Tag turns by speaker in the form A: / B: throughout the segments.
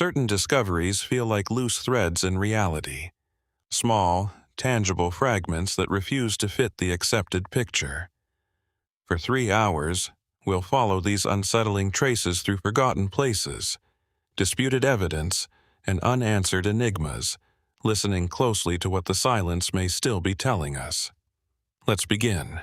A: certain discoveries feel like loose threads in reality, small, tangible fragments that refuse to fit the accepted picture. For 3 hours, we'll follow these unsettling traces through forgotten places, disputed evidence, and unanswered enigmas, listening closely to what the silence may still be telling us. Let's begin.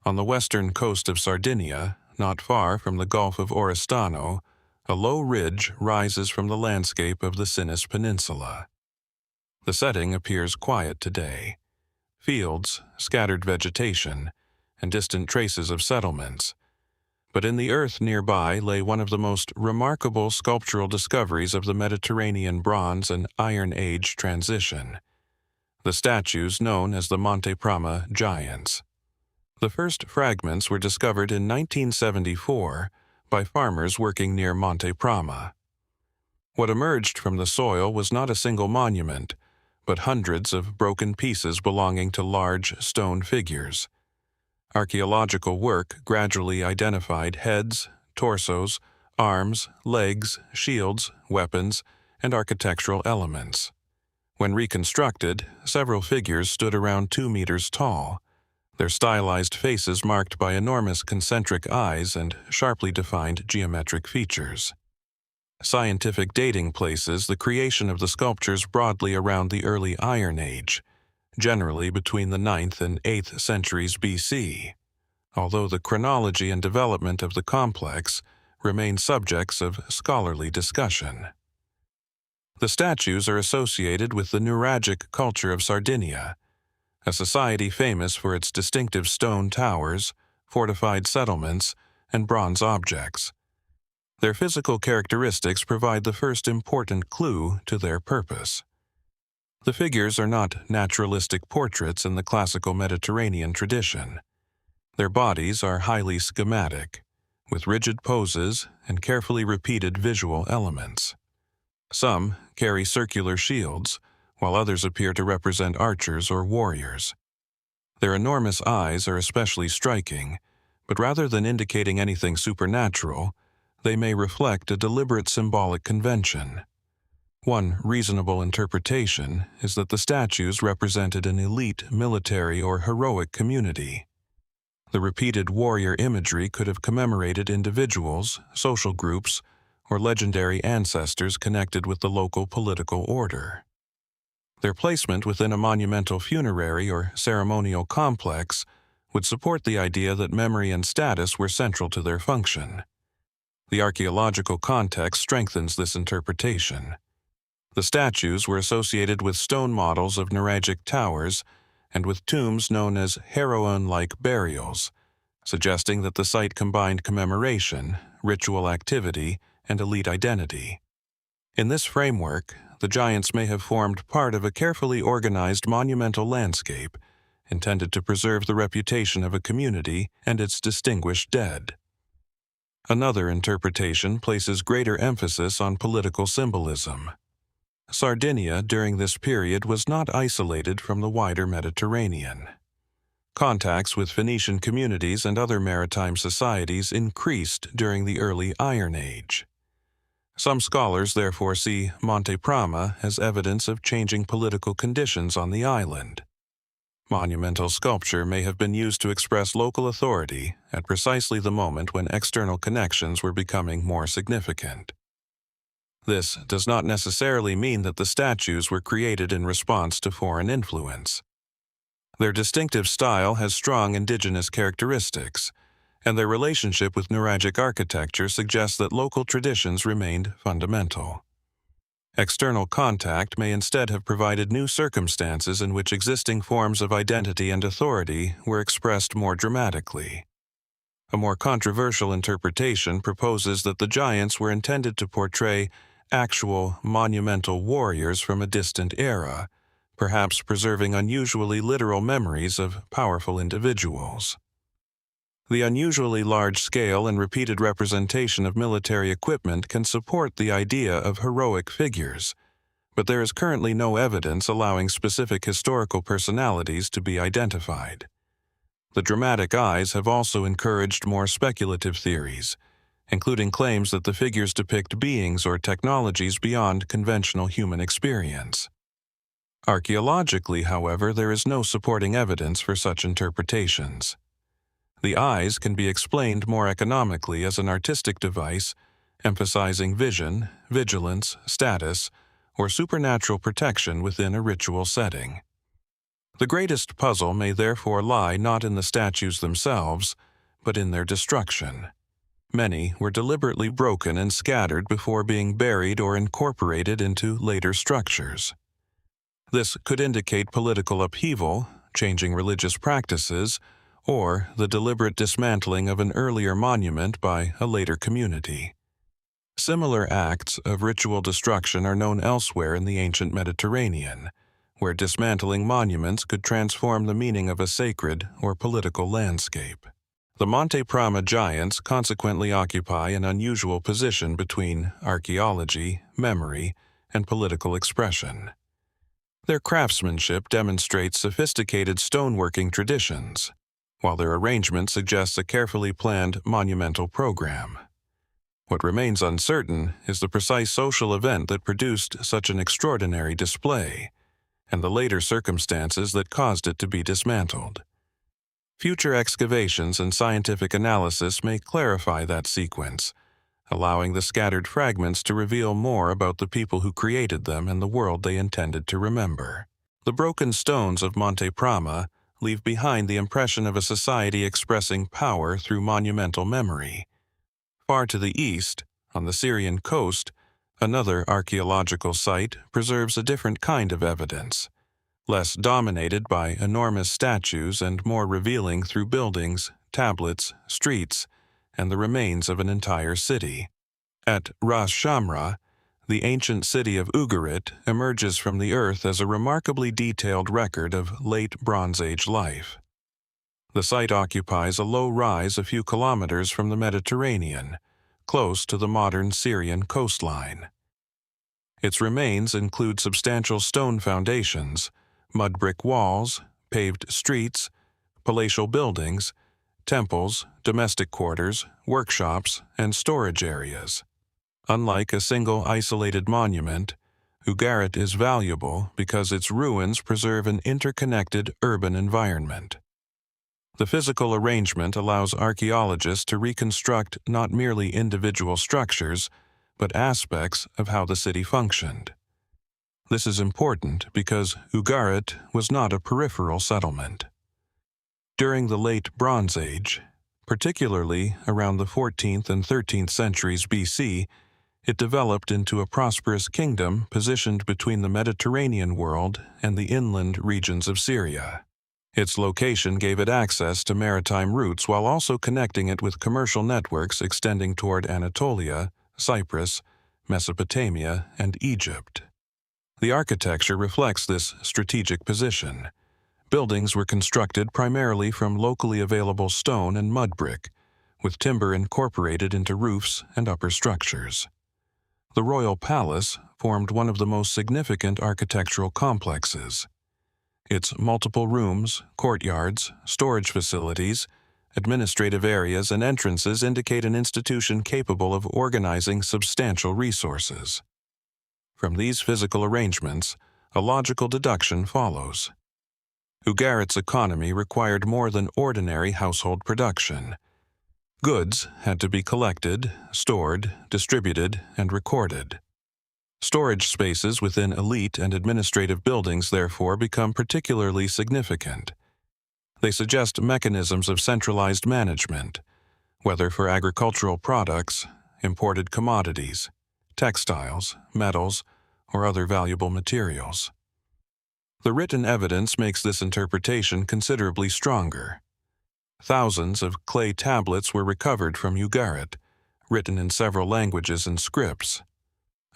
A: On the western coast of Sardinia, not far from the Gulf of Oristano, a low ridge rises from the landscape of the Sinis Peninsula. The setting appears quiet today. Fields, scattered vegetation, and distant traces of settlements. But in the earth nearby lay one of the most remarkable sculptural discoveries of the Mediterranean Bronze and Iron Age transition, the statues known as the Monte Prama giants. The first fragments were discovered in 1974 by farmers working near Monte Prama. What emerged from the soil was not a single monument, but hundreds of broken pieces belonging to large stone figures. Archaeological work gradually identified heads, torsos, arms, legs, shields, weapons, and architectural elements. When reconstructed, several figures stood around 2 meters tall, their stylized faces marked by enormous concentric eyes and sharply defined geometric features. Scientific dating places the creation of the sculptures broadly around the early Iron Age, generally between the 9th and 8th centuries BC, although the chronology and development of the complex remain subjects of scholarly discussion. The statues are associated with the Nuragic culture of Sardinia, a society famous for its distinctive stone towers, fortified settlements, and bronze objects. Their physical characteristics provide the first important clue to their purpose. The figures are not naturalistic portraits in the classical Mediterranean tradition. Their bodies are highly schematic, with rigid poses and carefully repeated visual elements. Some carry circular shields, while others appear to represent archers or warriors. Their enormous eyes are especially striking, but rather than indicating anything supernatural, they may reflect a deliberate symbolic convention. One reasonable interpretation is that the statues represented an elite military or heroic community. The repeated warrior imagery could have commemorated individuals, social groups, or legendary ancestors connected with the local political order. Their placement within a monumental funerary or ceremonial complex would support the idea that memory and status were central to their function. The archaeological context strengthens this interpretation. The statues were associated with stone models of Nuragic towers and with tombs known as heroine-like burials, suggesting that the site combined commemoration, ritual activity, and elite identity. In this framework, the giants may have formed part of a carefully organized monumental landscape intended to preserve the reputation of a community and its distinguished dead. Another interpretation places greater emphasis on political symbolism. Sardinia during this period was not isolated from the wider Mediterranean. Contacts with Phoenician communities and other maritime societies increased during the early Iron Age. Some scholars therefore see Monte Prama as evidence of changing political conditions on the island. Monumental sculpture may have been used to express local authority at precisely the moment when external connections were becoming more significant. This does not necessarily mean that the statues were created in response to foreign influence. Their distinctive style has strong indigenous characteristics, and their relationship with Nuragic architecture suggests that local traditions remained fundamental. External contact may instead have provided new circumstances in which existing forms of identity and authority were expressed more dramatically. A more controversial interpretation proposes that the giants were intended to portray actual monumental warriors from a distant era, perhaps preserving unusually literal memories of powerful individuals. The unusually large scale and repeated representation of military equipment can support the idea of heroic figures, but there is currently no evidence allowing specific historical personalities to be identified. The dramatic eyes have also encouraged more speculative theories, including claims that the figures depict beings or technologies beyond conventional human experience. Archaeologically, however, there is no supporting evidence for such interpretations. The eyes can be explained more economically as an artistic device, emphasizing vision, vigilance, status, or supernatural protection within a ritual setting. The greatest puzzle may therefore lie not in the statues themselves, but in their destruction. Many were deliberately broken and scattered before being buried or incorporated into later structures. This could indicate political upheaval, changing religious practices, or the deliberate dismantling of an earlier monument by a later community. Similar acts of ritual destruction are known elsewhere in the ancient Mediterranean, where dismantling monuments could transform the meaning of a sacred or political landscape. The Monte Prama giants consequently occupy an unusual position between archaeology, memory, and political expression. Their craftsmanship demonstrates sophisticated stoneworking traditions, while their arrangement suggests a carefully planned monumental program. What remains uncertain is the precise social event that produced such an extraordinary display, and the later circumstances that caused it to be dismantled. Future excavations and scientific analysis may clarify that sequence, allowing the scattered fragments to reveal more about the people who created them and the world they intended to remember. The broken stones of Monte Prama leave behind the impression of a society expressing power through monumental memory. Far to the east, on the Syrian coast, another archaeological site preserves a different kind of evidence, less dominated by enormous statues and more revealing through buildings, tablets, streets, and the remains of an entire city. At Ras Shamra, the ancient city of Ugarit emerges from the earth as a remarkably detailed record of late Bronze Age life. The site occupies a low rise a few kilometers from the Mediterranean, close to the modern Syrian coastline. Its remains include substantial stone foundations, mud brick walls, paved streets, palatial buildings, temples, domestic quarters, workshops, and storage areas. Unlike a single isolated monument, Ugarit is valuable because its ruins preserve an interconnected urban environment. The physical arrangement allows archaeologists to reconstruct not merely individual structures, but aspects of how the city functioned. This is important because Ugarit was not a peripheral settlement. During the late Bronze Age, particularly around the 14th and 13th centuries BC, it developed into a prosperous kingdom positioned between the Mediterranean world and the inland regions of Syria. Its location gave it access to maritime routes while also connecting it with commercial networks extending toward Anatolia, Cyprus, Mesopotamia, and Egypt. The architecture reflects this strategic position. Buildings were constructed primarily from locally available stone and mud brick, with timber incorporated into roofs and upper structures. The royal palace formed one of the most significant architectural complexes. Its multiple rooms, courtyards, storage facilities, administrative areas, and entrances indicate an institution capable of organizing substantial resources. From these physical arrangements, a logical deduction follows. Ugarit's economy required more than ordinary household production. Goods had to be collected, stored, distributed, and recorded. Storage spaces within elite and administrative buildings therefore become particularly significant. They suggest mechanisms of centralized management, whether for agricultural products, imported commodities, textiles, metals, or other valuable materials. The written evidence makes this interpretation considerably stronger. Thousands of clay tablets were recovered from Ugarit, written in several languages and scripts.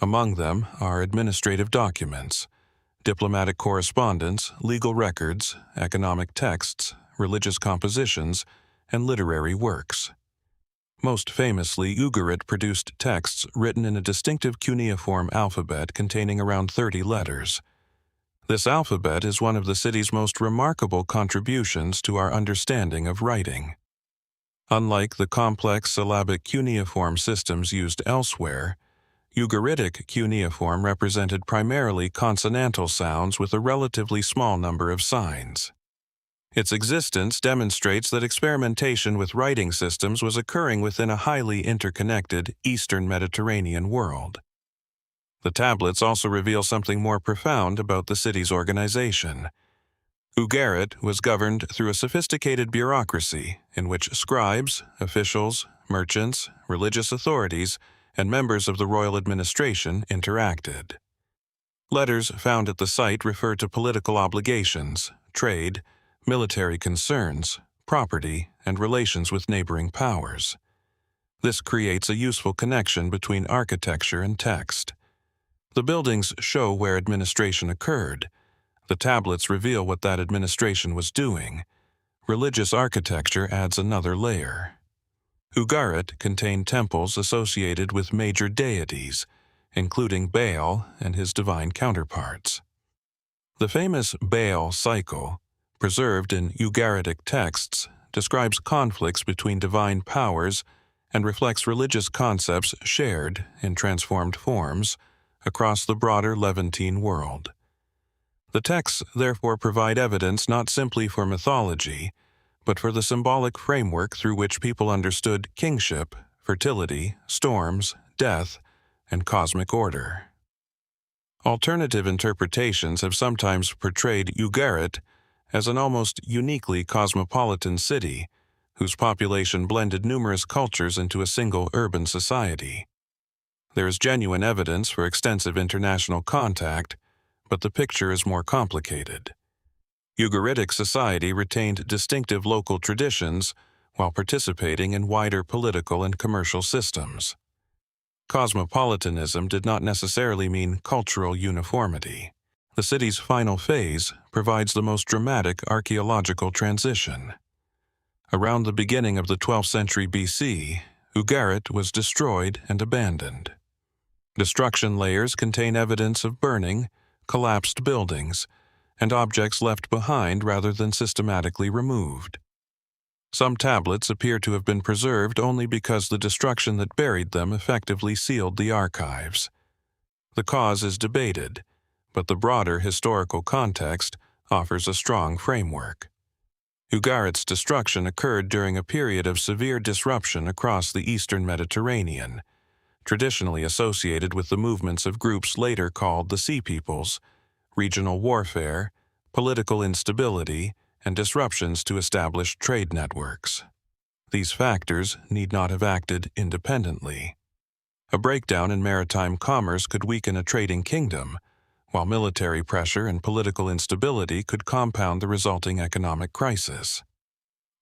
A: Among them are administrative documents, diplomatic correspondence, legal records, economic texts, religious compositions, and literary works. Most famously, Ugarit produced texts written in a distinctive cuneiform alphabet containing around 30 letters. This alphabet is one of the city's most remarkable contributions to our understanding of writing. Unlike the complex syllabic cuneiform systems used elsewhere, Ugaritic cuneiform represented primarily consonantal sounds with a relatively small number of signs. Its existence demonstrates that experimentation with writing systems was occurring within a highly interconnected Eastern Mediterranean world. The tablets also reveal something more profound about the city's organization. Ugarit was governed through a sophisticated bureaucracy in which scribes, officials, merchants, religious authorities, and members of the royal administration interacted. Letters found at the site refer to political obligations, trade, military concerns, property, and relations with neighboring powers. This creates a useful connection between architecture and text. The buildings show where administration occurred. The tablets reveal what that administration was doing. Religious architecture adds another layer. Ugarit contained temples associated with major deities, including Baal and his divine counterparts. The famous Baal cycle, preserved in Ugaritic texts, describes conflicts between divine powers and reflects religious concepts shared in transformed forms across the broader Levantine world. The texts therefore provide evidence not simply for mythology, but for the symbolic framework through which people understood kingship, fertility, storms, death, and cosmic order. Alternative interpretations have sometimes portrayed Ugarit as an almost uniquely cosmopolitan city whose population blended numerous cultures into a single urban society. There is genuine evidence for extensive international contact, but the picture is more complicated. Ugaritic society retained distinctive local traditions while participating in wider political and commercial systems. Cosmopolitanism did not necessarily mean cultural uniformity. The city's final phase provides the most dramatic archaeological transition. Around the beginning of the 12th century BC, Ugarit was destroyed and abandoned. Destruction layers contain evidence of burning, collapsed buildings, and objects left behind rather than systematically removed. Some tablets appear to have been preserved only because the destruction that buried them effectively sealed the archives. The cause is debated, but the broader historical context offers a strong framework. Ugarit's destruction occurred during a period of severe disruption across the Eastern Mediterranean, traditionally associated with the movements of groups later called the Sea Peoples, regional warfare, political instability, and disruptions to established trade networks. These factors need not have acted independently. A breakdown in maritime commerce could weaken a trading kingdom, while military pressure and political instability could compound the resulting economic crisis.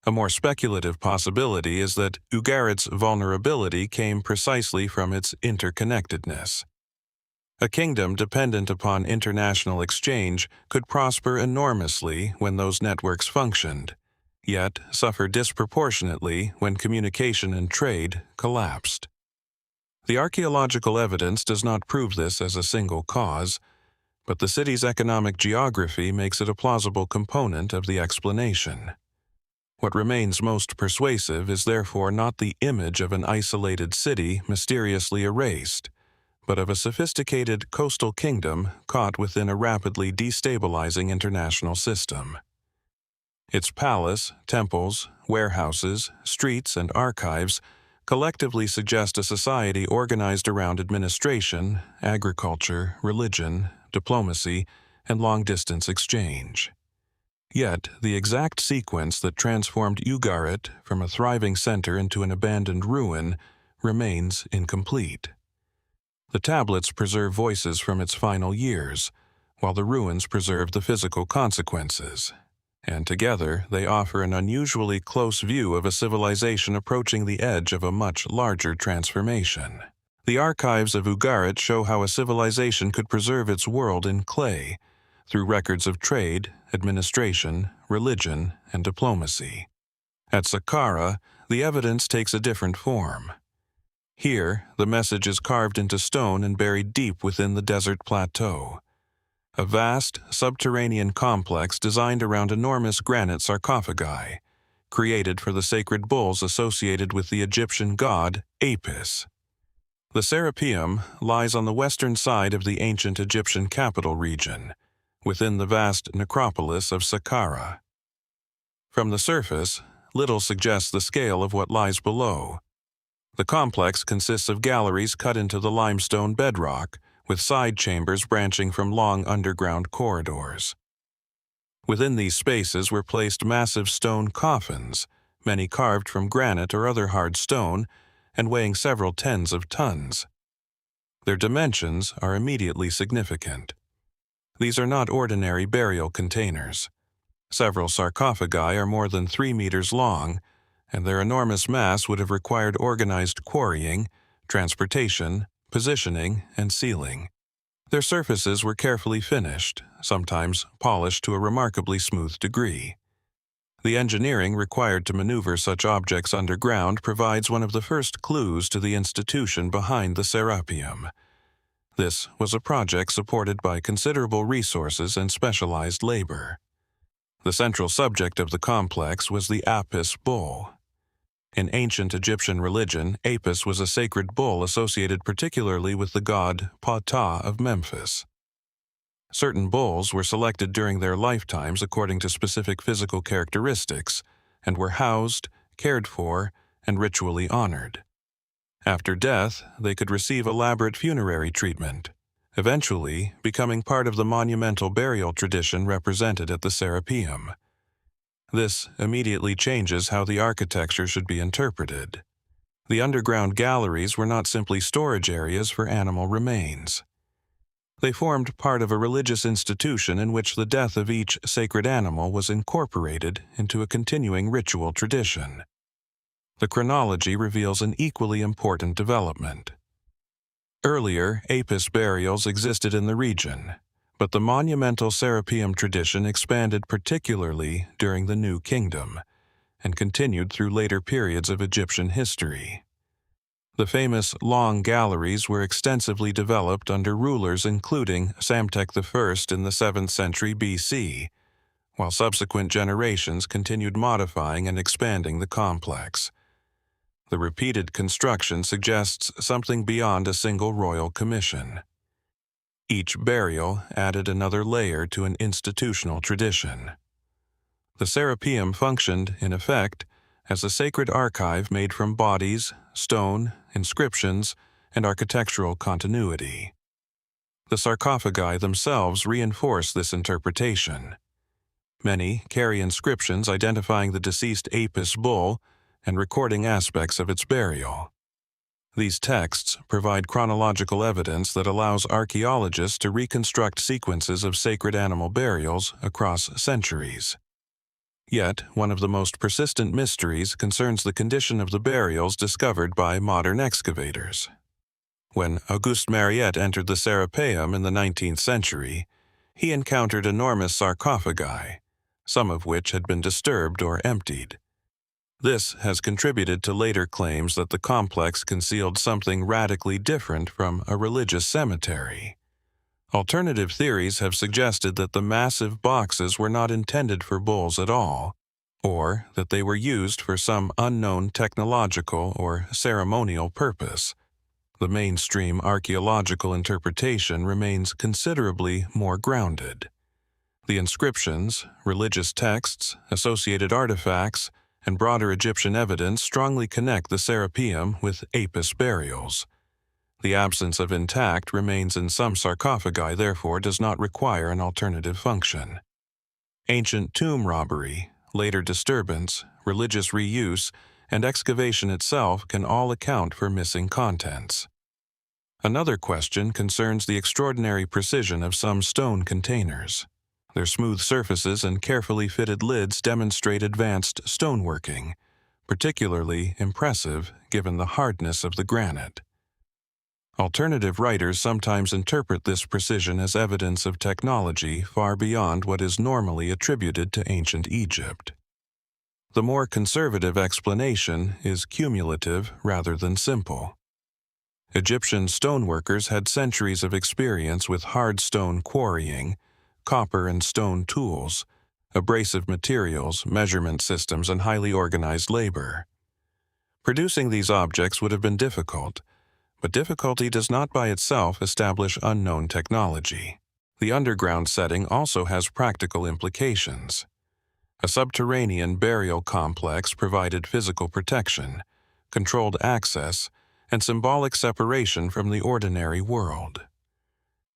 A: A more speculative possibility is that Ugarit's vulnerability came precisely from its interconnectedness. A kingdom dependent upon international exchange could prosper enormously when those networks functioned, yet suffer disproportionately when communication and trade collapsed. The archaeological evidence does not prove this as a single cause, but the city's economic geography makes it a plausible component of the explanation. What remains most persuasive is therefore not the image of an isolated city mysteriously erased, but of a sophisticated coastal kingdom caught within a rapidly destabilizing international system. Its palace, temples, warehouses, streets, and archives collectively suggest a society organized around administration, agriculture, religion, diplomacy, and long-distance exchange. Yet, the exact sequence that transformed Ugarit from a thriving center into an abandoned ruin remains incomplete. The tablets preserve voices from its final years, while the ruins preserve the physical consequences, and together they offer an unusually close view of a civilization approaching the edge of a much larger transformation. The archives of Ugarit show how a civilization could preserve its world in clay, through records of trade, administration, religion, and diplomacy. At Saqqara, the evidence takes a different form. Here, the message is carved into stone and buried deep within the desert plateau. A vast, subterranean complex designed around enormous granite sarcophagi, created for the sacred bulls associated with the Egyptian god Apis. The Serapeum lies on the western side of the ancient Egyptian capital region, within the vast necropolis of Saqqara. From the surface, little suggests the scale of what lies below. The complex consists of galleries cut into the limestone bedrock, with side chambers branching from long underground corridors. Within these spaces were placed massive stone coffins, many carved from granite or other hard stone, and weighing several tens of tons. Their dimensions are immediately significant. These are not ordinary burial containers. Several sarcophagi are more than 3 meters long, and their enormous mass would have required organized quarrying, transportation, positioning, and sealing. Their surfaces were carefully finished, sometimes polished to a remarkably smooth degree. The engineering required to maneuver such objects underground provides one of the first clues to the institution behind the Serapeum. This was a project supported by considerable resources and specialized labor. The central subject of the complex was the Apis bull. In ancient Egyptian religion, Apis was a sacred bull associated particularly with the god Ptah of Memphis. Certain bulls were selected during their lifetimes according to specific physical characteristics and were housed, cared for, and ritually honored. After death, they could receive elaborate funerary treatment, eventually becoming part of the monumental burial tradition represented at the Serapeum. This immediately changes how the architecture should be interpreted. The underground galleries were not simply storage areas for animal remains. They formed part of a religious institution in which the death of each sacred animal was incorporated into a continuing ritual tradition. The chronology reveals an equally important development. Earlier, Apis burials existed in the region, but the monumental Serapeum tradition expanded particularly during the New Kingdom and continued through later periods of Egyptian history. The famous long galleries were extensively developed under rulers including Psamtik I in the 7th century BC, while subsequent generations continued modifying and expanding the complex. The repeated construction suggests something beyond a single royal commission. Each burial added another layer to an institutional tradition. The Serapeum functioned, in effect, as a sacred archive made from bodies, stone, inscriptions, and architectural continuity. The sarcophagi themselves reinforce this interpretation. Many carry inscriptions identifying the deceased Apis bull and recording aspects of its burial. These texts provide chronological evidence that allows archaeologists to reconstruct sequences of sacred animal burials across centuries. Yet, one of the most persistent mysteries concerns the condition of the burials discovered by modern excavators. When Auguste Mariette entered the Serapeum in the 19th century, he encountered enormous sarcophagi, some of which had been disturbed or emptied. This has contributed to later claims that the complex concealed something radically different from a religious cemetery. Alternative theories have suggested that the massive boxes were not intended for bulls at all, or that they were used for some unknown technological or ceremonial purpose. The mainstream archaeological interpretation remains considerably more grounded. The inscriptions, religious texts, associated artifacts, and broader Egyptian evidence strongly connect the Serapeum with Apis burials. The absence of intact remains in some sarcophagi therefore does not require an alternative function. Ancient tomb robbery, later disturbance, religious reuse, and excavation itself can all account for missing contents. Another question concerns the extraordinary precision of some stone containers. Their smooth surfaces and carefully fitted lids demonstrate advanced stoneworking, particularly impressive given the hardness of the granite. Alternative writers sometimes interpret this precision as evidence of technology far beyond what is normally attributed to ancient Egypt. The more conservative explanation is cumulative rather than simple. Egyptian stoneworkers had centuries of experience with hard stone quarrying, copper and stone tools, abrasive materials, measurement systems, and highly organized labor. Producing these objects would have been difficult, but difficulty does not by itself establish unknown technology. The underground setting also has practical implications. A subterranean burial complex provided physical protection, controlled access, and symbolic separation from the ordinary world.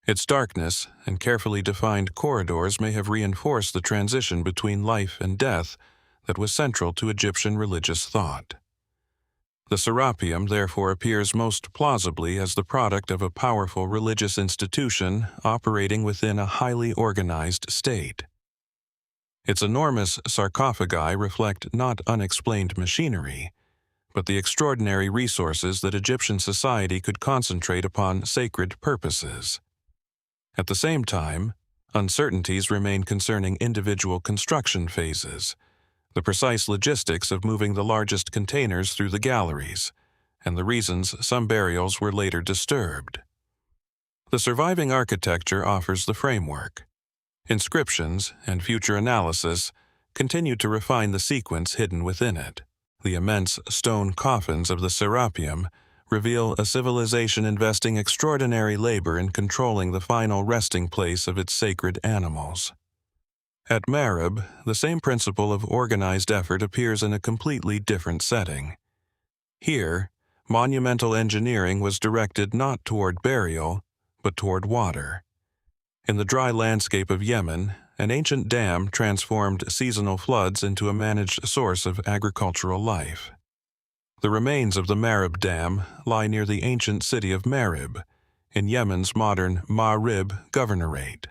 A: Its darkness and carefully defined corridors may have reinforced the transition between life and death that was central to Egyptian religious thought. The Serapeum therefore appears most plausibly as the product of a powerful religious institution operating within a highly organized state. Its enormous sarcophagi reflect not unexplained machinery, but the extraordinary resources that Egyptian society could concentrate upon sacred purposes. At the same time, uncertainties remain concerning individual construction phases, the precise logistics of moving the largest containers through the galleries, and the reasons some burials were later disturbed. The surviving architecture offers the framework. Inscriptions and future analysis continue to refine the sequence hidden within it. The immense stone coffins of the Serapeum reveal a civilization investing extraordinary labor in controlling the final resting place of its sacred animals. At Marib, the same principle of organized effort appears in a completely different setting. Here, monumental engineering was directed not toward burial, but toward water. In the dry landscape of Yemen, an ancient dam transformed seasonal floods into a managed source of agricultural life. The remains of the Marib Dam lie near the ancient city of Marib, in Yemen's modern Marib governorate.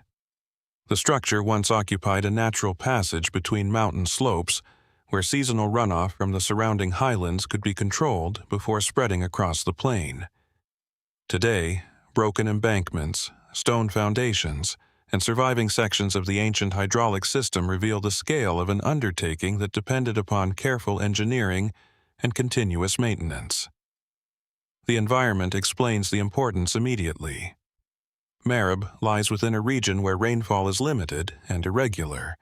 A: The structure once occupied a natural passage between mountain slopes where seasonal runoff from the surrounding highlands could be controlled before spreading across the plain. Today, broken embankments, stone foundations, and surviving sections of the ancient hydraulic system reveal the scale of an undertaking that depended upon careful engineering and continuous maintenance. The environment explains the importance immediately. Marib lies within a region where rainfall is limited and irregular,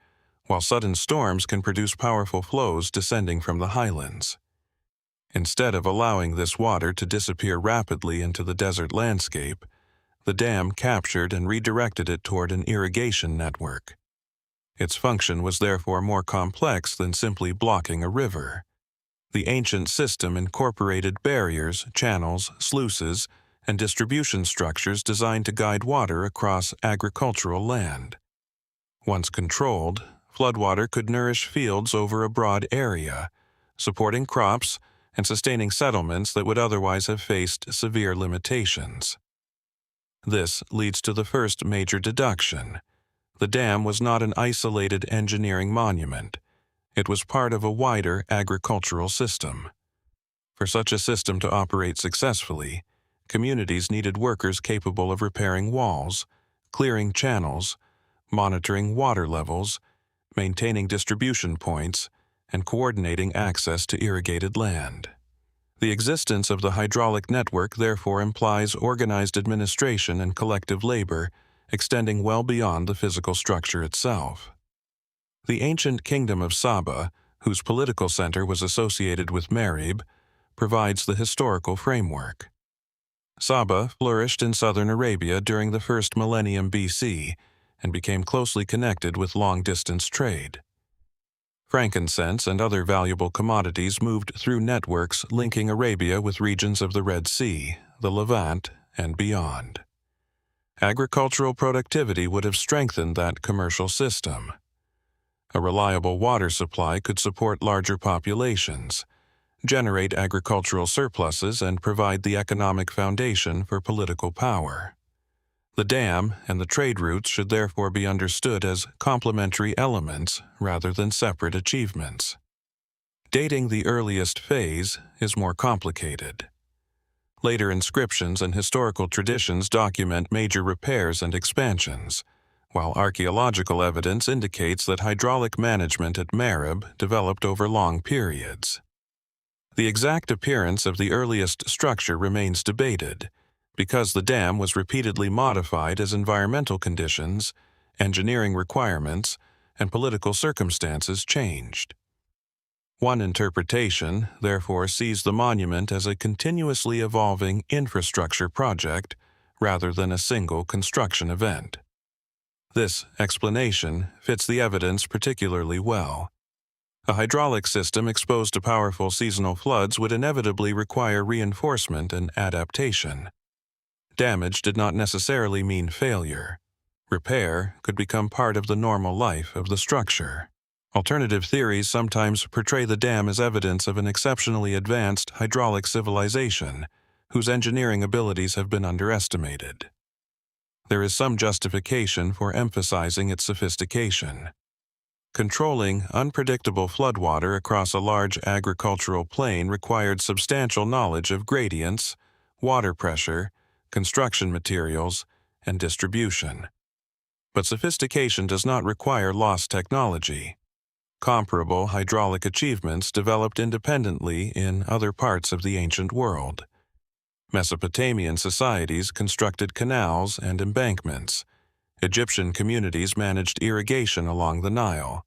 A: while sudden storms can produce powerful flows descending from the highlands. Instead of allowing this water to disappear rapidly into the desert landscape, the dam captured and redirected it toward an irrigation network. Its function was therefore more complex than simply blocking a river. The ancient system incorporated barriers, channels, sluices, and distribution structures designed to guide water across agricultural land. Once controlled, floodwater could nourish fields over a broad area, supporting crops and sustaining settlements that would otherwise have faced severe limitations. This leads to the first major deduction. The dam was not an isolated engineering monument. It was part of a wider agricultural system. For such a system to operate successfully, communities needed workers capable of repairing walls, clearing channels, monitoring water levels, maintaining distribution points, and coordinating access to irrigated land. The existence of the hydraulic network therefore implies organized administration and collective labor, extending well beyond the physical structure itself. The ancient kingdom of Saba, whose political center was associated with Marib, provides the historical framework. Saba flourished in southern Arabia during the first millennium BC and became closely connected with long-distance trade. Frankincense and other valuable commodities moved through networks linking Arabia with regions of the Red Sea, the Levant, and beyond. Agricultural productivity would have strengthened that commercial system. A reliable water supply could support larger populations, generate agricultural surpluses, and provide the economic foundation for political power. The dam and the trade routes should therefore be understood as complementary elements rather than separate achievements. Dating the earliest phase is more complicated. Later inscriptions and historical traditions document major repairs and expansions, while archaeological evidence indicates that hydraulic management at Marib developed over long periods. The exact appearance of the earliest structure remains debated, because the dam was repeatedly modified as environmental conditions, engineering requirements, and political circumstances changed. One interpretation, therefore, sees the monument as a continuously evolving infrastructure project rather than a single construction event. This explanation fits the evidence particularly well. A hydraulic system exposed to powerful seasonal floods would inevitably require reinforcement and adaptation. Damage did not necessarily mean failure. Repair could become part of the normal life of the structure. Alternative theories sometimes portray the dam as evidence of an exceptionally advanced hydraulic civilization whose engineering abilities have been underestimated. There is some justification for emphasizing its sophistication. Controlling unpredictable floodwater across a large agricultural plain required substantial knowledge of gradients, water pressure, construction materials, and distribution. But sophistication does not require lost technology. Comparable hydraulic achievements developed independently in other parts of the ancient world. Mesopotamian societies constructed canals and embankments. Egyptian communities managed irrigation along the Nile.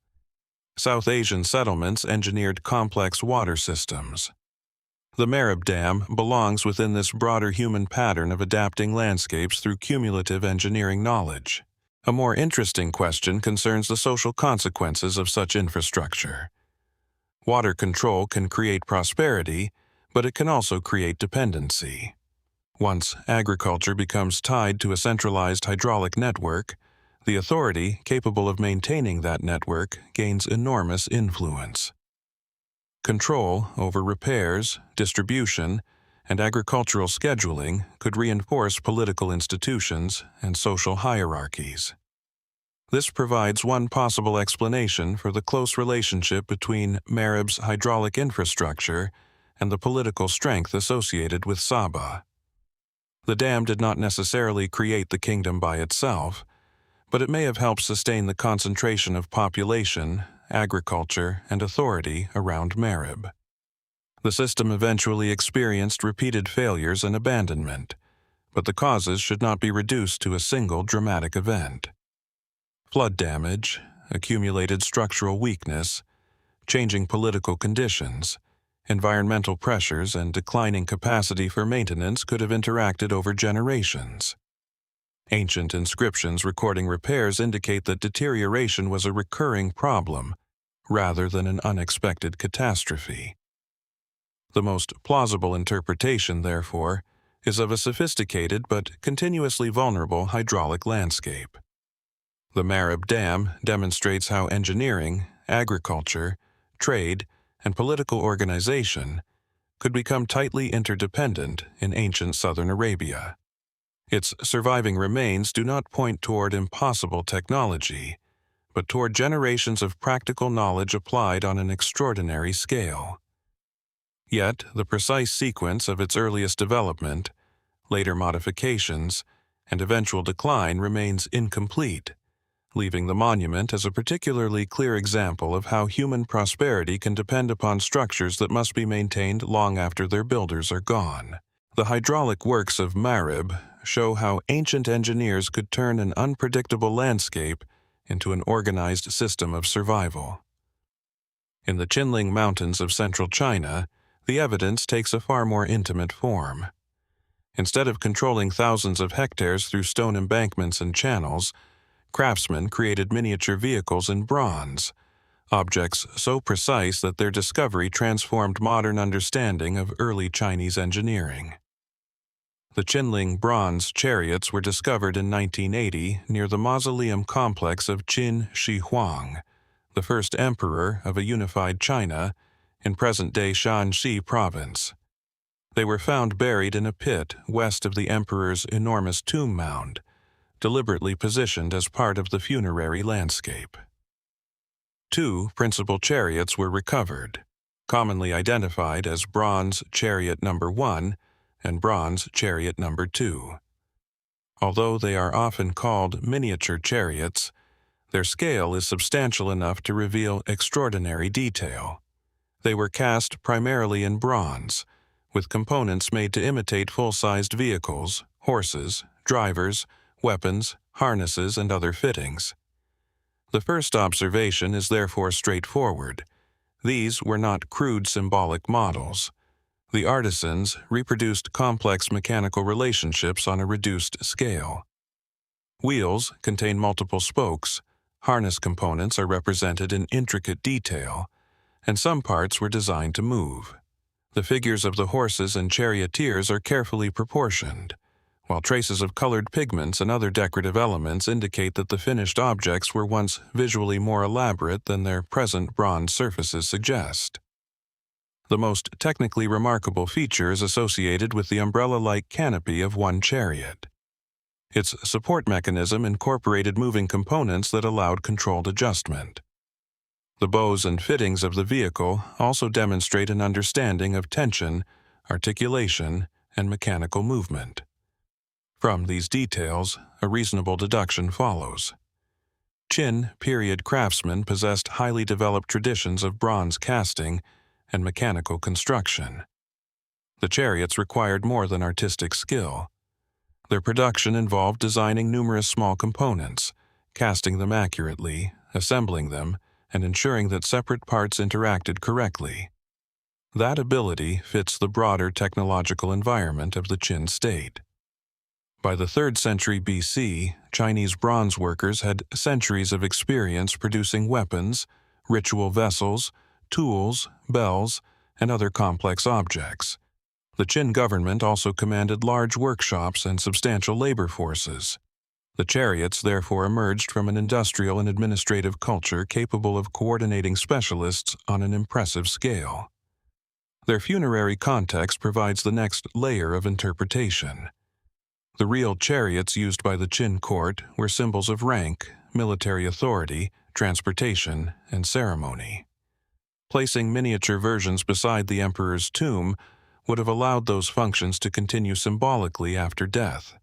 A: South Asian settlements engineered complex water systems. The Marib Dam belongs within this broader human pattern of adapting landscapes through cumulative engineering knowledge. A more interesting question concerns the social consequences of such infrastructure. Water control can create prosperity, but it can also create dependency. Once agriculture becomes tied to a centralized hydraulic network, the authority capable of maintaining that network gains enormous influence. Control over repairs, distribution, and agricultural scheduling could reinforce political institutions and social hierarchies. This provides one possible explanation for the close relationship between Marib's hydraulic infrastructure and the political strength associated with Saba. The dam did not necessarily create the kingdom by itself, but it may have helped sustain the concentration of population, agriculture, and authority around Marib. The system eventually experienced repeated failures and abandonment, but the causes should not be reduced to a single dramatic event. Flood damage, accumulated structural weakness, changing political conditions, environmental pressures, and declining capacity for maintenance could have interacted over generations. Ancient inscriptions recording repairs indicate that deterioration was a recurring problem rather than an unexpected catastrophe. The most plausible interpretation, therefore, is of a sophisticated but continuously vulnerable hydraulic landscape. The Marib Dam demonstrates how engineering, agriculture, trade, and political organization could become tightly interdependent in ancient southern Arabia. Its surviving remains do not point toward impossible technology, but toward generations of practical knowledge applied on an extraordinary scale. Yet, the precise sequence of its earliest development, later modifications, and eventual decline remains incomplete, leaving the monument as a particularly clear example of how human prosperity can depend upon structures that must be maintained long after their builders are gone. The hydraulic works of Marib show how ancient engineers could turn an unpredictable landscape into an organized system of survival. In the Qinling Mountains of central China, the evidence takes a far more intimate form. Instead of controlling thousands of hectares through stone embankments and channels, craftsmen created miniature vehicles in bronze, objects so precise that their discovery transformed modern understanding of early Chinese engineering. The Qinling bronze chariots were discovered in 1980 near the mausoleum complex of Qin Shi Huang, the first emperor of a unified China in present-day Shanxi province. They were found buried in a pit west of the emperor's enormous tomb mound, deliberately positioned as part of the funerary landscape. Two principal chariots were recovered, commonly identified as Bronze Chariot No. 1 and Bronze Chariot No. 2. Although they are often called miniature chariots, their scale is substantial enough to reveal extraordinary detail. They were cast primarily in bronze, with components made to imitate full-sized vehicles, horses, drivers, weapons, harnesses, and other fittings. The first observation is therefore straightforward. These were not crude symbolic models. The artisans reproduced complex mechanical relationships on a reduced scale. Wheels contain multiple spokes, harness components are represented in intricate detail, and some parts were designed to move. The figures of the horses and charioteers are carefully proportioned, while traces of colored pigments and other decorative elements indicate that the finished objects were once visually more elaborate than their present bronze surfaces suggest. The most technically remarkable feature is associated with the umbrella-like canopy of one chariot. Its support mechanism incorporated moving components that allowed controlled adjustment. The bows and fittings of the vehicle also demonstrate an understanding of tension, articulation, and mechanical movement. From these details, a reasonable deduction follows. Qin period craftsmen possessed highly developed traditions of bronze casting and mechanical construction. The chariots required more than artistic skill. Their production involved designing numerous small components, casting them accurately, assembling them, and ensuring that separate parts interacted correctly. That ability fits the broader technological environment of the Qin state. By the 3rd century BC, Chinese bronze workers had centuries of experience producing weapons, ritual vessels, tools, bells, and other complex objects. The Qin government also commanded large workshops and substantial labor forces. The chariots therefore emerged from an industrial and administrative culture capable of coordinating specialists on an impressive scale. Their funerary context provides the next layer of interpretation. The real chariots used by the Qin court were symbols of rank, military authority, transportation, and ceremony. Placing miniature versions beside the emperor's tomb would have allowed those functions to continue symbolically after death.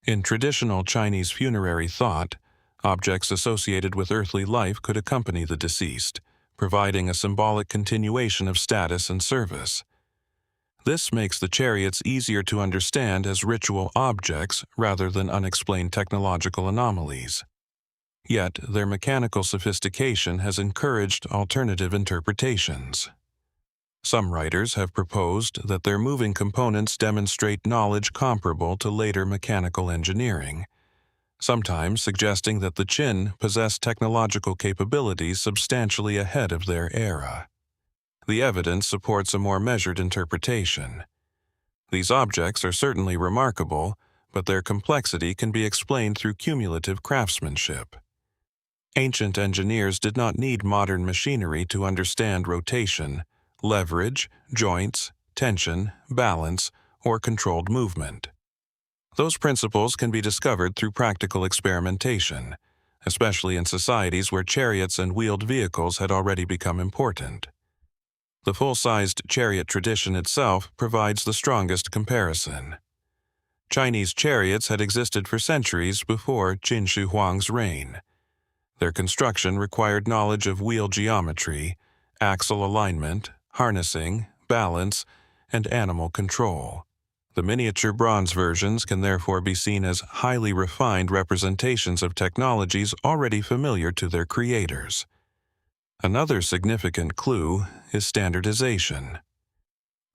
A: In traditional Chinese funerary thought, objects associated with earthly life could accompany the deceased, providing a symbolic continuation of status and service. This makes the chariots easier to understand as ritual objects rather than unexplained technological anomalies. Yet, their mechanical sophistication has encouraged alternative interpretations. Some writers have proposed that their moving components demonstrate knowledge comparable to later mechanical engineering, sometimes suggesting that the Qin possessed technological capabilities substantially ahead of their era. The evidence supports a more measured interpretation. These objects are certainly remarkable, but their complexity can be explained through cumulative craftsmanship. Ancient engineers did not need modern machinery to understand rotation, leverage, joints, tension, balance, or controlled movement. Those principles can be discovered through practical experimentation, especially in societies where chariots and wheeled vehicles had already become important. The full-sized chariot tradition itself provides the strongest comparison. Chinese chariots had existed for centuries before Qin Shi Huang's reign. Their construction required knowledge of wheel geometry, axle alignment, harnessing, balance, and animal control. The miniature bronze versions can therefore be seen as highly refined representations of technologies already familiar to their creators. Another significant clue is standardization.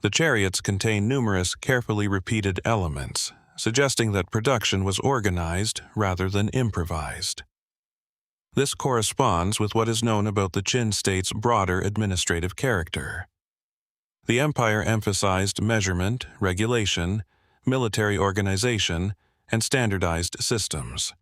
A: The chariots contain numerous carefully repeated elements, suggesting that production was organized rather than improvised. This corresponds with what is known about the Qin state's broader administrative character. The empire emphasized measurement, regulation, military organization, and standardized systems.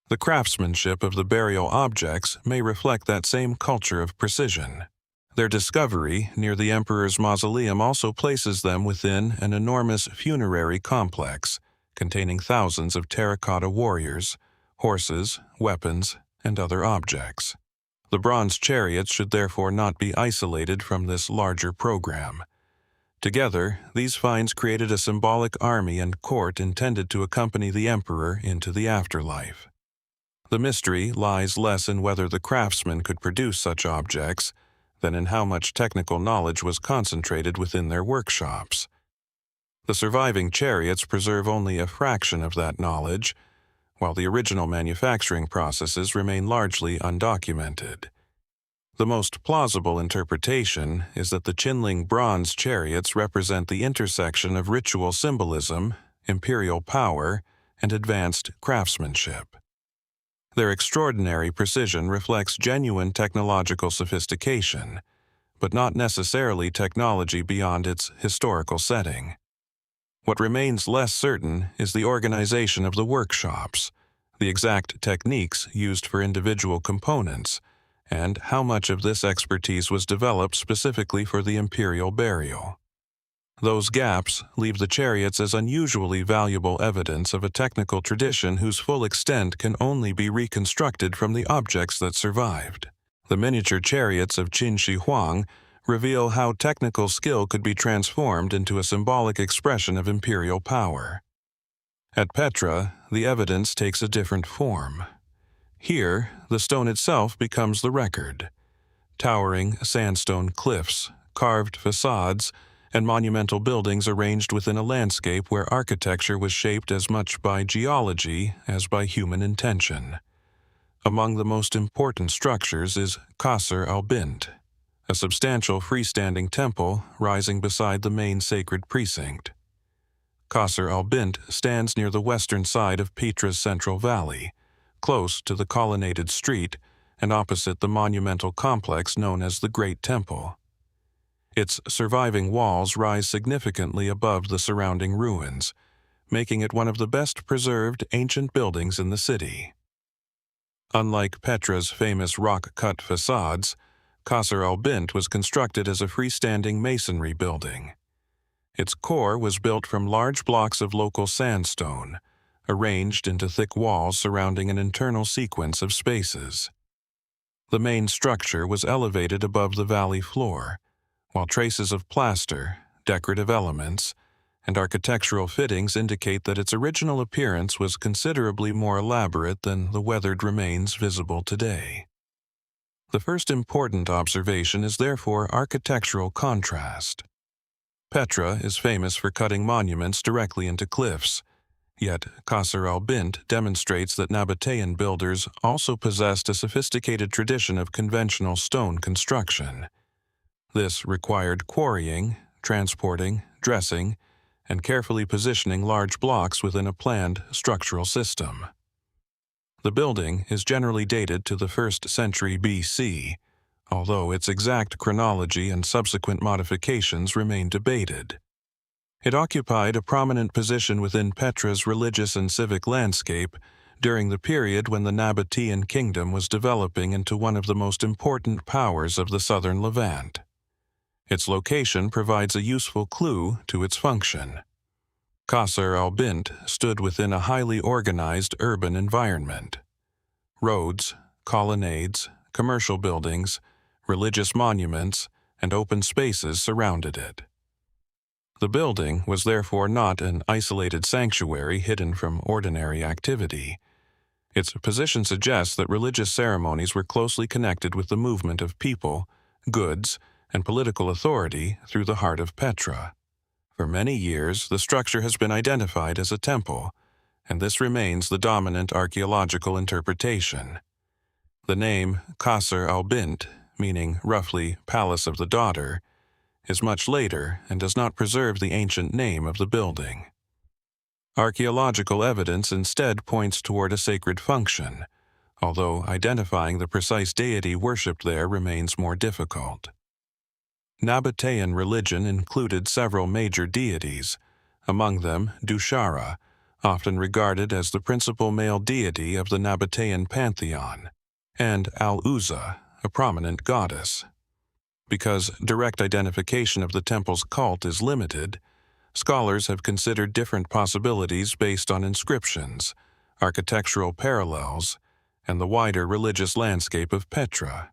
A: The craftsmanship of the burial objects may reflect that same culture of precision. Their discovery near the emperor's mausoleum also places them within an enormous funerary complex containing thousands of terracotta warriors, horses, weapons, and other objects. The bronze chariots should therefore not be isolated from this larger program. Together, these finds created a symbolic army and court intended to accompany the emperor into the afterlife. The mystery lies less in whether the craftsmen could produce such objects than in how much technical knowledge was concentrated within their workshops. The surviving chariots preserve only a fraction of that knowledge, while the original manufacturing processes remain largely undocumented. The most plausible interpretation is that the Qinling bronze chariots represent the intersection of ritual symbolism, imperial power, and advanced craftsmanship. Their extraordinary precision reflects genuine technological sophistication, but not necessarily technology beyond its historical setting. What remains less certain is the organization of the workshops, the exact techniques used for individual components, and how much of this expertise was developed specifically for the imperial burial. Those gaps leave the chariots as unusually valuable evidence of a technical tradition whose full extent can only be reconstructed from the objects that survived. The miniature chariots of Qin Shi Huang reveal how technical skill could be transformed into a symbolic expression of imperial power. At Petra, the evidence takes a different form. Here, the stone itself becomes the record. Towering sandstone cliffs, carved facades, and monumental buildings arranged within a landscape where architecture was shaped as much by geology as by human intention. Among the most important structures is Qasr al-Bint, a substantial freestanding temple rising beside the main sacred precinct. Qasr al-Bint stands near the western side of Petra's central valley, close to the colonnaded street and opposite the monumental complex known as the Great Temple. Its surviving walls rise significantly above the surrounding ruins, making it one of the best preserved ancient buildings in the city. Unlike Petra's famous rock-cut facades, Qasr al-Bint was constructed as a freestanding masonry building. Its core was built from large blocks of local sandstone, arranged into thick walls surrounding an internal sequence of spaces. The main structure was elevated above the valley floor, while traces of plaster, decorative elements, and architectural fittings indicate that its original appearance was considerably more elaborate than the weathered remains visible today. The first important observation is therefore architectural contrast. Petra is famous for cutting monuments directly into cliffs, yet Qasr al-Bint demonstrates that Nabatean builders also possessed a sophisticated tradition of conventional stone construction. This required quarrying, transporting, dressing, and carefully positioning large blocks within a planned structural system. The building is generally dated to the 1st century BC, although its exact chronology and subsequent modifications remain debated. It occupied a prominent position within Petra's religious and civic landscape during the period when the Nabatean kingdom was developing into one of the most important powers of the southern Levant. Its location provides a useful clue to its function. Qasr al-Bint stood within a highly organized urban environment. Roads, colonnades, commercial buildings, religious monuments, and open spaces surrounded it. The building was therefore not an isolated sanctuary hidden from ordinary activity. Its position suggests that religious ceremonies were closely connected with the movement of people, goods, and political authority through the heart of Petra. For many years, the structure has been identified as a temple, and this remains the dominant archaeological interpretation. The name Qasr al-Bint, meaning roughly Palace of the Daughter, is much later and does not preserve the ancient name of the building. Archaeological evidence instead points toward a sacred function, although identifying the precise deity worshipped there remains more difficult. Nabatean religion included several major deities, among them Dushara, often regarded as the principal male deity of the Nabatean pantheon, and Al-Uzza, a prominent goddess. Because direct identification of the temple's cult is limited, scholars have considered different possibilities based on inscriptions, architectural parallels, and the wider religious landscape of Petra.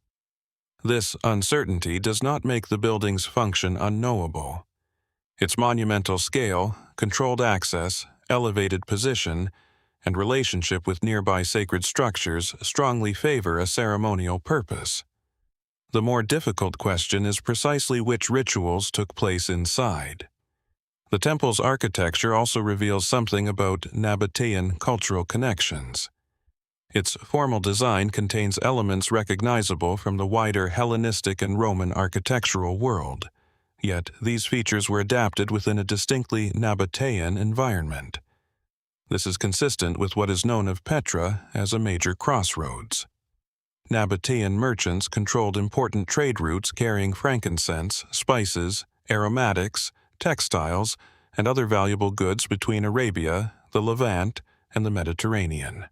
A: This uncertainty does not make the building's function unknowable. Its monumental scale, controlled access, elevated position, and relationship with nearby sacred structures strongly favor a ceremonial purpose. The more difficult question is precisely which rituals took place inside. The temple's architecture also reveals something about Nabatean cultural connections. Its formal design contains elements recognizable from the wider Hellenistic and Roman architectural world, yet these features were adapted within a distinctly Nabatean environment. This is consistent with what is known of Petra as a major crossroads. Nabatean merchants controlled important trade routes carrying frankincense, spices, aromatics, textiles, and other valuable goods between Arabia, the Levant, and the Mediterranean.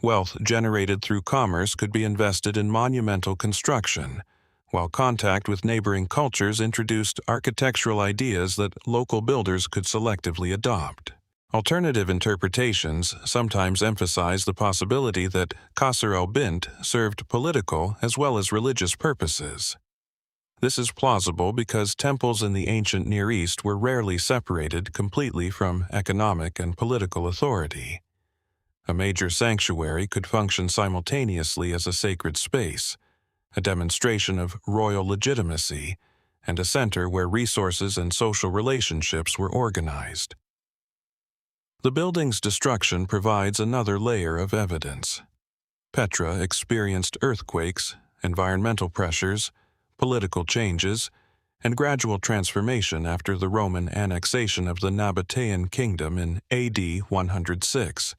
A: Wealth generated through commerce could be invested in monumental construction, while contact with neighboring cultures introduced architectural ideas that local builders could selectively adopt. Alternative interpretations sometimes emphasize the possibility that Qasr al-Bint served political as well as religious purposes. This is plausible because temples in the ancient Near East were rarely separated completely from economic and political authority. A major sanctuary could function simultaneously as a sacred space, a demonstration of royal legitimacy, and a center where resources and social relationships were organized. The building's destruction provides another layer of evidence. Petra experienced earthquakes, environmental pressures, political changes, and gradual transformation after the Roman annexation of the Nabatean kingdom in AD 106.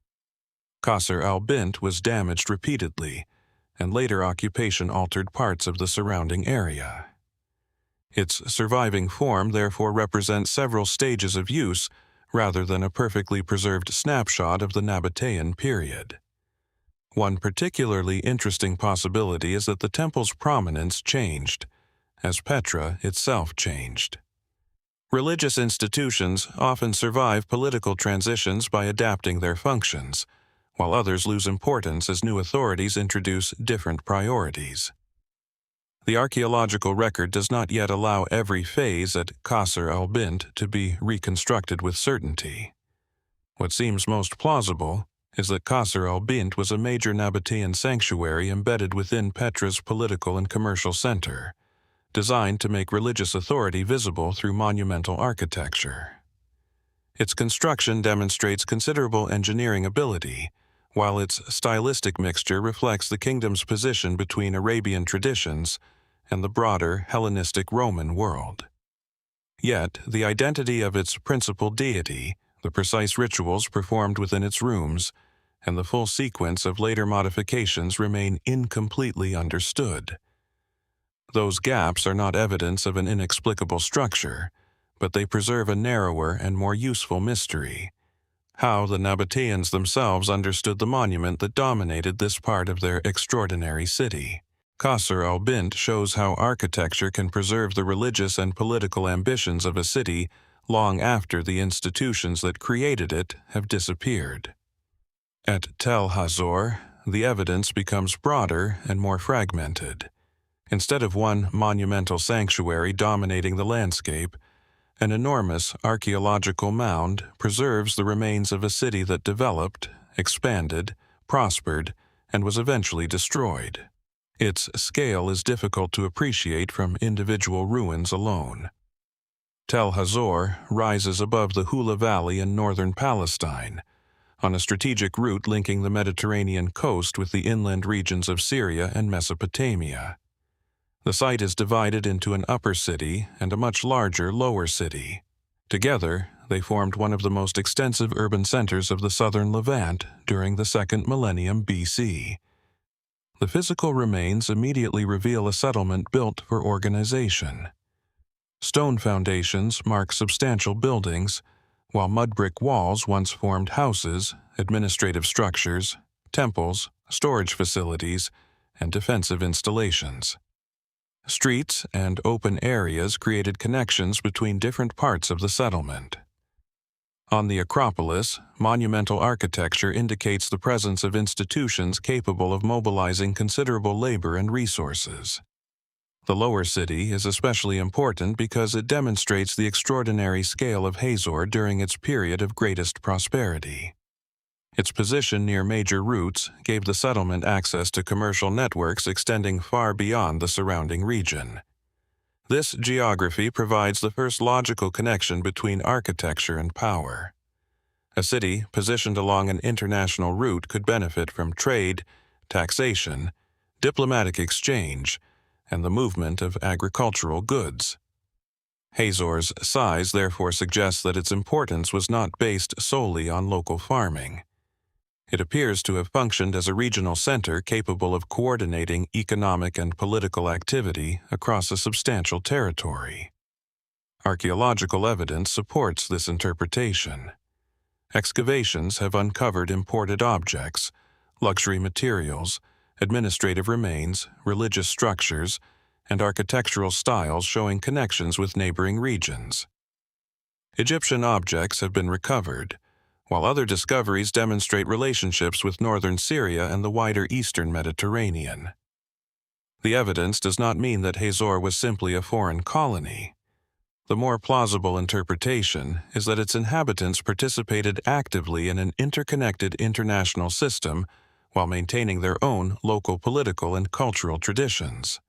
A: Qasr al-Bint was damaged repeatedly, and later occupation altered parts of the surrounding area. Its surviving form therefore represents several stages of use rather than a perfectly preserved snapshot of the Nabatean period. One particularly interesting possibility is that the temple's prominence changed, as Petra itself changed. Religious institutions often survive political transitions by adapting their functions, while others lose importance as new authorities introduce different priorities. The archaeological record does not yet allow every phase at Qasr al-Bint to be reconstructed with certainty. What seems most plausible is that Qasr al-Bint was a major Nabatean sanctuary embedded within Petra's political and commercial center, designed to make religious authority visible through monumental architecture. Its construction demonstrates considerable engineering ability, while its stylistic mixture reflects the kingdom's position between Arabian traditions and the broader Hellenistic Roman world. Yet, the identity of its principal deity, the precise rituals performed within its rooms, and the full sequence of later modifications remain incompletely understood. Those gaps are not evidence of an inexplicable structure, but they preserve a narrower and more useful mystery: how the Nabateans themselves understood the monument that dominated this part of their extraordinary city. Qasr al-Bint shows how architecture can preserve the religious and political ambitions of a city long after the institutions that created it have disappeared. At Tel Hazor, the evidence becomes broader and more fragmented. Instead of one monumental sanctuary dominating the landscape, an enormous archaeological mound preserves the remains of a city that developed, expanded, prospered, and was eventually destroyed. Its scale is difficult to appreciate from individual ruins alone. Tel Hazor rises above the Hula Valley in northern Palestine, on a strategic route linking the Mediterranean coast with the inland regions of Syria and Mesopotamia. The site is divided into an upper city and a much larger lower city. Together, they formed one of the most extensive urban centers of the southern Levant during the second millennium BC. The physical remains immediately reveal a settlement built for organization. Stone foundations mark substantial buildings, while mud brick walls once formed houses, administrative structures, temples, storage facilities, and defensive installations. Streets and open areas created connections between different parts of the settlement. On the Acropolis, monumental architecture indicates the presence of institutions capable of mobilizing considerable labor and resources. The lower city is especially important because it demonstrates the extraordinary scale of Hazor during its period of greatest prosperity. Its position near major routes gave the settlement access to commercial networks extending far beyond the surrounding region. This geography provides the first logical connection between architecture and power. A city positioned along an international route could benefit from trade, taxation, diplomatic exchange, and the movement of agricultural goods. Hazor's size therefore suggests that its importance was not based solely on local farming. It appears to have functioned as a regional center capable of coordinating economic and political activity across a substantial territory. Archaeological evidence supports this interpretation. Excavations have uncovered imported objects, luxury materials, administrative remains, religious structures, and architectural styles showing connections with neighboring regions. Egyptian objects have been recovered, while other discoveries demonstrate relationships with northern Syria and the wider eastern Mediterranean. The evidence does not mean that Hazor was simply a foreign colony. The more plausible interpretation is that its inhabitants participated actively in an interconnected international system while maintaining their own local political and cultural traditions.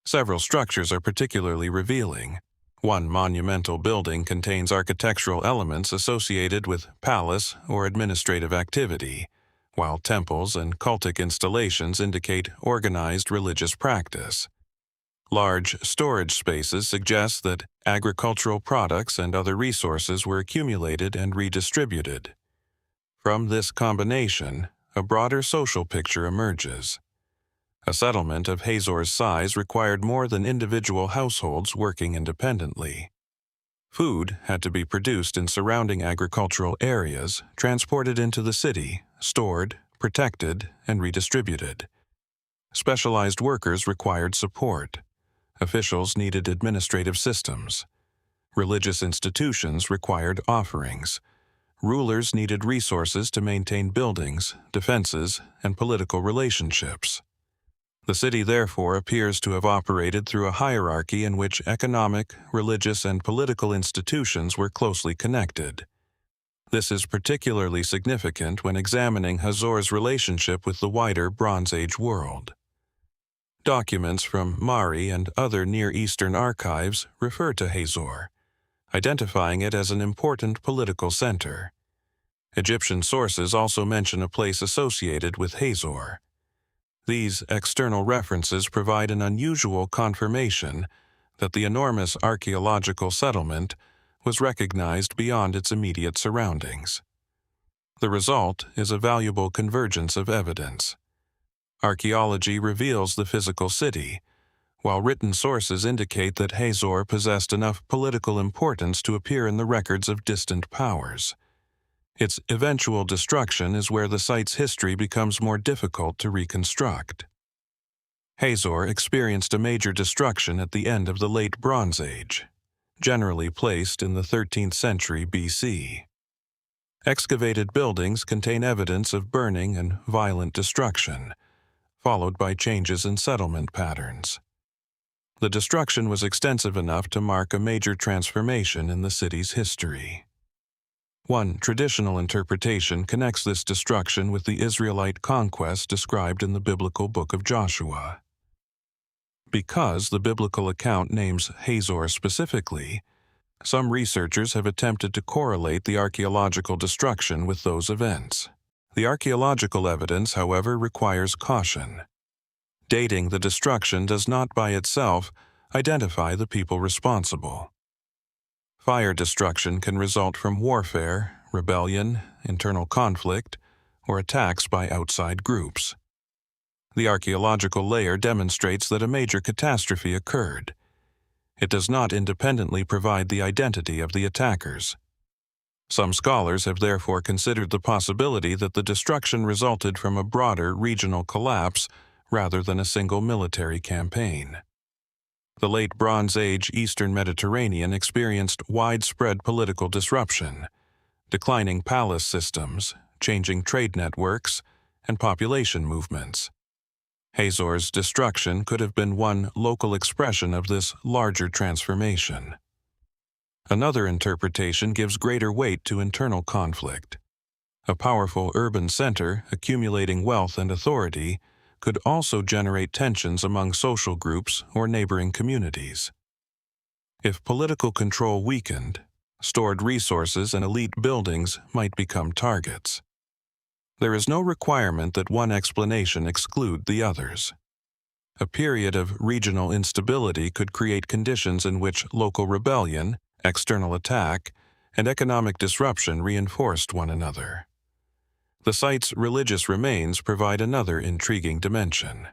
A: Several structures are particularly revealing. One monumental building contains architectural elements associated with palace or administrative activity, while temples and cultic installations indicate organized religious practice. Large storage spaces suggest that agricultural products and other resources were accumulated and redistributed. From this combination, a broader social picture emerges. A settlement of Hazor's size required more than individual households working independently. Food had to be produced in surrounding agricultural areas, transported into the city, stored, protected, and redistributed. Specialized workers required support. Officials needed administrative systems. Religious institutions required offerings. Rulers needed resources to maintain buildings, defenses, and political relationships. The city therefore appears to have operated through a hierarchy in which economic, religious, and political institutions were closely connected. This is particularly significant when examining Hazor's relationship with the wider Bronze Age world. Documents from Mari and other Near Eastern archives refer to Hazor, identifying it as an important political center. Egyptian sources also mention a place associated with Hazor. These external references provide an unusual confirmation that the enormous archaeological settlement was recognized beyond its immediate surroundings. The result is a valuable convergence of evidence. Archaeology reveals the physical city, while written sources indicate that Hazor possessed enough political importance to appear in the records of distant powers. Its eventual destruction is where the site's history becomes more difficult to reconstruct. Hazor experienced a major destruction at the end of the Late Bronze Age, generally placed in the 13th century BC. Excavated buildings contain evidence of burning and violent destruction, followed by changes in settlement patterns. The destruction was extensive enough to mark a major transformation in the city's history. One traditional interpretation connects this destruction with the Israelite conquest described in the biblical book of Joshua. Because the biblical account names Hazor specifically, some researchers have attempted to correlate the archaeological destruction with those events. The archaeological evidence, however, requires caution. Dating the destruction does not by itself identify the people responsible. Fire destruction can result from warfare, rebellion, internal conflict, or attacks by outside groups. The archaeological layer demonstrates that a major catastrophe occurred. It does not independently provide the identity of the attackers. Some scholars have therefore considered the possibility that the destruction resulted from a broader regional collapse rather than a single military campaign. The Late Bronze Age Eastern Mediterranean experienced widespread political disruption, declining palace systems, changing trade networks, and population movements. Hazor's destruction could have been one local expression of this larger transformation. Another interpretation gives greater weight to internal conflict. A powerful urban center accumulating wealth and authority could also generate tensions among social groups or neighboring communities. If political control weakened, stored resources and elite buildings might become targets. There is no requirement that one explanation exclude the others. A period of regional instability could create conditions in which local rebellion, external attack, and economic disruption reinforced one another. The site's religious remains provide another intriguing dimension.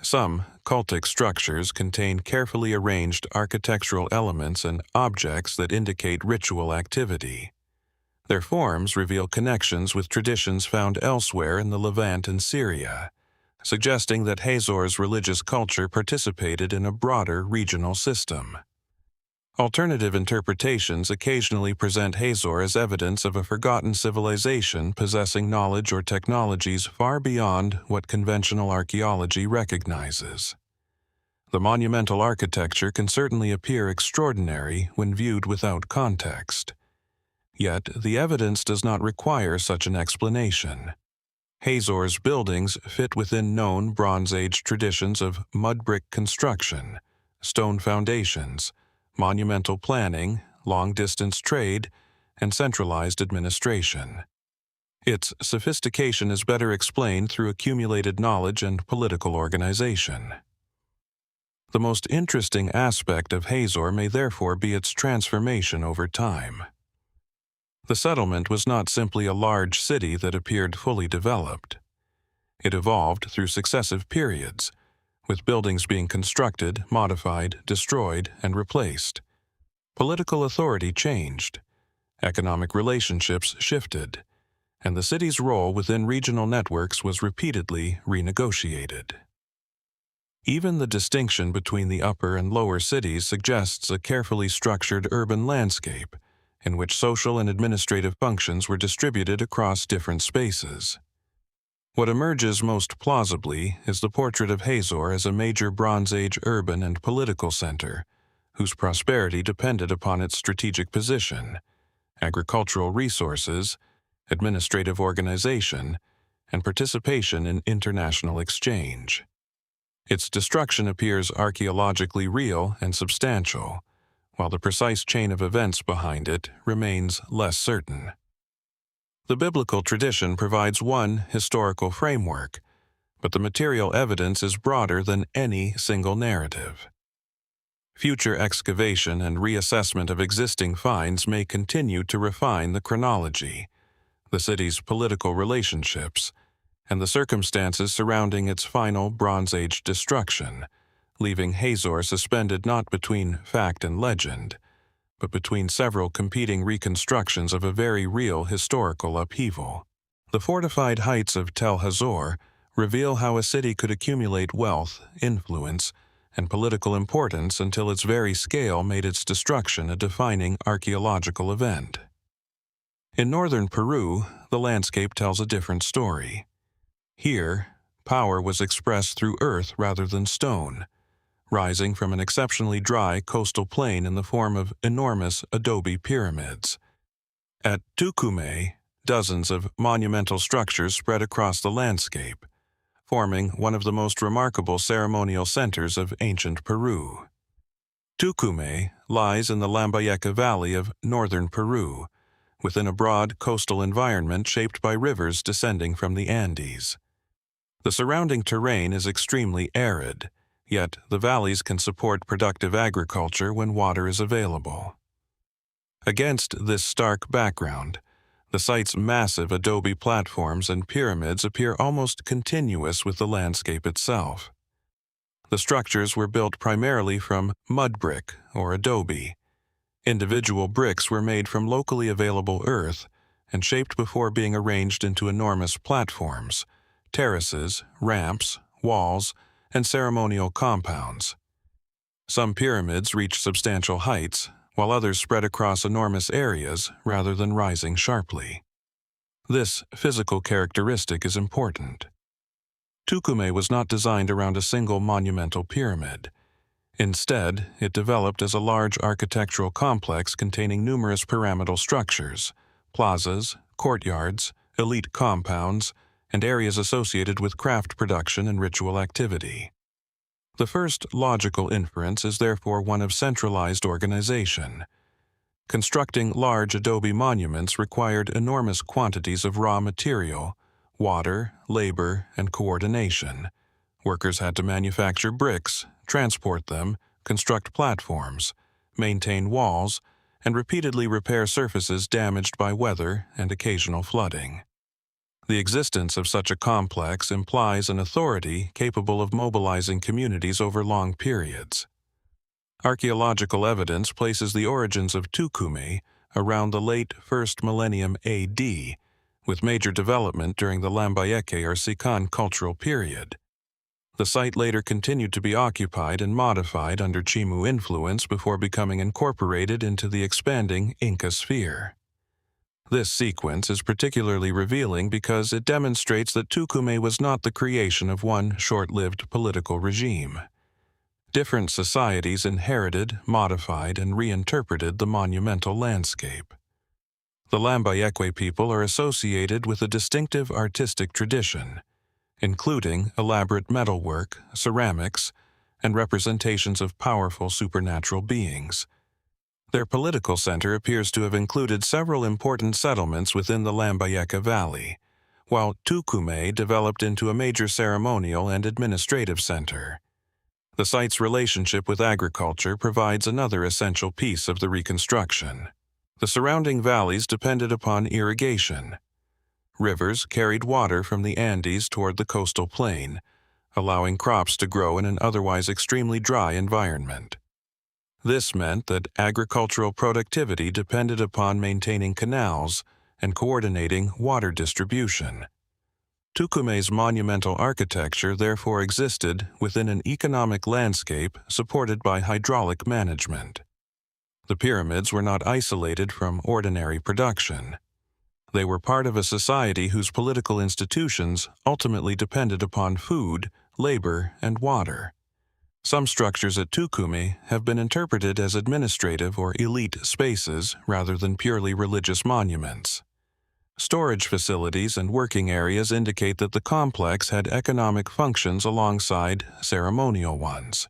A: Some cultic structures contain carefully arranged architectural elements and objects that indicate ritual activity. Their forms reveal connections with traditions found elsewhere in the Levant and Syria, suggesting that Hazor's religious culture participated in a broader regional system. Alternative interpretations occasionally present Hazor as evidence of a forgotten civilization possessing knowledge or technologies far beyond what conventional archaeology recognizes. The monumental architecture can certainly appear extraordinary when viewed without context. Yet, the evidence does not require such an explanation. Hazor's buildings fit within known Bronze Age traditions of mud brick construction, stone foundations, monumental planning, long-distance trade, and centralized administration. Its sophistication is better explained through accumulated knowledge and political organization. The most interesting aspect of Hazor may therefore be its transformation over time. The settlement was not simply a large city that appeared fully developed. It evolved through successive periods, with buildings being constructed, modified, destroyed, and replaced. Political authority changed, economic relationships shifted, and the city's role within regional networks was repeatedly renegotiated. Even the distinction between the upper and lower cities suggests a carefully structured urban landscape, in which social and administrative functions were distributed across different spaces. What emerges most plausibly is the portrait of Hazor as a major Bronze Age urban and political center, whose prosperity depended upon its strategic position, agricultural resources, administrative organization, and participation in international exchange. Its destruction appears archaeologically real and substantial, while the precise chain of events behind it remains less certain. The biblical tradition provides one historical framework, but the material evidence is broader than any single narrative. Future excavation and reassessment of existing finds may continue to refine the chronology, the city's political relationships, and the circumstances surrounding its final Bronze Age destruction, leaving Hazor suspended not between fact and legend, but between several competing reconstructions of a very real historical upheaval. The fortified heights of Tel Hazor reveal how a city could accumulate wealth, influence, and political importance until its very scale made its destruction a defining archaeological event. In northern Peru, the landscape tells a different story. Here, power was expressed through earth rather than stone, rising from an exceptionally dry coastal plain in the form of enormous adobe pyramids. At Túcume, dozens of monumental structures spread across the landscape, forming one of the most remarkable ceremonial centers of ancient Peru. Túcume lies in the Lambayeque Valley of northern Peru, within a broad coastal environment shaped by rivers descending from the Andes. The surrounding terrain is extremely arid, yet the valleys can support productive agriculture when water is available. Against this stark background, the site's massive adobe platforms and pyramids appear almost continuous with the landscape itself. The structures were built primarily from mud brick or adobe. Individual bricks were made from locally available earth and shaped before being arranged into enormous platforms, terraces, ramps, walls, and ceremonial compounds. Some pyramids reach substantial heights, while others spread across enormous areas rather than rising sharply. This physical characteristic is important. Túcume was not designed around a single monumental pyramid. Instead, it developed as a large architectural complex containing numerous pyramidal structures, plazas, courtyards, elite compounds, and areas associated with craft production and ritual activity. The first logical inference is therefore one of centralized organization. Constructing large adobe monuments required enormous quantities of raw material, water, labor, and coordination. Workers had to manufacture bricks, transport them, construct platforms, maintain walls, and repeatedly repair surfaces damaged by weather and occasional flooding. The existence of such a complex implies an authority capable of mobilizing communities over long periods. Archaeological evidence places the origins of Túcume around the late 1st millennium AD, with major development during the Lambayeke or Sikan cultural period. The site later continued to be occupied and modified under Chimu influence before becoming incorporated into the expanding Inca sphere. This sequence is particularly revealing because it demonstrates that Túcume was not the creation of one short-lived political regime. Different societies inherited, modified, and reinterpreted the monumental landscape. The Lambayekwe people are associated with a distinctive artistic tradition, including elaborate metalwork, ceramics, and representations of powerful supernatural beings. Their political center appears to have included several important settlements within the Lambayeka Valley, while Túcume developed into a major ceremonial and administrative center. The site's relationship with agriculture provides another essential piece of the reconstruction. The surrounding valleys depended upon irrigation. Rivers carried water from the Andes toward the coastal plain, allowing crops to grow in an otherwise extremely dry environment. This meant that agricultural productivity depended upon maintaining canals and coordinating water distribution. Túcume's monumental architecture therefore existed within an economic landscape supported by hydraulic management. The pyramids were not isolated from ordinary production. They were part of a society whose political institutions ultimately depended upon food, labor, and water. Some structures at Túcume have been interpreted as administrative or elite spaces rather than purely religious monuments. Storage facilities and working areas indicate that the complex had economic functions alongside ceremonial ones.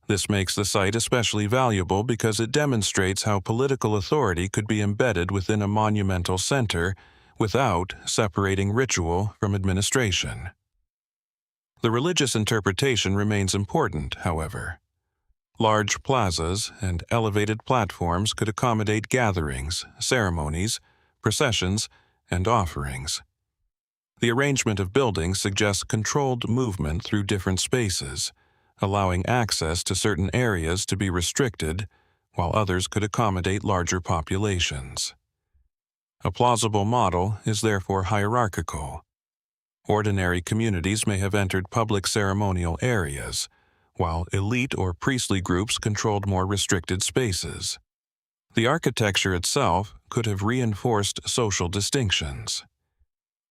A: This makes the site especially valuable because it demonstrates how political authority could be embedded within a monumental center without separating ritual from administration. The religious interpretation remains important, however. Large plazas and elevated platforms could accommodate gatherings, ceremonies, processions, and offerings. The arrangement of buildings suggests controlled movement through different spaces, allowing access to certain areas to be restricted, while others could accommodate larger populations. A plausible model is therefore hierarchical. Ordinary communities may have entered public ceremonial areas, while elite or priestly groups controlled more restricted spaces. The architecture itself could have reinforced social distinctions.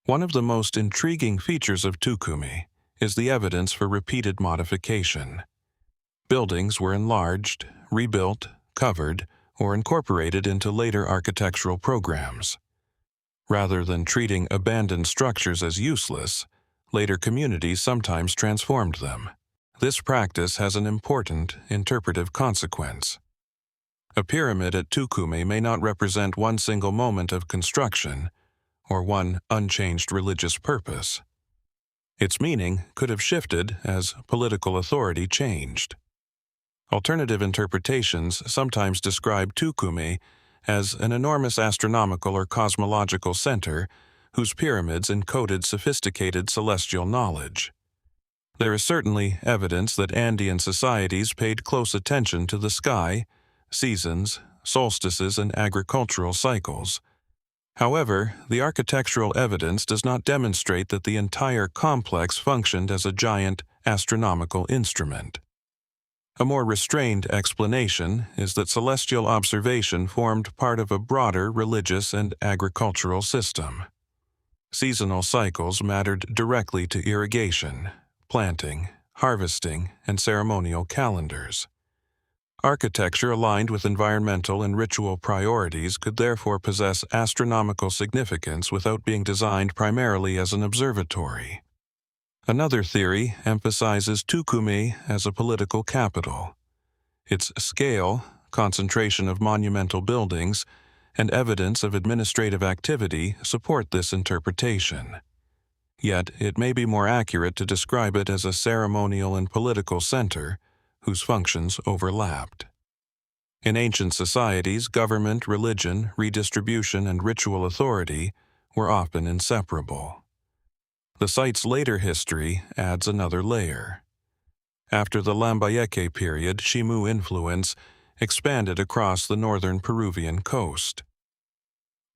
A: One of the most intriguing features of Túcume is the evidence for repeated modification. Buildings were enlarged, rebuilt, covered, or incorporated into later architectural programs. Rather than treating abandoned structures as useless, later communities sometimes transformed them. This practice has an important interpretive consequence. A pyramid at Túcume may not represent one single moment of construction or one unchanged religious purpose. Its meaning could have shifted as political authority changed. Alternative interpretations sometimes describe Túcume as an enormous astronomical or cosmological center whose pyramids encoded sophisticated celestial knowledge. There is certainly evidence that Andean societies paid close attention to the sky, seasons, solstices, and agricultural cycles. However, the architectural evidence does not demonstrate that the entire complex functioned as a giant astronomical instrument. A more restrained explanation is that celestial observation formed part of a broader religious and agricultural system. Seasonal cycles mattered directly to irrigation, planting, harvesting, and ceremonial calendars. Architecture aligned with environmental and ritual priorities could therefore possess astronomical significance without being designed primarily as an observatory. Another theory emphasizes Túcume as a political capital. Its scale, concentration of monumental buildings, and evidence of administrative activity support this interpretation. Yet it may be more accurate to describe it as a ceremonial and political center whose functions overlapped. In ancient societies, government, religion, redistribution, and ritual authority were often inseparable. The site's later history adds another layer. After the Lambayeque period, Shimu influence expanded across the northern Peruvian coast.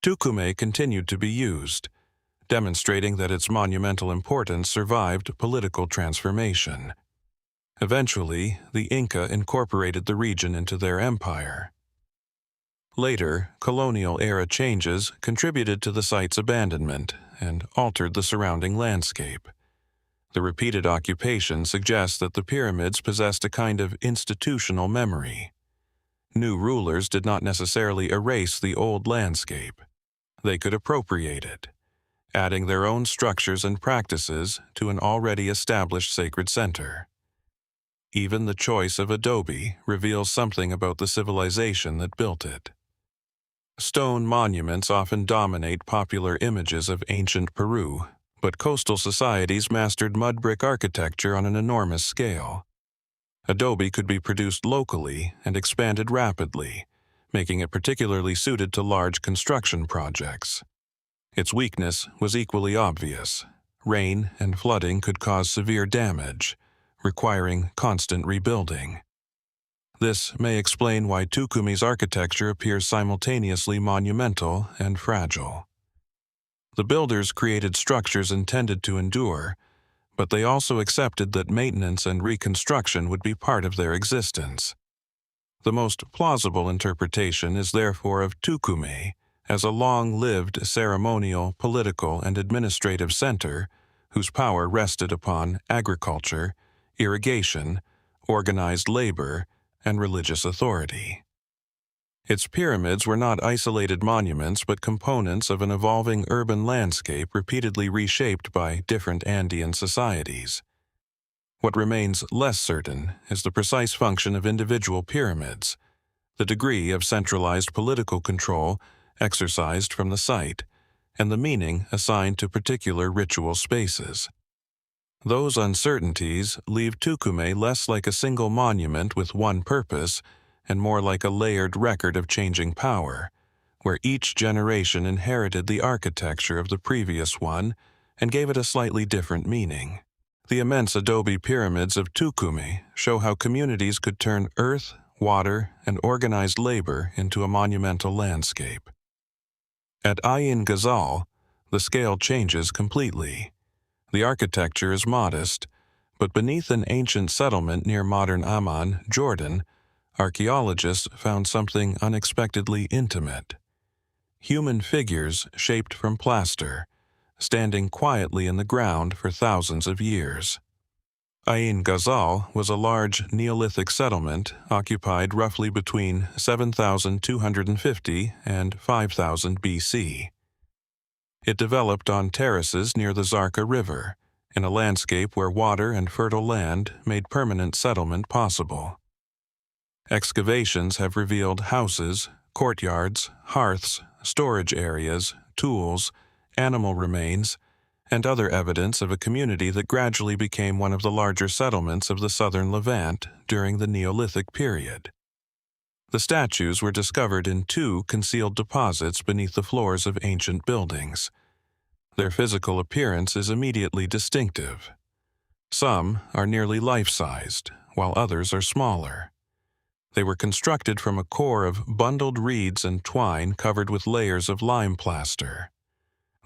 A: Túcume continued to be used, demonstrating that its monumental importance survived political transformation. Eventually, the Inca incorporated the region into their empire. Later, colonial-era changes contributed to the site's abandonment and altered the surrounding landscape. The repeated occupation suggests that the pyramids possessed a kind of institutional memory. New rulers did not necessarily erase the old landscape. They could appropriate it, adding their own structures and practices to an already established sacred center. Even the choice of adobe reveals something about the civilization that built it. Stone monuments often dominate popular images of ancient Peru, but coastal societies mastered mud brick architecture on an enormous scale. Adobe could be produced locally and expanded rapidly, making it particularly suited to large construction projects. Its weakness was equally obvious. Rain and flooding could cause severe damage, requiring constant rebuilding. This may explain why Túcume's architecture appears simultaneously monumental and fragile. The builders created structures intended to endure, but they also accepted that maintenance and reconstruction would be part of their existence. The most plausible interpretation is therefore of Túcume as a long-lived ceremonial, political, and administrative center whose power rested upon agriculture, irrigation, organized labor, and religious authority. Its pyramids were not isolated monuments but components of an evolving urban landscape repeatedly reshaped by different Andean societies. What remains less certain is the precise function of individual pyramids, the degree of centralized political control exercised from the site, and the meaning assigned to particular ritual spaces. Those uncertainties leave Túcume less like a single monument with one purpose and more like a layered record of changing power, where each generation inherited the architecture of the previous one and gave it a slightly different meaning. The immense adobe pyramids of Túcume show how communities could turn earth, water, and organized labor into a monumental landscape. At Ain Ghazal, the scale changes completely. The architecture is modest, but beneath an ancient settlement near modern Amman, Jordan, archaeologists found something unexpectedly intimate. Human figures shaped from plaster, standing quietly in the ground for thousands of years. Ain Ghazal was a large Neolithic settlement occupied roughly between 7,250 and 5,000 BC. It developed on terraces near the Zarqa River, in a landscape where water and fertile land made permanent settlement possible. Excavations have revealed houses, courtyards, hearths, storage areas, tools, animal remains, and other evidence of a community that gradually became one of the larger settlements of the southern Levant during the Neolithic period. The statues were discovered in 2 concealed deposits beneath the floors of ancient buildings. Their physical appearance is immediately distinctive. Some are nearly life-sized, while others are smaller. They were constructed from a core of bundled reeds and twine covered with layers of lime plaster.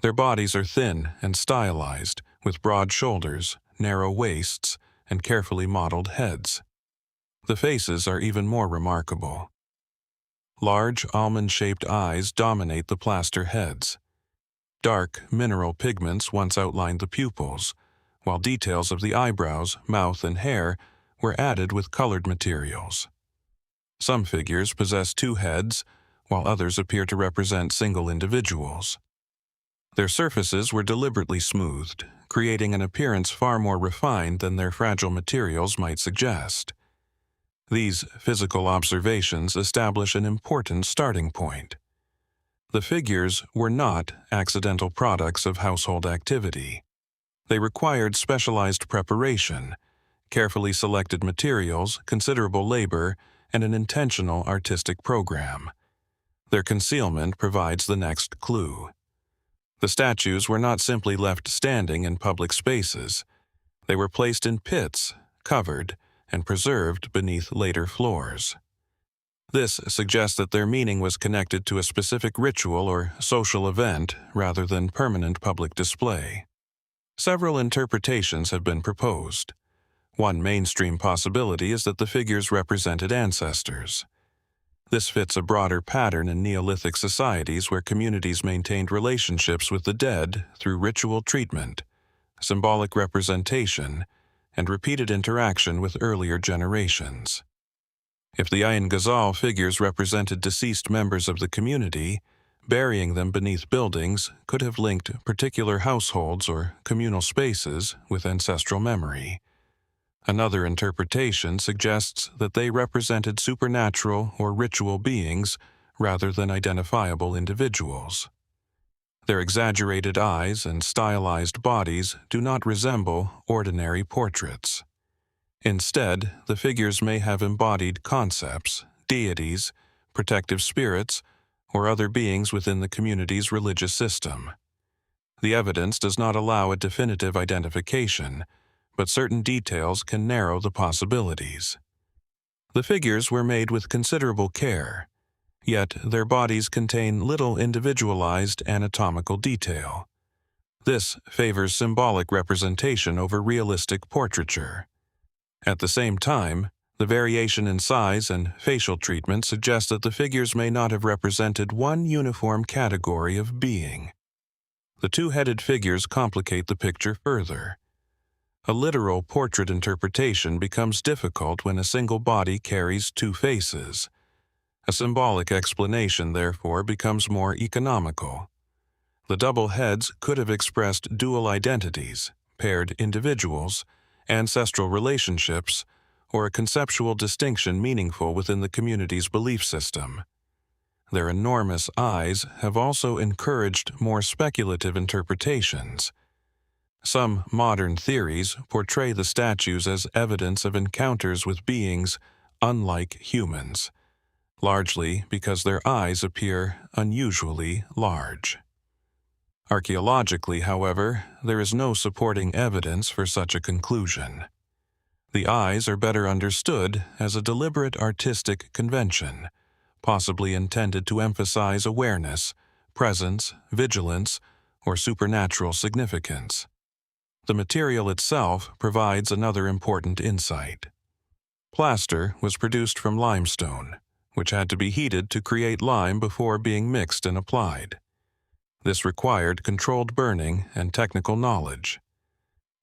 A: Their bodies are thin and stylized, with broad shoulders, narrow waists, and carefully modeled heads. The faces are even more remarkable. Large almond-shaped eyes dominate the plaster heads. Dark, mineral pigments once outlined the pupils, while details of the eyebrows, mouth, and hair were added with colored materials. Some figures possess 2 heads, while others appear to represent single individuals. Their surfaces were deliberately smoothed, creating an appearance far more refined than their fragile materials might suggest. These physical observations establish an important starting point. The figures were not accidental products of household activity. They required specialized preparation, carefully selected materials, considerable labor, and an intentional artistic program. Their concealment provides the next clue. The statues were not simply left standing in public spaces. They were placed in pits, covered, and preserved beneath later floors. This suggests that their meaning was connected to a specific ritual or social event rather than permanent public display. Several interpretations have been proposed. One mainstream possibility is that the figures represented ancestors. This fits a broader pattern in Neolithic societies where communities maintained relationships with the dead through ritual treatment, symbolic representation, and repeated interaction with earlier generations. If the Ain Ghazal figures represented deceased members of the community, burying them beneath buildings could have linked particular households or communal spaces with ancestral memory. Another interpretation suggests that they represented supernatural or ritual beings rather than identifiable individuals. Their exaggerated eyes and stylized bodies do not resemble ordinary portraits. Instead, the figures may have embodied concepts, deities, protective spirits, or other beings within the community's religious system. The evidence does not allow a definitive identification, but certain details can narrow the possibilities. The figures were made with considerable care, yet their bodies contain little individualized anatomical detail. This favors symbolic representation over realistic portraiture. At the same time, the variation in size and facial treatment suggests that the figures may not have represented one uniform category of being. The two-headed figures complicate the picture further. A literal portrait interpretation becomes difficult when a single body carries two faces. A symbolic explanation, therefore, becomes more economical. The double heads could have expressed dual identities, paired individuals, ancestral relationships, or a conceptual distinction meaningful within the community's belief system. Their enormous eyes have also encouraged more speculative interpretations. Some modern theories portray the statues as evidence of encounters with beings unlike humans, largely because their eyes appear unusually large. Archaeologically, however, there is no supporting evidence for such a conclusion. The eyes are better understood as a deliberate artistic convention, possibly intended to emphasize awareness, presence, vigilance, or supernatural significance. The material itself provides another important insight. Plaster was produced from limestone, which had to be heated to create lime before being mixed and applied. This required controlled burning and technical knowledge.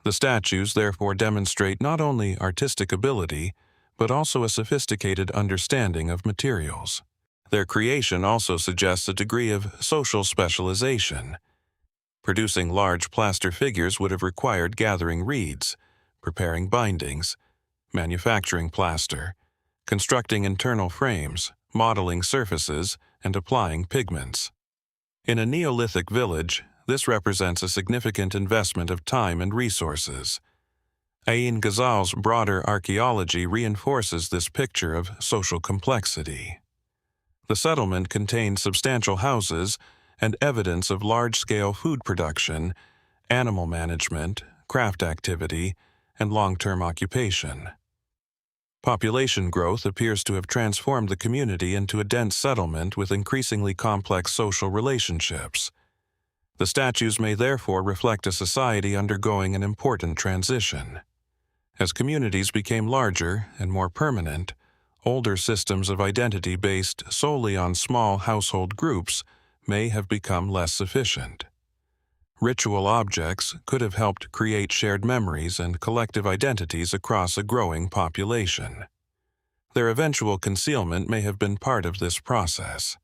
A: The statues therefore demonstrate not only artistic ability, but also a sophisticated understanding of materials. Their creation also suggests a degree of social specialization. Producing large plaster figures would have required gathering reeds, preparing bindings, manufacturing plaster, constructing internal frames, modeling surfaces, and applying pigments. In a Neolithic village, this represents a significant investment of time and resources. Ain Ghazal's broader archaeology reinforces this picture of social complexity. The settlement contained substantial houses and evidence of large-scale food production, animal management, craft activity, and long-term occupation. Population growth appears to have transformed the community into a dense settlement with increasingly complex social relationships. The statues may therefore reflect a society undergoing an important transition. As communities became larger and more permanent, older systems of identity based solely on small household groups may have become less sufficient. Ritual objects could have helped create shared memories and collective identities across a growing population. Their eventual concealment may have been part of this process.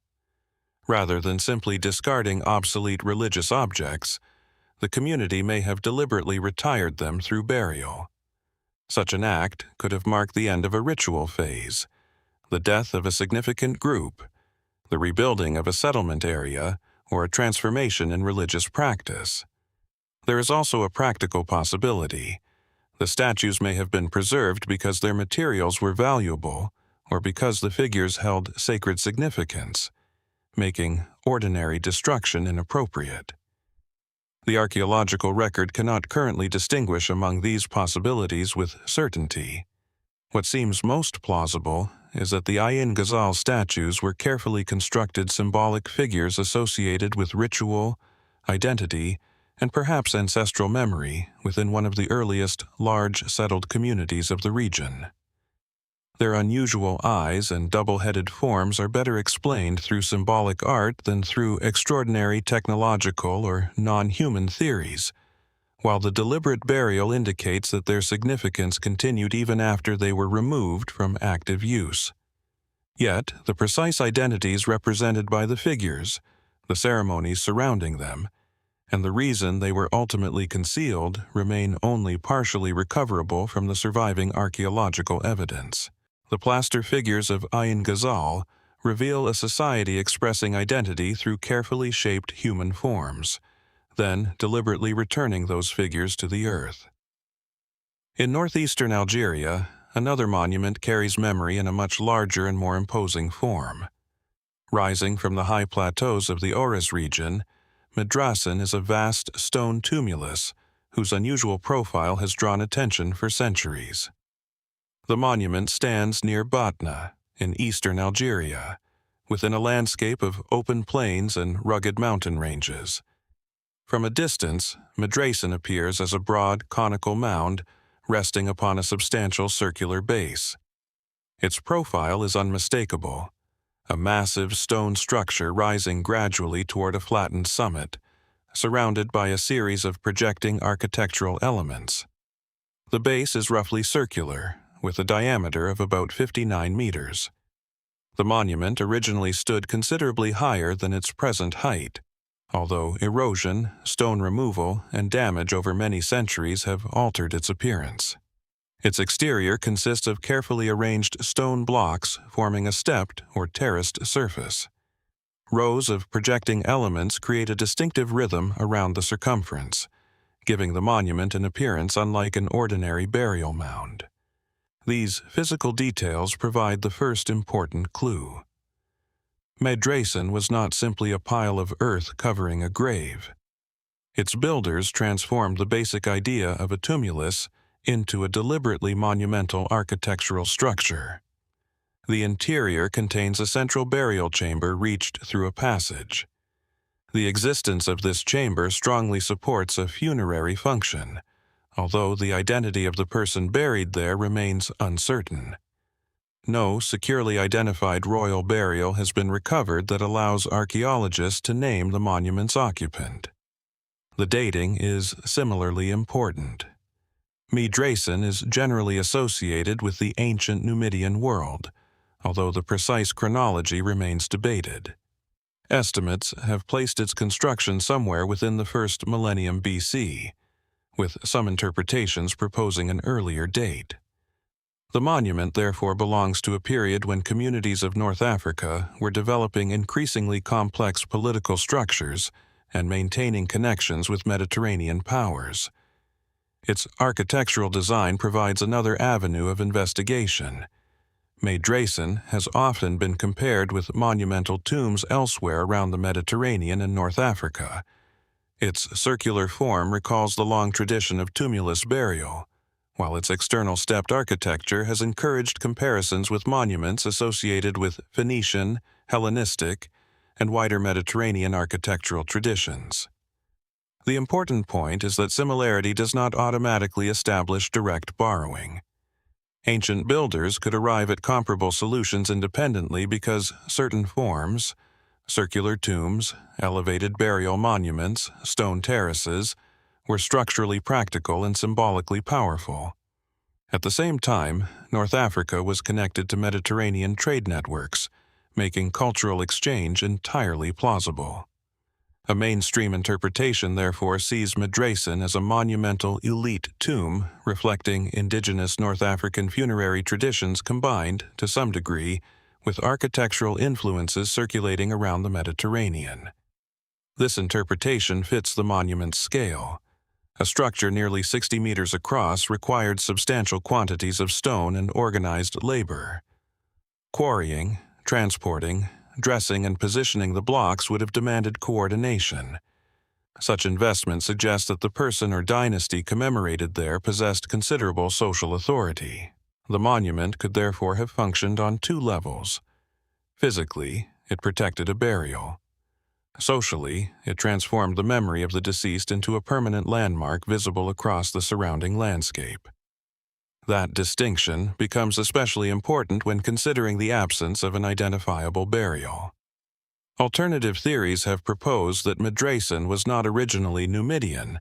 A: Rather than simply discarding obsolete religious objects, the community may have deliberately retired them through burial. Such an act could have marked the end of a ritual phase, the death of a significant group, the rebuilding of a settlement area, or a transformation in religious practice. There is also a practical possibility. The statues may have been preserved because their materials were valuable or because the figures held sacred significance, making ordinary destruction inappropriate. The archaeological record cannot currently distinguish among these possibilities with certainty. What seems most plausible is that the Ayin Ghazal statues were carefully constructed symbolic figures associated with ritual, identity, and perhaps ancestral memory within one of the earliest large settled communities of the region. Their unusual eyes and double-headed forms are better explained through symbolic art than through extraordinary technological or non-human theories, while the deliberate burial indicates that their significance continued even after they were removed from active use. Yet, the precise identities represented by the figures, the ceremonies surrounding them, and the reason they were ultimately concealed remain only partially recoverable from the surviving archaeological evidence. The plaster figures of Ayin Ghazal reveal a society expressing identity through carefully shaped human forms, then deliberately returning those figures to the earth. In northeastern Algeria, another monument carries memory in a much larger and more imposing form. Rising from the high plateaus of the Oris region, Medracen is a vast stone tumulus whose unusual profile has drawn attention for centuries. The monument stands near Batna, in eastern Algeria, within a landscape of open plains and rugged mountain ranges. From a distance, Medracen appears as a broad, conical mound resting upon a substantial circular base. Its profile is unmistakable, a massive stone structure rising gradually toward a flattened summit, surrounded by a series of projecting architectural elements. The base is roughly circular, with a diameter of about 59 meters. The monument originally stood considerably higher than its present height, although erosion, stone removal, and damage over many centuries have altered its appearance. Its exterior consists of carefully arranged stone blocks forming a stepped or terraced surface. Rows of projecting elements create a distinctive rhythm around the circumference, giving the monument an appearance unlike an ordinary burial mound. These physical details provide the first important clue. Medracen was not simply a pile of earth covering a grave. Its builders transformed the basic idea of a tumulus into a deliberately monumental architectural structure. The interior contains a central burial chamber reached through a passage. The existence of this chamber strongly supports a funerary function, although the identity of the person buried there remains uncertain. No securely identified royal burial has been recovered that allows archaeologists to name the monument's occupant. The dating is similarly important. Medracen is generally associated with the ancient Numidian world, although the precise chronology remains debated. Estimates have placed its construction somewhere within the first millennium BC, with some interpretations proposing an earlier date. The monument therefore belongs to a period when communities of North Africa were developing increasingly complex political structures and maintaining connections with Mediterranean powers. Its architectural design provides another avenue of investigation. Medracen has often been compared with monumental tombs elsewhere around the Mediterranean and North Africa. Its circular form recalls the long tradition of tumulus burial, while its external stepped architecture has encouraged comparisons with monuments associated with Phoenician, Hellenistic, and wider Mediterranean architectural traditions. The important point is that similarity does not automatically establish direct borrowing. Ancient builders could arrive at comparable solutions independently because certain forms, circular tombs, elevated burial monuments, stone terraces, were structurally practical and symbolically powerful. At the same time, North Africa was connected to Mediterranean trade networks, making cultural exchange entirely plausible. A mainstream interpretation therefore sees Medracen as a monumental elite tomb reflecting indigenous North African funerary traditions combined, to some degree, with architectural influences circulating around the Mediterranean. This interpretation fits the monument's scale. A structure nearly 60 meters across required substantial quantities of stone and organized labor. Quarrying, transporting, dressing, and positioning the blocks would have demanded coordination. Such investment suggests that the person or dynasty commemorated there possessed considerable social authority. The monument could therefore have functioned on two levels. Physically, it protected a burial. Socially, it transformed the memory of the deceased into a permanent landmark visible across the surrounding landscape. That distinction becomes especially important when considering the absence of an identifiable burial. Alternative theories have proposed that Medracen was not originally Numidian,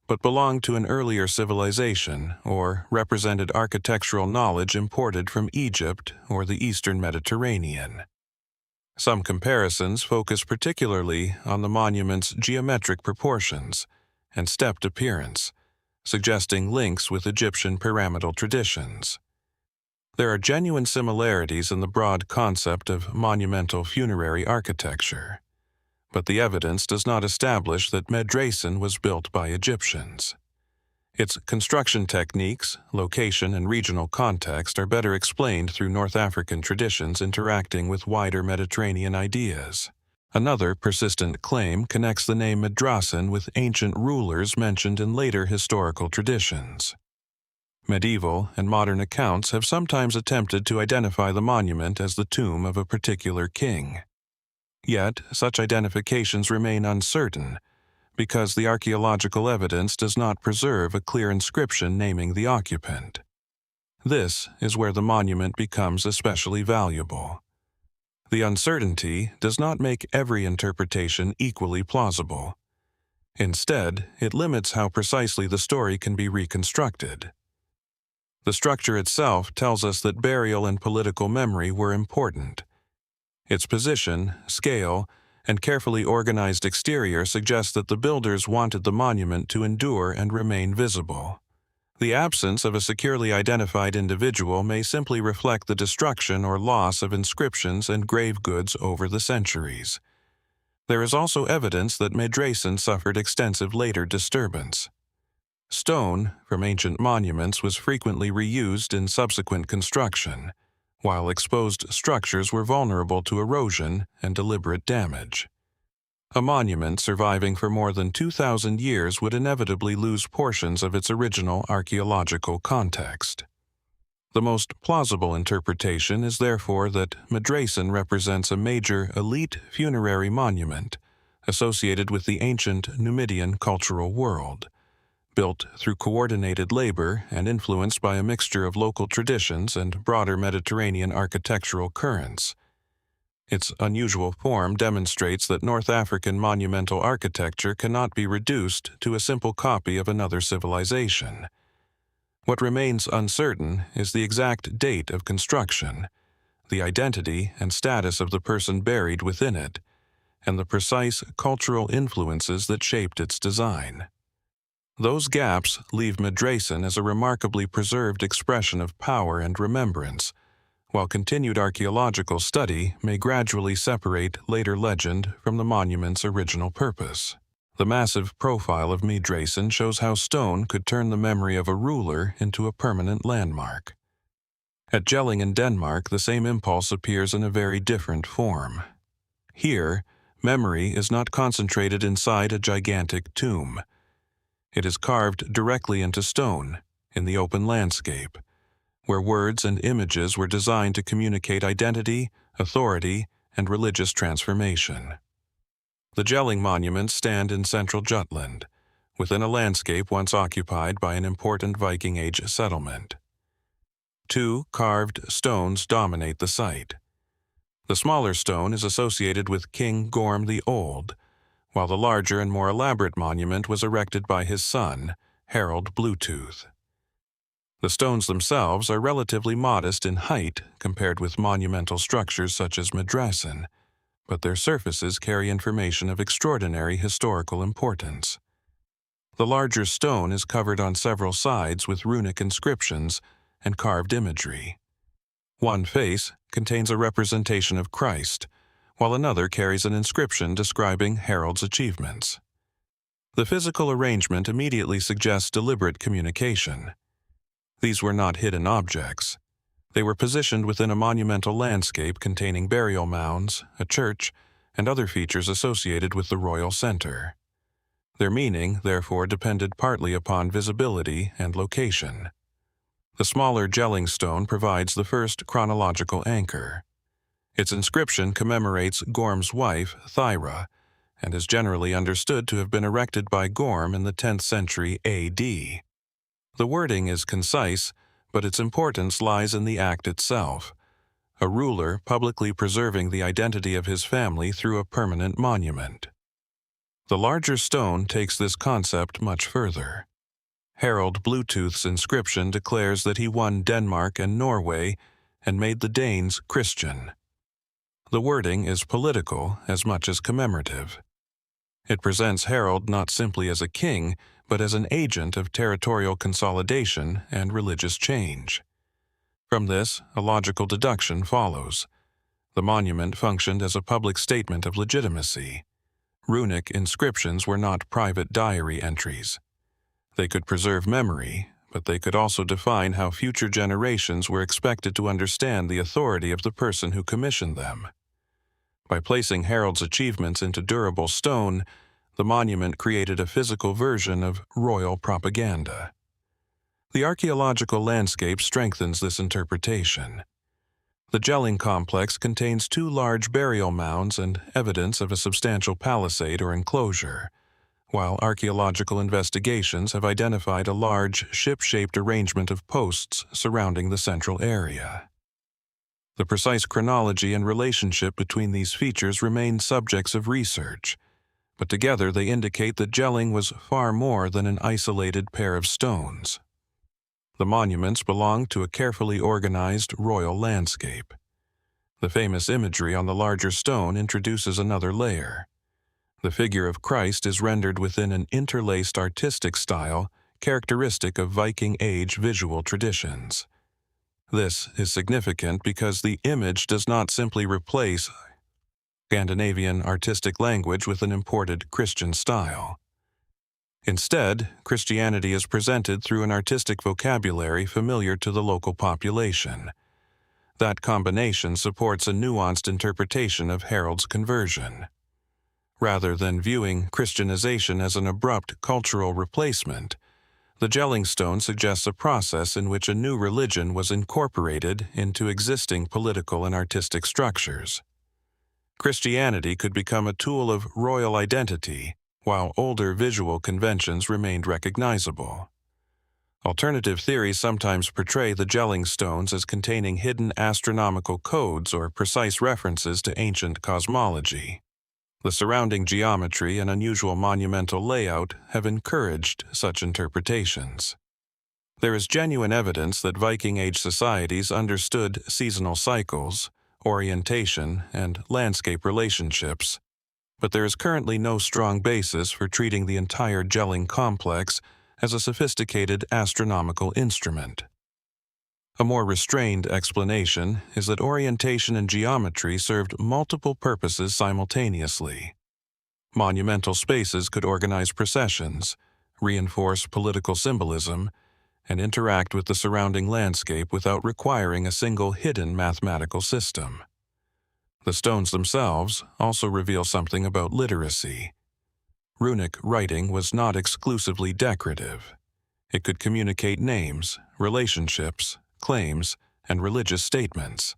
A: but belonged to an earlier civilization or represented architectural knowledge imported from Egypt or the Eastern Mediterranean. Some comparisons focus particularly on the monument's geometric proportions and stepped appearance, suggesting links with Egyptian pyramidal traditions. There are genuine similarities in the broad concept of monumental funerary architecture, but the evidence does not establish that Medracen was built by Egyptians. Its construction techniques, location, and regional context are better explained through North African traditions interacting with wider Mediterranean ideas. Another persistent claim connects the name Medracen with ancient rulers mentioned in later historical traditions. Medieval and modern accounts have sometimes attempted to identify the monument as the tomb of a particular king. Yet, such identifications remain uncertain because the archaeological evidence does not preserve a clear inscription naming the occupant. This is where the monument becomes especially valuable. The uncertainty does not make every interpretation equally plausible. Instead, it limits how precisely the story can be reconstructed. The structure itself tells us that burial and political memory were important. Its position, scale, and carefully organized exterior suggest that the builders wanted the monument to endure and remain visible. The absence of a securely identified individual may simply reflect the destruction or loss of inscriptions and grave goods over the centuries. There is also evidence that Medracen suffered extensive later disturbance. Stone from ancient monuments was frequently reused in subsequent construction, while exposed structures were vulnerable to erosion and deliberate damage. A monument surviving for more than 2,000 years would inevitably lose portions of its original archaeological context. The most plausible interpretation is therefore that Medracen represents a major elite funerary monument associated with the ancient Numidian cultural world, built through coordinated labor and influenced by a mixture of local traditions and broader Mediterranean architectural currents. Its unusual form demonstrates that North African monumental architecture cannot be reduced to a simple copy of another civilization. What remains uncertain is the exact date of construction, the identity and status of the person buried within it, and the precise cultural influences that shaped its design. Those gaps leave Medracen as a remarkably preserved expression of power and remembrance, while continued archaeological study may gradually separate later legend from the monument's original purpose. The massive profile of Medracen shows how stone could turn the memory of a ruler into a permanent landmark. At Jelling in Denmark, the same impulse appears in a very different form. Here, memory is not concentrated inside a gigantic tomb. It is carved directly into stone, in the open landscape, where words and images were designed to communicate identity, authority, and religious transformation. The Jelling monuments stand in central Jutland, within a landscape once occupied by an important Viking Age settlement. Two carved stones dominate the site. The smaller stone is associated with King Gorm the Old, while the larger and more elaborate monument was erected by his son, Harald Bluetooth. The stones themselves are relatively modest in height compared with monumental structures such as Medracen, but their surfaces carry information of extraordinary historical importance. The larger stone is covered on several sides with runic inscriptions and carved imagery. One face contains a representation of Christ, while another carries an inscription describing Harold's achievements. The physical arrangement immediately suggests deliberate communication. These were not hidden objects. They were positioned within a monumental landscape containing burial mounds, a church, and other features associated with the royal center. Their meaning, therefore, depended partly upon visibility and location. The smaller Jelling Stone provides the first chronological anchor. Its inscription commemorates Gorm's wife, Thyra, and is generally understood to have been erected by Gorm in the 10th century A.D. The wording is concise, but its importance lies in the act itself, a ruler publicly preserving the identity of his family through a permanent monument. The larger stone takes this concept much further. Harold Bluetooth's inscription declares that he won Denmark and Norway and made the Danes Christian. The wording is political as much as commemorative. It presents Harold not simply as a king, but as an agent of territorial consolidation and religious change. From this, a logical deduction follows. The monument functioned as a public statement of legitimacy. Runic inscriptions were not private diary entries. They could preserve memory, but they could also define how future generations were expected to understand the authority of the person who commissioned them. By placing Harold's achievements into durable stone, the monument created a physical version of royal propaganda. The archaeological landscape strengthens this interpretation. The Jelling complex contains 2 large burial mounds and evidence of a substantial palisade or enclosure, while archaeological investigations have identified a large ship-shaped arrangement of posts surrounding the central area. The precise chronology and relationship between these features remain subjects of research, but together they indicate that Jelling was far more than an isolated pair of stones. The monuments belong to a carefully organized royal landscape. The famous imagery on the larger stone introduces another layer. The figure of Christ is rendered within an interlaced artistic style characteristic of Viking Age visual traditions. This is significant because the image does not simply replace Scandinavian artistic language with an imported Christian style. Instead, Christianity is presented through an artistic vocabulary familiar to the local population. That combination supports a nuanced interpretation of Harold's conversion. Rather than viewing Christianization as an abrupt cultural replacement, the Jelling Stone suggests a process in which a new religion was incorporated into existing political and artistic structures. Christianity could become a tool of royal identity, while older visual conventions remained recognizable. Alternative theories sometimes portray the Jelling Stones as containing hidden astronomical codes or precise references to ancient cosmology. The surrounding geometry and unusual monumental layout have encouraged such interpretations. There is genuine evidence that Viking Age societies understood seasonal cycles, orientation, and landscape relationships, but there is currently no strong basis for treating the entire Jelling complex as a sophisticated astronomical instrument. A more restrained explanation is that orientation and geometry served multiple purposes simultaneously. Monumental spaces could organize processions, reinforce political symbolism, and interact with the surrounding landscape without requiring a single hidden mathematical system. The stones themselves also reveal something about literacy. Runic writing was not exclusively decorative. It could communicate names, relationships, claims, and religious statements.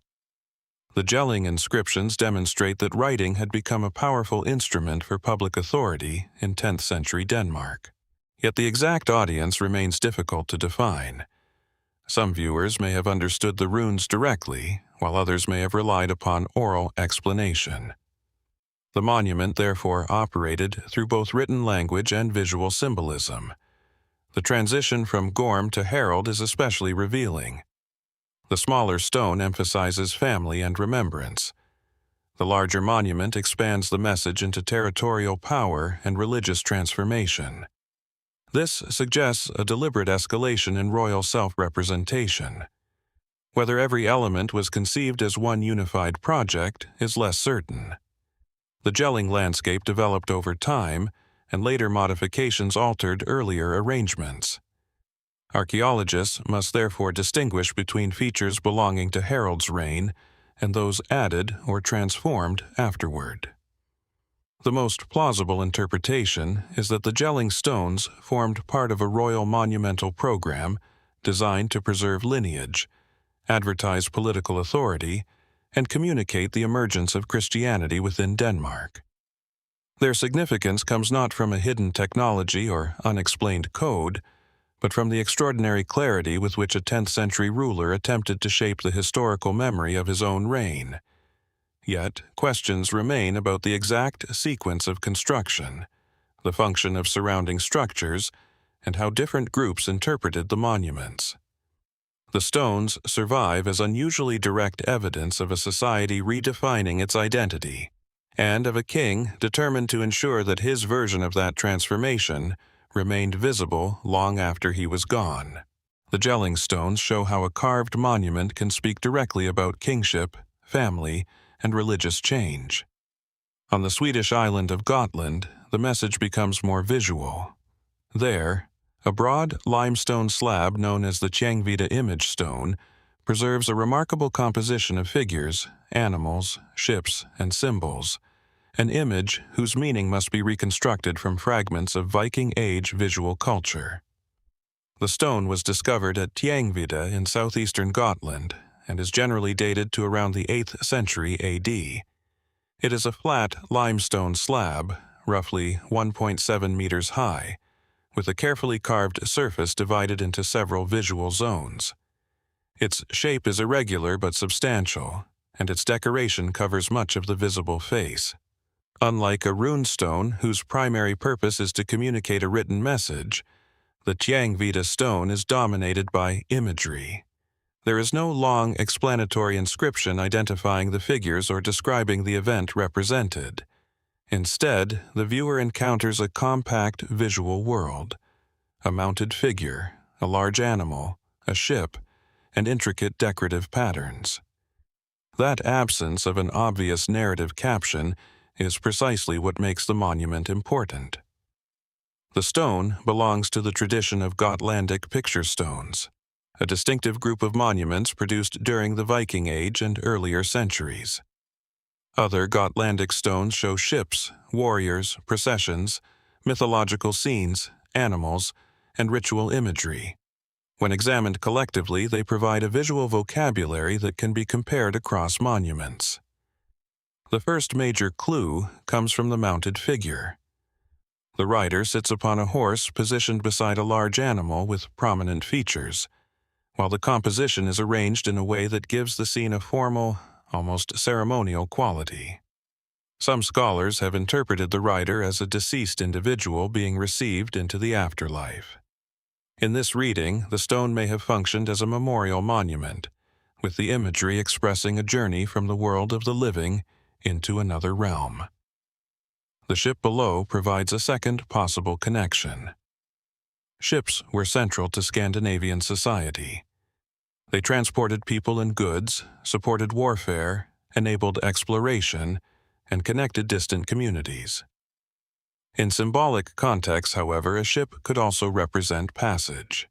A: The Jelling inscriptions demonstrate that writing had become a powerful instrument for public authority in 10th century Denmark. Yet the exact audience remains difficult to define. Some viewers may have understood the runes directly, while others may have relied upon oral explanation. The monument therefore operated through both written language and visual symbolism. The transition from Gorm to Herald is especially revealing. The smaller stone emphasizes family and remembrance. The larger monument expands the message into territorial power and religious transformation. This suggests a deliberate escalation in royal self-representation. Whether every element was conceived as one unified project is less certain. The Jelling landscape developed over time, and later modifications altered earlier arrangements. Archaeologists must therefore distinguish between features belonging to Harold's reign and those added or transformed afterward. The most plausible interpretation is that the Jelling Stones formed part of a royal monumental program designed to preserve lineage, advertise political authority, and communicate the emergence of Christianity within Denmark. Their significance comes not from a hidden technology or unexplained code, but from the extraordinary clarity with which a 10th-century ruler attempted to shape the historical memory of his own reign. Yet, questions remain about the exact sequence of construction, the function of surrounding structures, and how different groups interpreted the monuments. The stones survive as unusually direct evidence of a society redefining its identity, and of a king determined to ensure that his version of that transformation remained visible long after he was gone. The Jelling Stones show how a carved monument can speak directly about kingship, family, and religious change. On the Swedish island of Gotland, the message becomes more visual. There, a broad limestone slab known as the Tjängvide image stone preserves a remarkable composition of figures, animals, ships, and symbols, an image whose meaning must be reconstructed from fragments of Viking Age visual culture. The stone was discovered at Tjängvide in southeastern Gotland and is generally dated to around the 8th century AD. It is a flat limestone slab, roughly 1.7 meters high, with a carefully carved surface divided into several visual zones. Its shape is irregular but substantial, and its decoration covers much of the visible face. Unlike a runestone, whose primary purpose is to communicate a written message, the Tjängvide stone is dominated by imagery. There is no long explanatory inscription identifying the figures or describing the event represented. Instead, the viewer encounters a compact visual world: a mounted figure, a large animal, a ship, and intricate decorative patterns. That absence of an obvious narrative caption is precisely what makes the monument important. The stone belongs to the tradition of Gotlandic picture stones, a distinctive group of monuments produced during the Viking Age and earlier centuries. Other Gotlandic stones show ships, warriors, processions, mythological scenes, animals, and ritual imagery. When examined collectively, they provide a visual vocabulary that can be compared across monuments. The first major clue comes from the mounted figure. The rider sits upon a horse positioned beside a large animal with prominent features, while the composition is arranged in a way that gives the scene a formal, almost ceremonial quality. Some scholars have interpreted the rider as a deceased individual being received into the afterlife. In this reading, the stone may have functioned as a memorial monument, with the imagery expressing a journey from the world of the living into another realm. The ship below provides a second possible connection. Ships were central to Scandinavian society. They transported people and goods, supported warfare, enabled exploration, and connected distant communities. In symbolic contexts, however, a ship could also represent passage.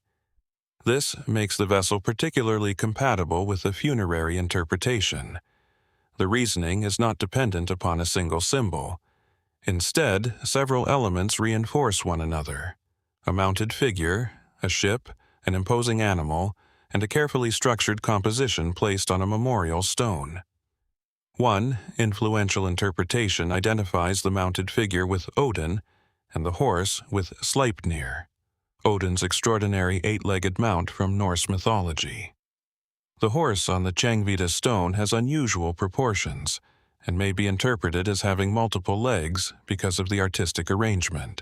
A: This makes the vessel particularly compatible with a funerary interpretation. The reasoning is not dependent upon a single symbol. Instead, several elements reinforce one another: a mounted figure, a ship, an imposing animal, and a carefully structured composition placed on a memorial stone. One influential interpretation identifies the mounted figure with Odin and the horse with Sleipnir, Odin's extraordinary eight-legged mount from Norse mythology. The horse on the Tjängvide stone has unusual proportions and may be interpreted as having multiple legs because of the artistic arrangement.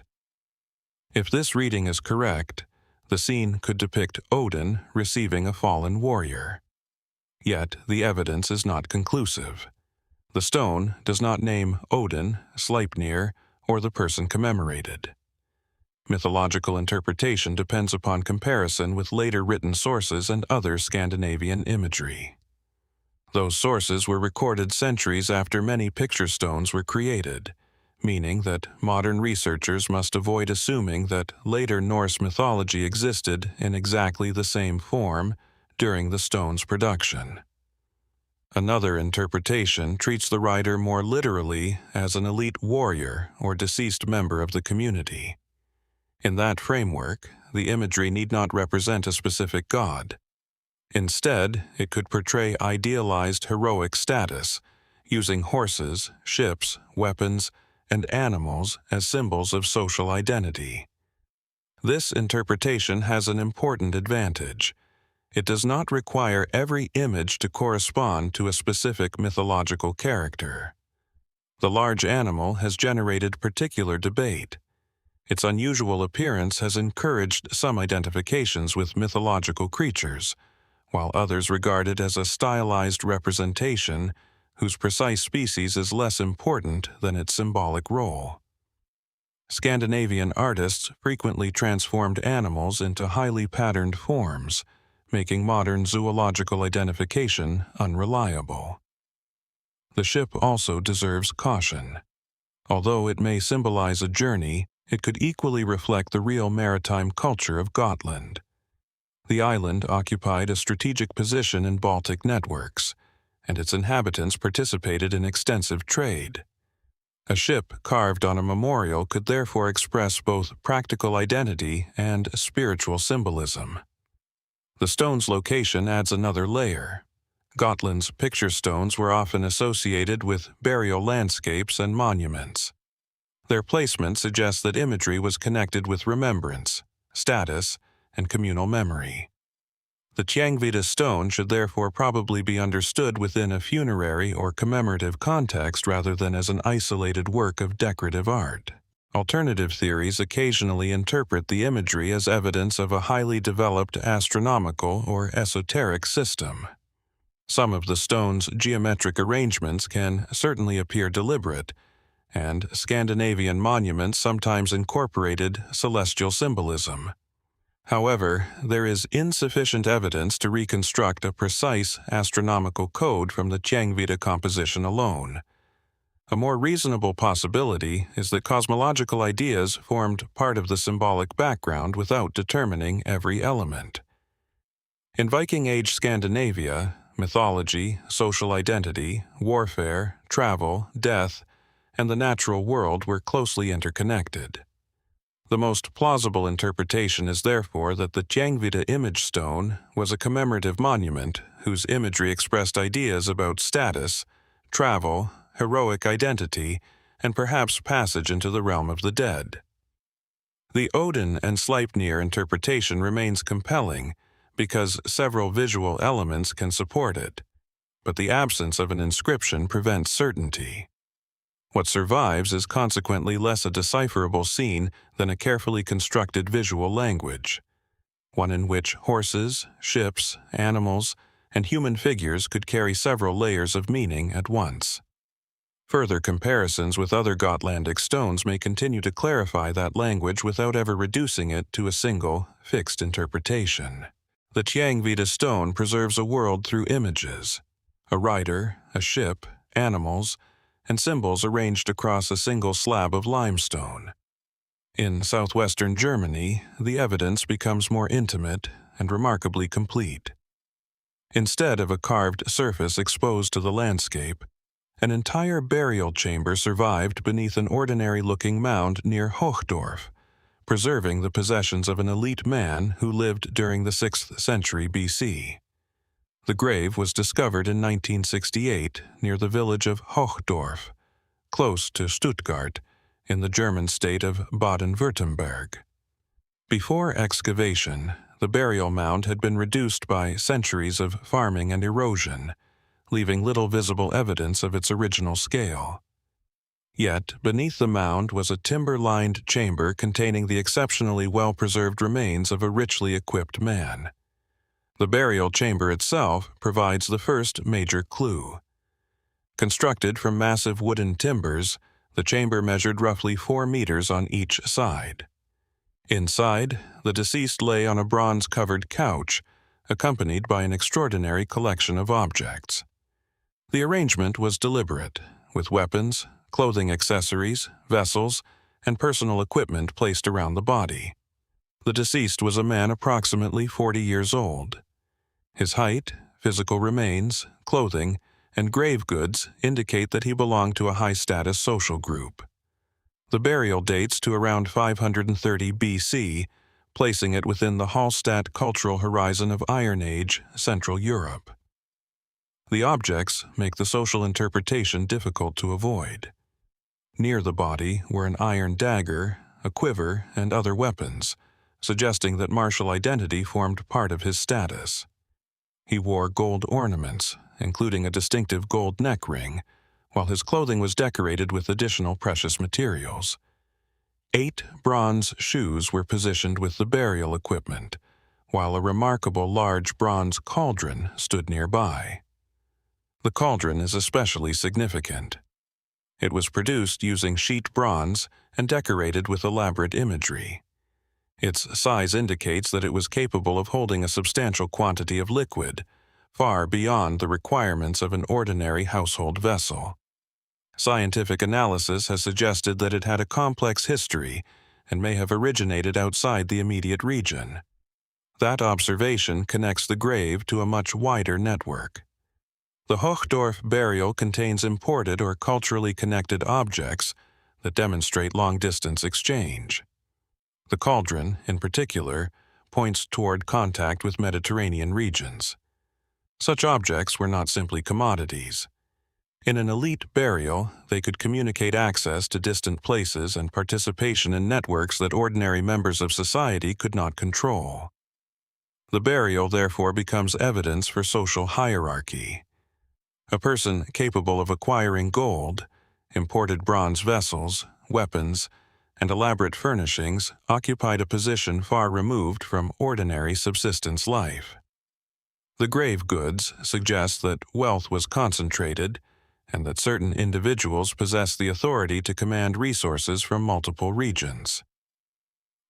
A: If this reading is correct, The scene could depict Odin receiving a fallen warrior. Yet the evidence is not conclusive. The stone does not name Odin, Sleipnir, or the person commemorated. Mythological interpretation depends upon comparison with later written sources and other Scandinavian imagery. Those sources were recorded centuries after many picture stones were created, meaning that modern researchers must avoid assuming that later Norse mythology existed in exactly the same form during the stone's production. Another interpretation treats the writer more literally as an elite warrior or deceased member of the community. In that framework, the imagery need not represent a specific god. Instead, it could portray idealized heroic status, using horses, ships, weapons, and animals as symbols of social identity. This interpretation has an important advantage. It does not require every image to correspond to a specific mythological character. The large animal has generated particular debate. Its unusual appearance has encouraged some identifications with mythological creatures, while others regard it as a stylized representation whose precise species is less important than its symbolic role. Scandinavian artists frequently transformed animals into highly patterned forms, making modern zoological identification unreliable. The ship also deserves caution. Although it may symbolize a journey, it could equally reflect the real maritime culture of Gotland. The island occupied a strategic position in Baltic networks, and its inhabitants participated in extensive trade. A ship carved on a memorial could therefore express both practical identity and spiritual symbolism. The stone's location adds another layer. Gotland's picture stones were often associated with burial landscapes and monuments. Their placement suggests that imagery was connected with remembrance, status, and communal memory. The Tjängvide stone should therefore probably be understood within a funerary or commemorative context rather than as an isolated work of decorative art. Alternative theories occasionally interpret the imagery as evidence of a highly developed astronomical or esoteric system. Some of the stone's geometric arrangements can certainly appear deliberate, and Scandinavian monuments sometimes incorporated celestial symbolism. However, there is insufficient evidence to reconstruct a precise astronomical code from the Tjängvide composition alone. A more reasonable possibility is that cosmological ideas formed part of the symbolic background without determining every element. In Viking Age Scandinavia, mythology, social identity, warfare, travel, death, and the natural world were closely interconnected. The most plausible interpretation is therefore that the Tjängvide image stone was a commemorative monument whose imagery expressed ideas about status, travel, heroic identity, and perhaps passage into the realm of the dead. The Odin and Sleipnir interpretation remains compelling because several visual elements can support it, but the absence of an inscription prevents certainty. What survives is consequently less a decipherable scene than a carefully constructed visual language, one in which horses, ships, animals, and human figures could carry several layers of meaning at once. Further comparisons with other Gotlandic stones may continue to clarify that language without ever reducing it to a single, fixed interpretation. The Tjängvide stone preserves a world through images: a rider, a ship, animals, and symbols arranged across a single slab of limestone. In southwestern Germany, the evidence becomes more intimate and remarkably complete. Instead of a carved surface exposed to the landscape, an entire burial chamber survived beneath an ordinary-looking mound near Hochdorf, preserving the possessions of an elite man who lived during the 6th century BC. The grave was discovered in 1968 near the village of Hochdorf, close to Stuttgart, in the German state of Baden-Württemberg. Before excavation, the burial mound had been reduced by centuries of farming and erosion, leaving little visible evidence of its original scale. Yet, beneath the mound was a timber-lined chamber containing the exceptionally well-preserved remains of a richly equipped man. The burial chamber itself provides the first major clue. Constructed from massive wooden timbers, the chamber measured roughly 4 meters on each side. Inside, the deceased lay on a bronze-covered couch, accompanied by an extraordinary collection of objects. The arrangement was deliberate, with weapons, clothing accessories, vessels, and personal equipment placed around the body. The deceased was a man approximately 40 years old. His height, physical remains, clothing, and grave goods indicate that he belonged to a high-status social group. The burial dates to around 530 BC, placing it within the Hallstatt cultural horizon of Iron Age, Central Europe. The objects make the social interpretation difficult to avoid. Near the body were an iron dagger, a quiver, and other weapons, suggesting that martial identity formed part of his status. He wore gold ornaments, including a distinctive gold neck ring, while his clothing was decorated with additional precious materials. 8 bronze shoes were positioned with the burial equipment, while a remarkable large bronze cauldron stood nearby. The cauldron is especially significant. It was produced using sheet bronze and decorated with elaborate imagery. Its size indicates that it was capable of holding a substantial quantity of liquid, far beyond the requirements of an ordinary household vessel. Scientific analysis has suggested that it had a complex history and may have originated outside the immediate region. That observation connects the grave to a much wider network. The Hochdorf burial contains imported or culturally connected objects that demonstrate long-distance exchange. The cauldron, in particular, points toward contact with Mediterranean regions. Such objects were not simply commodities. In an elite burial, they could communicate access to distant places and participation in networks that ordinary members of society could not control. The burial therefore becomes evidence for social hierarchy. A person capable of acquiring gold, imported bronze vessels, weapons, and elaborate furnishings occupied a position far removed from ordinary subsistence life. The grave goods suggest that wealth was concentrated and that certain individuals possessed the authority to command resources from multiple regions.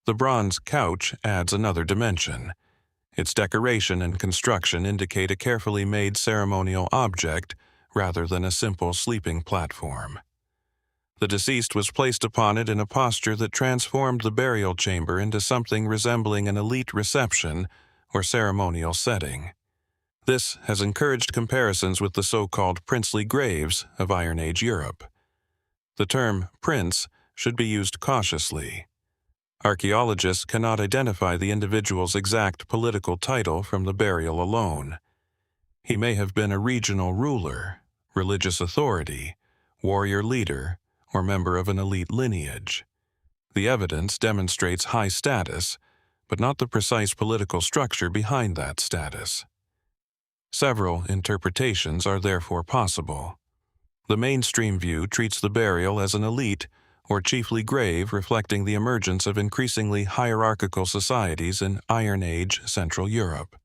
A: The bronze couch adds another dimension. Its decoration and construction indicate a carefully made ceremonial object rather than a simple sleeping platform. The deceased was placed upon it in a posture that transformed the burial chamber into something resembling an elite reception or ceremonial setting. This has encouraged comparisons with the so-called princely graves of Iron Age Europe. The term prince should be used cautiously. Archaeologists cannot identify the individual's exact political title from the burial alone. He may have been a regional ruler, religious authority, warrior leader, or member of an elite lineage. The evidence demonstrates high status, but not the precise political structure behind that status. Several interpretations are therefore possible. The mainstream view treats the burial as an elite or chiefly grave reflecting the emergence of increasingly hierarchical societies in Iron Age Central Europe.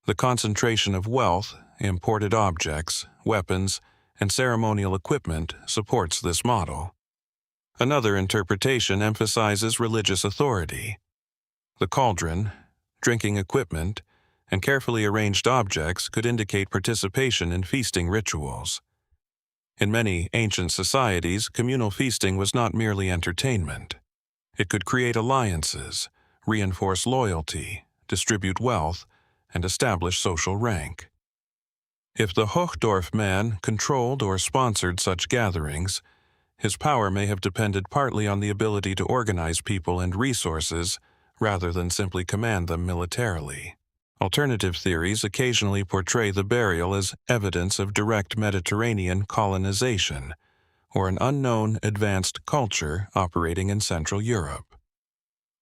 A: The concentration of wealth, imported objects, weapons, and ceremonial equipment supports this model. Another interpretation emphasizes religious authority. The cauldron, drinking equipment, and carefully arranged objects could indicate participation in feasting rituals. In many ancient societies, communal feasting was not merely entertainment. It could create alliances, reinforce loyalty, distribute wealth, and establish social rank. If the Hochdorf man controlled or sponsored such gatherings, his power may have depended partly on the ability to organize people and resources rather than simply command them militarily. Alternative theories occasionally portray the burial as evidence of direct Mediterranean colonization or an unknown advanced culture operating in Central Europe.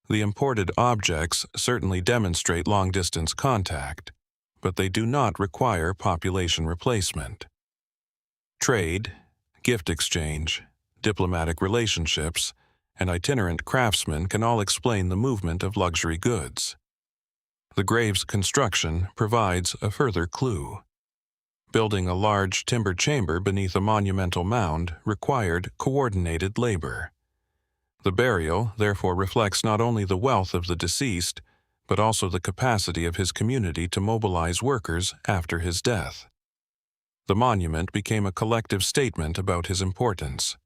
A: The imported objects certainly demonstrate long-distance contact, but they do not require population replacement. Trade, gift exchange, diplomatic relationships, and itinerant craftsmen can all explain the movement of luxury goods. The grave's construction provides a further clue. Building a large timber chamber beneath a monumental mound required coordinated labor. The burial therefore reflects not only the wealth of the deceased, but also the capacity of his community to mobilize workers after his death. The monument became a collective statement about his importance.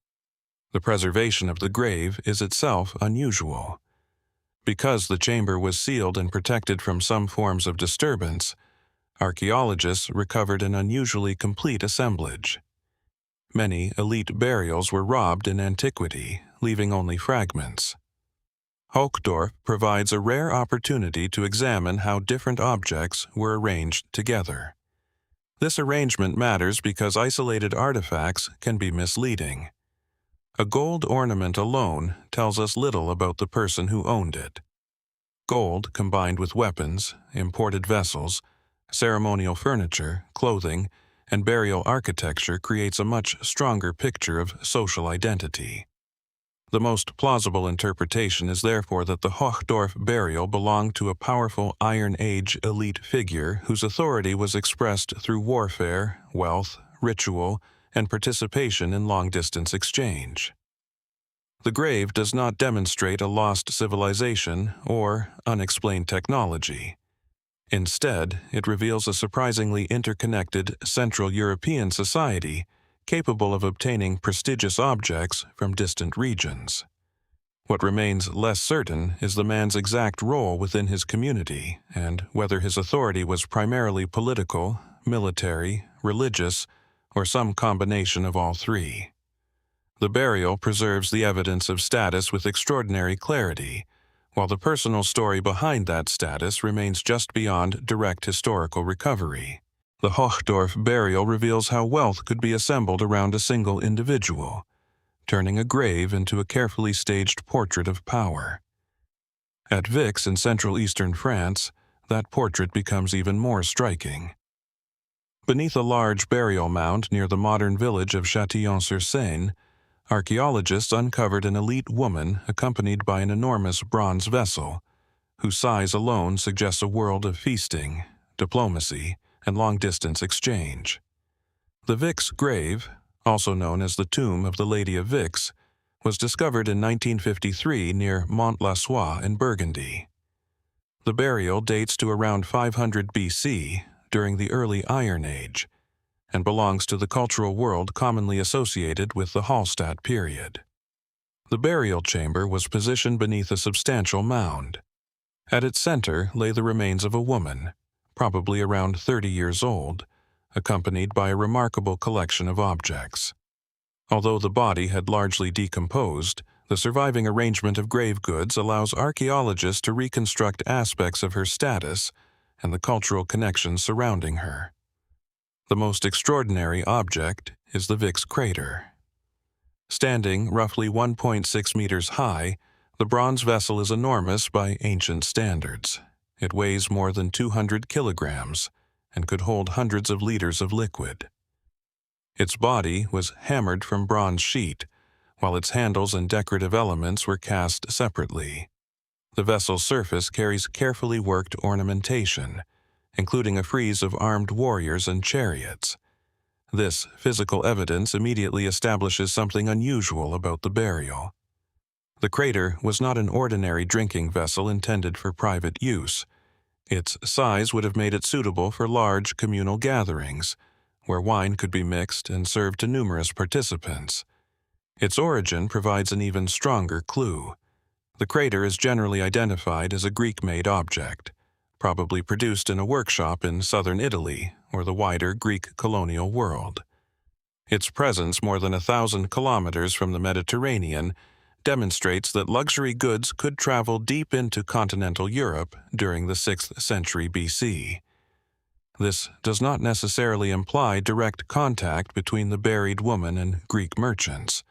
A: The preservation of the grave is itself unusual. Because the chamber was sealed and protected from some forms of disturbance, archaeologists recovered an unusually complete assemblage. Many elite burials were robbed in antiquity, leaving only fragments. Hochdorf provides a rare opportunity to examine how different objects were arranged together. This arrangement matters because isolated artifacts can be misleading. A gold ornament alone tells us little about the person who owned it. Gold combined with weapons, imported vessels, ceremonial furniture, clothing, and burial architecture creates a much stronger picture of social identity. The most plausible interpretation is therefore that the Hochdorf burial belonged to a powerful Iron Age elite figure whose authority was expressed through warfare, wealth, ritual, and participation in long-distance exchange. The grave does not demonstrate a lost civilization or unexplained technology. Instead, it reveals a surprisingly interconnected Central European society capable of obtaining prestigious objects from distant regions. What remains less certain is the man's exact role within his community and whether his authority was primarily political, military, religious, or some combination of all three. The burial preserves the evidence of status with extraordinary clarity, while the personal story behind that status remains just beyond direct historical recovery. The Hochdorf burial reveals how wealth could be assembled around a single individual, turning a grave into a carefully staged portrait of power. At Vix in Central Eastern France, that portrait becomes even more striking. Beneath a large burial mound near the modern village of Châtillon-sur-Seine, archaeologists uncovered an elite woman accompanied by an enormous bronze vessel, whose size alone suggests a world of feasting, diplomacy, and long-distance exchange. The Vix Grave, also known as the Tomb of the Lady of Vix, was discovered in 1953 near Mont-la-Soie in Burgundy. The burial dates to around 500 BC, during the early Iron Age, and belongs to the cultural world commonly associated with the Hallstatt period. The burial chamber was positioned beneath a substantial mound. At its center lay the remains of a woman, probably around 30 years old, accompanied by a remarkable collection of objects. Although the body had largely decomposed, the surviving arrangement of grave goods allows archaeologists to reconstruct aspects of her status and the cultural connections surrounding her. The most extraordinary object is the Vix crater. Standing roughly 1.6 meters high, the bronze vessel is enormous by ancient standards. It weighs more than 200 kilograms and could hold hundreds of liters of liquid. Its body was hammered from bronze sheet, while its handles and decorative elements were cast separately. The vessel's surface carries carefully worked ornamentation, including a frieze of armed warriors and chariots. This physical evidence immediately establishes something unusual about the burial. The crater was not an ordinary drinking vessel intended for private use. Its size would have made it suitable for large communal gatherings, where wine could be mixed and served to numerous participants. Its origin provides an even stronger clue. The crater is generally identified as a Greek-made object, probably produced in a workshop in southern Italy or the wider Greek colonial world. Its presence more than 1,000 kilometers from the Mediterranean demonstrates that luxury goods could travel deep into continental Europe during the 6th century BC. This does not necessarily imply direct contact between the buried woman and Greek merchants.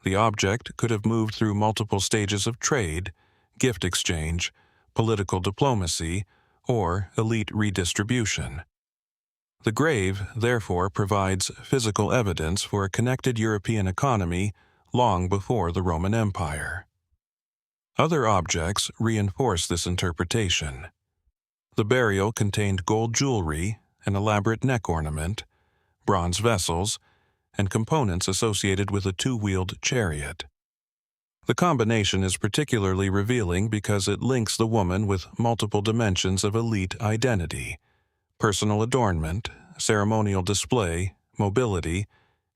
A: The object could have moved through multiple stages of trade, gift exchange, political diplomacy, or elite redistribution. The grave, therefore, provides physical evidence for a connected European economy long before the Roman Empire. Other objects reinforce this interpretation. The burial contained gold jewelry, an elaborate neck ornament, bronze vessels, and components associated with a two-wheeled chariot. The combination is particularly revealing because it links the woman with multiple dimensions of elite identity: personal adornment, ceremonial display, mobility,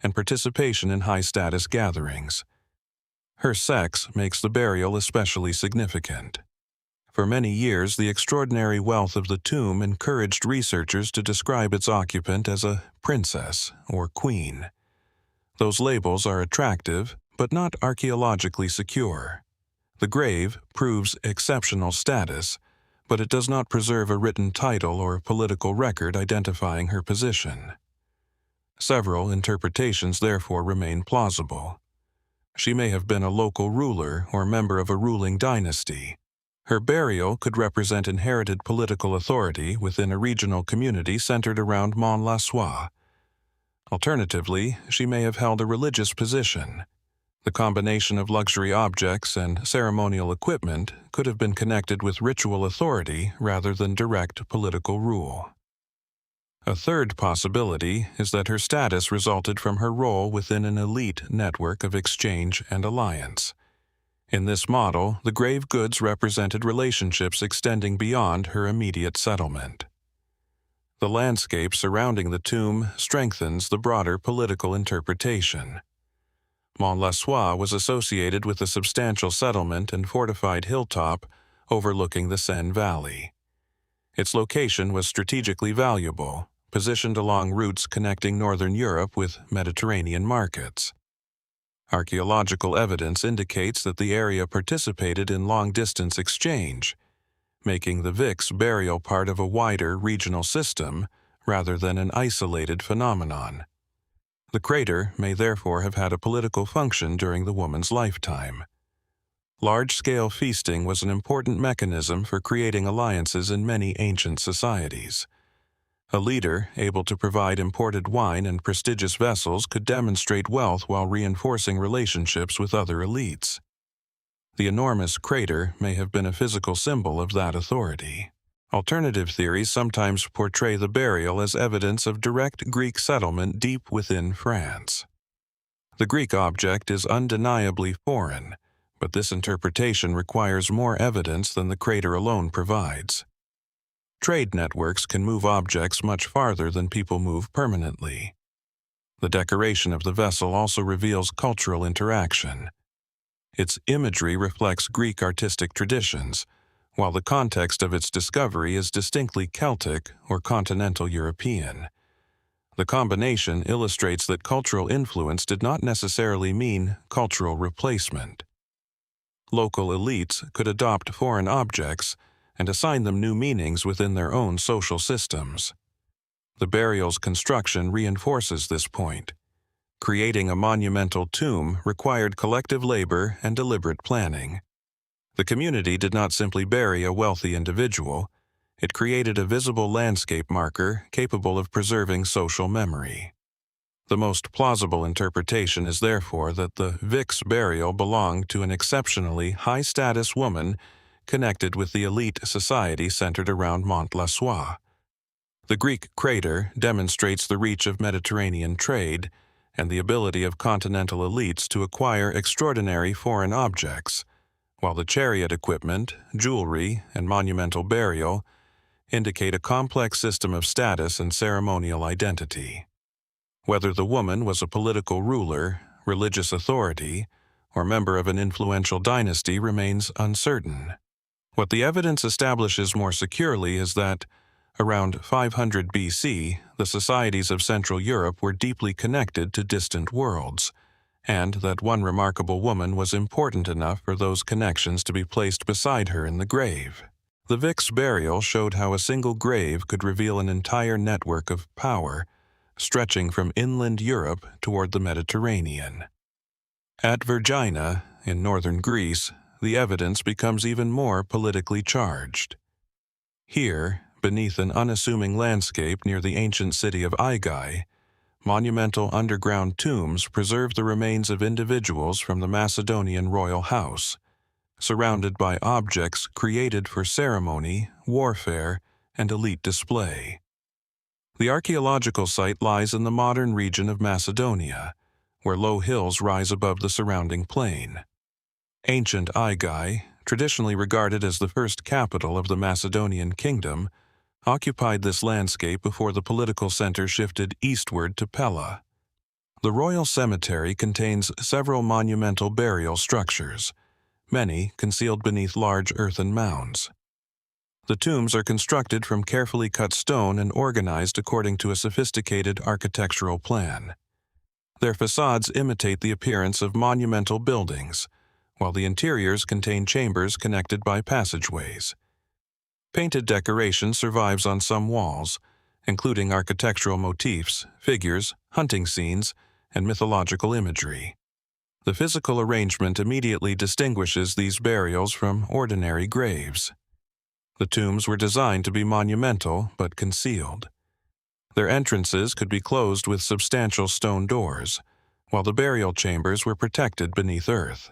A: and participation in high-status gatherings. Her sex makes the burial especially significant. For many years, the extraordinary wealth of the tomb encouraged researchers to describe its occupant as a princess or queen. Those labels are attractive, but not archaeologically secure. The grave proves exceptional status, but it does not preserve a written title or political record identifying her position. Several interpretations therefore remain plausible. She may have been a local ruler or member of a ruling dynasty. Her burial could represent inherited political authority within a regional community centered around Mont-la-Soie. Alternatively, she may have held a religious position. The combination of luxury objects and ceremonial equipment could have been connected with ritual authority rather than direct political rule. A third possibility is that her status resulted from her role within an elite network of exchange and alliance. In this model, the grave goods represented relationships extending beyond her immediate settlement. The landscape surrounding the tomb strengthens the broader political interpretation. Mont-la-Soie was associated with a substantial settlement and fortified hilltop overlooking the Seine Valley. Its location was strategically valuable, positioned along routes connecting northern Europe with Mediterranean markets. Archaeological evidence indicates that the area participated in long-distance exchange, making the Vix burial part of a wider regional system rather than an isolated phenomenon. The crater may therefore have had a political function during the woman's lifetime. Large-scale feasting was an important mechanism for creating alliances in many ancient societies. A leader able to provide imported wine and prestigious vessels could demonstrate wealth while reinforcing relationships with other elites. The enormous crater may have been a physical symbol of that authority. Alternative theories sometimes portray the burial as evidence of direct Greek settlement deep within France. The Greek object is undeniably foreign, but this interpretation requires more evidence than the crater alone provides. Trade networks can move objects much farther than people move permanently. The decoration of the vessel also reveals cultural interaction. Its imagery reflects Greek artistic traditions, while the context of its discovery is distinctly Celtic or continental European. The combination illustrates that cultural influence did not necessarily mean cultural replacement. Local elites could adopt foreign objects and assign them new meanings within their own social systems. The burial's construction reinforces this point. Creating a monumental tomb required collective labor and deliberate planning. The community did not simply bury a wealthy individual, it created a visible landscape marker capable of preserving social memory. The most plausible interpretation is therefore that the Vix burial belonged to an exceptionally high-status woman connected with the elite society centered around Mont-la-Soie. The Greek crater demonstrates the reach of Mediterranean trade and the ability of continental elites to acquire extraordinary foreign objects, while the chariot equipment, jewelry, and monumental burial indicate a complex system of status and ceremonial identity. Whether the woman was a political ruler, religious authority, or member of an influential dynasty remains uncertain. What the evidence establishes more securely is that, around 500 BC, the societies of Central Europe were deeply connected to distant worlds, and that one remarkable woman was important enough for those connections to be placed beside her in the grave. The Vix burial showed how a single grave could reveal an entire network of power, stretching from inland Europe toward the Mediterranean. At Vergina, in northern Greece, the evidence becomes even more politically charged. Here, beneath an unassuming landscape near the ancient city of Aigai, monumental underground tombs preserve the remains of individuals from the Macedonian royal house, surrounded by objects created for ceremony, warfare, and elite display. The archaeological site lies in the modern region of Macedonia, where low hills rise above the surrounding plain. Ancient Aigai, traditionally regarded as the first capital of the Macedonian kingdom, occupied this landscape before the political center shifted eastward to Pella. The royal cemetery contains several monumental burial structures, many concealed beneath large earthen mounds. The tombs are constructed from carefully cut stone and organized according to a sophisticated architectural plan. Their facades imitate the appearance of monumental buildings, while the interiors contain chambers connected by passageways. Painted decoration survives on some walls, including architectural motifs, figures, hunting scenes, and mythological imagery. The physical arrangement immediately distinguishes these burials from ordinary graves. The tombs were designed to be monumental but concealed. Their entrances could be closed with substantial stone doors, while the burial chambers were protected beneath earth.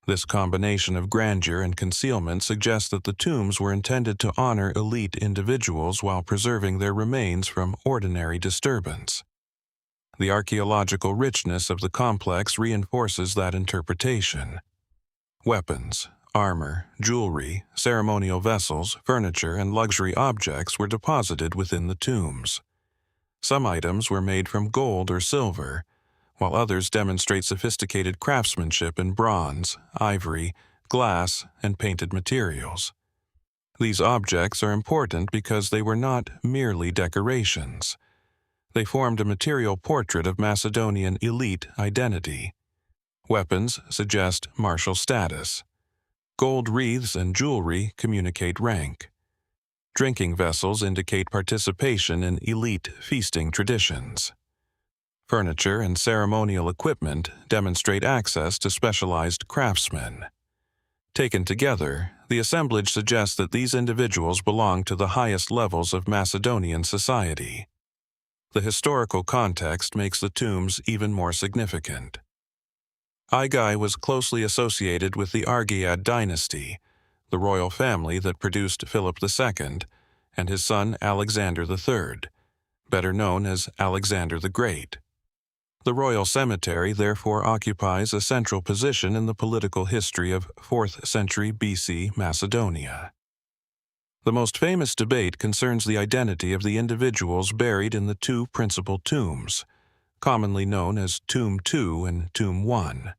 A: This combination of grandeur and concealment suggests that the tombs were intended to honor elite individuals while preserving their remains from ordinary disturbance. The archaeological richness of the complex reinforces that interpretation. Weapons, armor, jewelry, ceremonial vessels, furniture, and luxury objects were deposited within the tombs. Some items were made from gold or silver, while others demonstrate sophisticated craftsmanship in bronze, ivory, glass, and painted materials. These objects are important because they were not merely decorations. They formed a material portrait of Macedonian elite identity. Weapons suggest martial status. Gold wreaths and jewelry communicate rank. Drinking vessels indicate participation in elite feasting traditions. Furniture and ceremonial equipment demonstrate access to specialized craftsmen. Taken together, the assemblage suggests that these individuals belong to the highest levels of Macedonian society. The historical context makes the tombs even more significant. Aigai was closely associated with the Argead dynasty, the royal family that produced Philip II and his son Alexander III, better known as Alexander the Great. The royal cemetery therefore occupies a central position in the political history of 4th century BC Macedonia. The most famous debate concerns the identity of the individuals buried in the two principal tombs, commonly known as Tomb 2 and Tomb 1.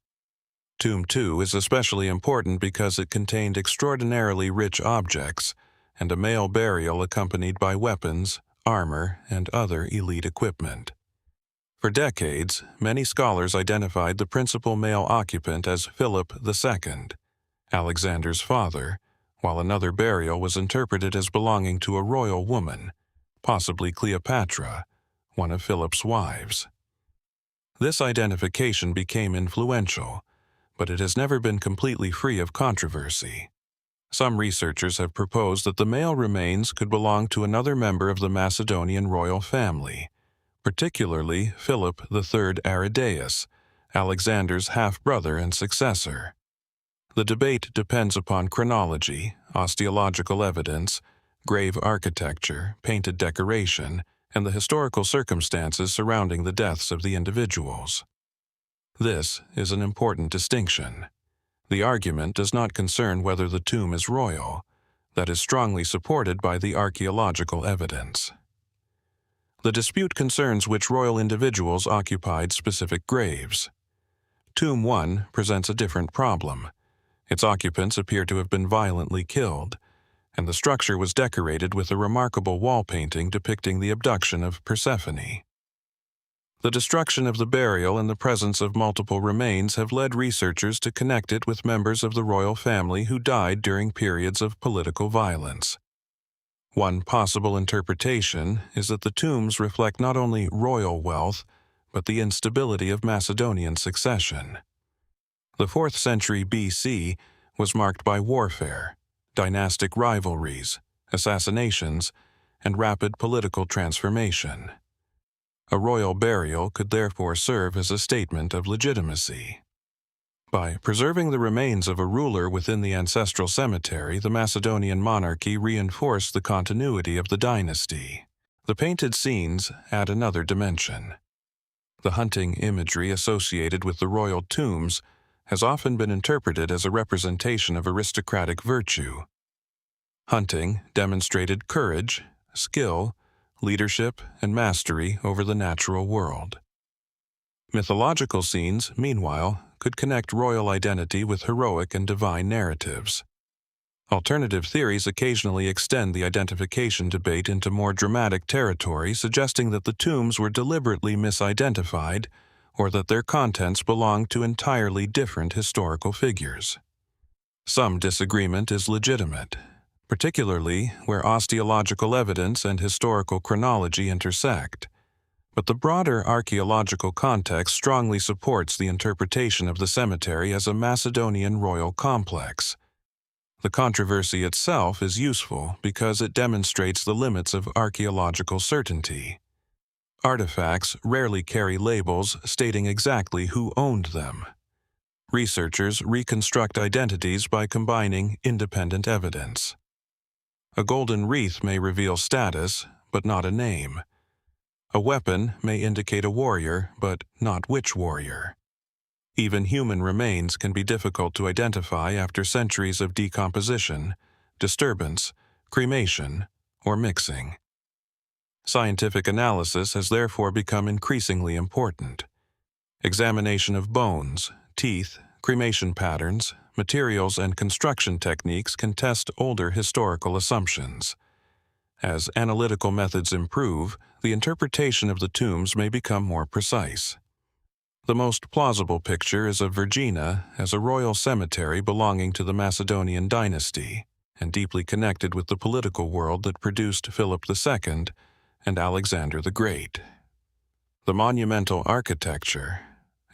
A: Tomb 2 is especially important because it contained extraordinarily rich objects and a male burial accompanied by weapons, armor, and other elite equipment. For decades, many scholars identified the principal male occupant as Philip II, Alexander's father, while another burial was interpreted as belonging to a royal woman, possibly Cleopatra, one of Philip's wives. This identification became influential, but it has never been completely free of controversy. Some researchers have proposed that the male remains could belong to another member of the Macedonian royal family, particularly Philip III Aridaeus, Alexander's half-brother and successor. The debate depends upon chronology, osteological evidence, grave architecture, painted decoration, and the historical circumstances surrounding the deaths of the individuals. This is an important distinction. The argument does not concern whether the tomb is royal. That is strongly supported by the archaeological evidence. The dispute concerns which royal individuals occupied specific graves. Tomb 1 presents a different problem. Its occupants appear to have been violently killed, and the structure was decorated with a remarkable wall painting depicting the abduction of Persephone. The destruction of the burial and the presence of multiple remains have led researchers to connect it with members of the royal family who died during periods of political violence. One possible interpretation is that the tombs reflect not only royal wealth, but the instability of Macedonian succession. The 4th century BC was marked by warfare, dynastic rivalries, assassinations, and rapid political transformation. A royal burial could therefore serve as a statement of legitimacy. By preserving the remains of a ruler within the ancestral cemetery, the Macedonian monarchy reinforced the continuity of the dynasty. The painted scenes add another dimension. The hunting imagery associated with the royal tombs has often been interpreted as a representation of aristocratic virtue. Hunting demonstrated courage, skill, leadership, and mastery over the natural world. Mythological scenes, meanwhile, could connect royal identity with heroic and divine narratives. Alternative theories occasionally extend the identification debate into more dramatic territory, suggesting that the tombs were deliberately misidentified or that their contents belonged to entirely different historical figures. Some disagreement is legitimate, particularly where osteological evidence and historical chronology intersect. But the broader archaeological context strongly supports the interpretation of the cemetery as a Macedonian royal complex. The controversy itself is useful because it demonstrates the limits of archaeological certainty. Artifacts rarely carry labels stating exactly who owned them. Researchers reconstruct identities by combining independent evidence. A golden wreath may reveal status, but not a name. A weapon may indicate a warrior, but not which warrior. Even human remains can be difficult to identify after centuries of decomposition, disturbance, cremation, or mixing. Scientific analysis has therefore become increasingly important. Examination of bones, teeth, cremation patterns, materials, and construction techniques can test older historical assumptions. As analytical methods improve, the interpretation of the tombs may become more precise. The most plausible picture is of Vergina as a royal cemetery belonging to the Macedonian dynasty and deeply connected with the political world that produced Philip II and Alexander the Great. The monumental architecture,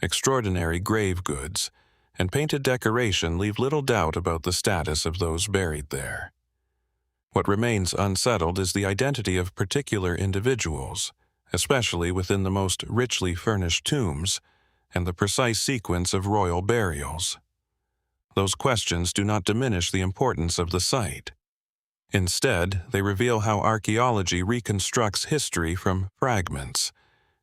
A: extraordinary grave goods, and painted decoration leave little doubt about the status of those buried there. What remains unsettled is the identity of particular individuals, especially within the most richly furnished tombs, and the precise sequence of royal burials. Those questions do not diminish the importance of the site. Instead, they reveal how archaeology reconstructs history from fragments,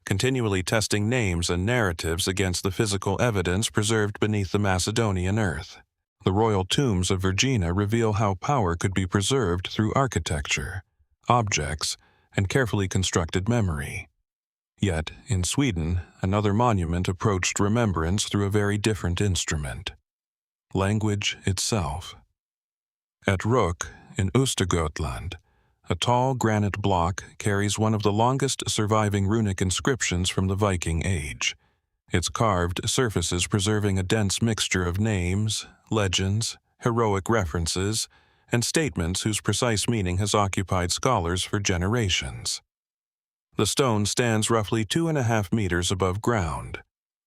A: continually testing names and narratives against the physical evidence preserved beneath the Macedonian earth. The royal tombs of Vergina reveal how power could be preserved through architecture, objects, and carefully constructed memory. Yet, in Sweden, another monument approached remembrance through a very different instrument: language itself. At Rök, in Östergötland, a tall granite block carries one of the longest surviving runic inscriptions from the Viking Age, its carved surfaces preserving a dense mixture of names, legends, heroic references, and statements whose precise meaning has occupied scholars for generations. The stone stands roughly 2.5 meters above ground,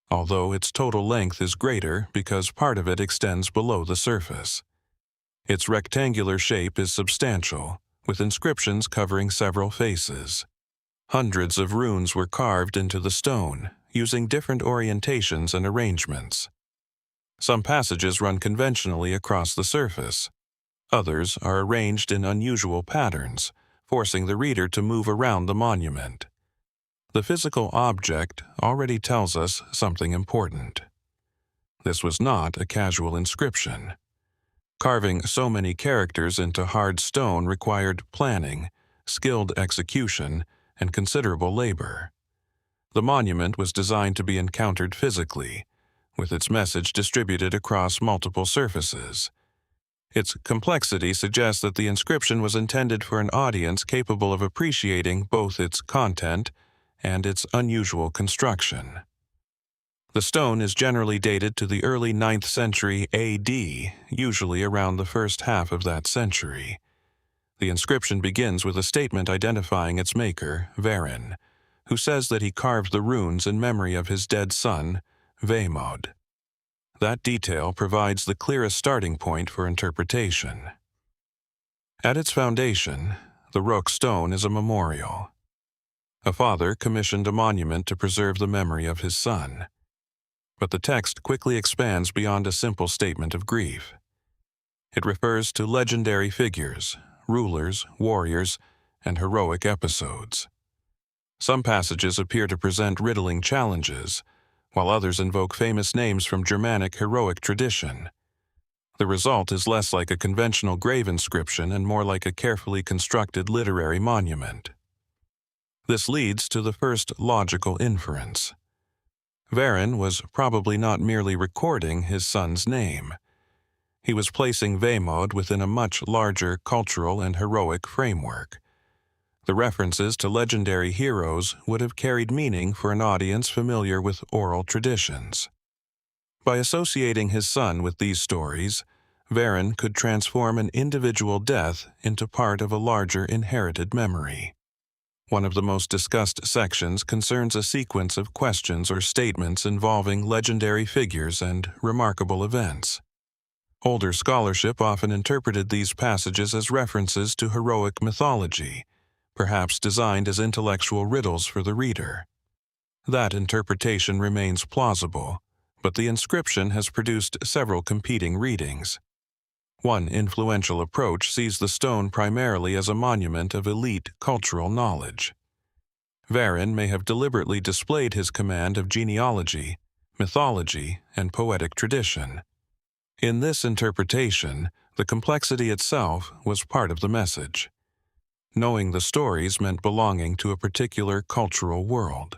A: although its total length is greater because part of it extends below the surface. Its rectangular shape is substantial, with inscriptions covering several faces. Hundreds of runes were carved into the stone, using different orientations and arrangements. Some passages run conventionally across the surface. Others are arranged in unusual patterns, forcing the reader to move around the monument. The physical object already tells us something important. This was not a casual inscription. Carving so many characters into hard stone required planning, skilled execution, and considerable labor. The monument was designed to be encountered physically, with its message distributed across multiple surfaces. Its complexity suggests that the inscription was intended for an audience capable of appreciating both its content and its unusual construction. The stone is generally dated to the early 9th century AD, usually around the first half of that century. The inscription begins with a statement identifying its maker, Varin, who says that he carved the runes in memory of his dead son, Veimod. That detail provides the clearest starting point for interpretation. At its foundation, the Rök stone is a memorial. A father commissioned a monument to preserve the memory of his son. But the text quickly expands beyond a simple statement of grief. It refers to legendary figures, rulers, warriors, and heroic episodes. Some passages appear to present riddling challenges, while others invoke famous names from Germanic heroic tradition. The result is less like a conventional grave inscription and more like a carefully constructed literary monument. This leads to the first logical inference. Varen was probably not merely recording his son's name. He was placing Vemod within a much larger cultural and heroic framework. The references to legendary heroes would have carried meaning for an audience familiar with oral traditions. By associating his son with these stories, Varen could transform an individual death into part of a larger inherited memory. One of the most discussed sections concerns a sequence of questions or statements involving legendary figures and remarkable events. Older scholarship often interpreted these passages as references to heroic mythology, perhaps designed as intellectual riddles for the reader. That interpretation remains plausible, but the inscription has produced several competing readings. One influential approach sees the stone primarily as a monument of elite cultural knowledge. Varen may have deliberately displayed his command of genealogy, mythology, and poetic tradition. In this interpretation, the complexity itself was part of the message. Knowing the stories meant belonging to a particular cultural world.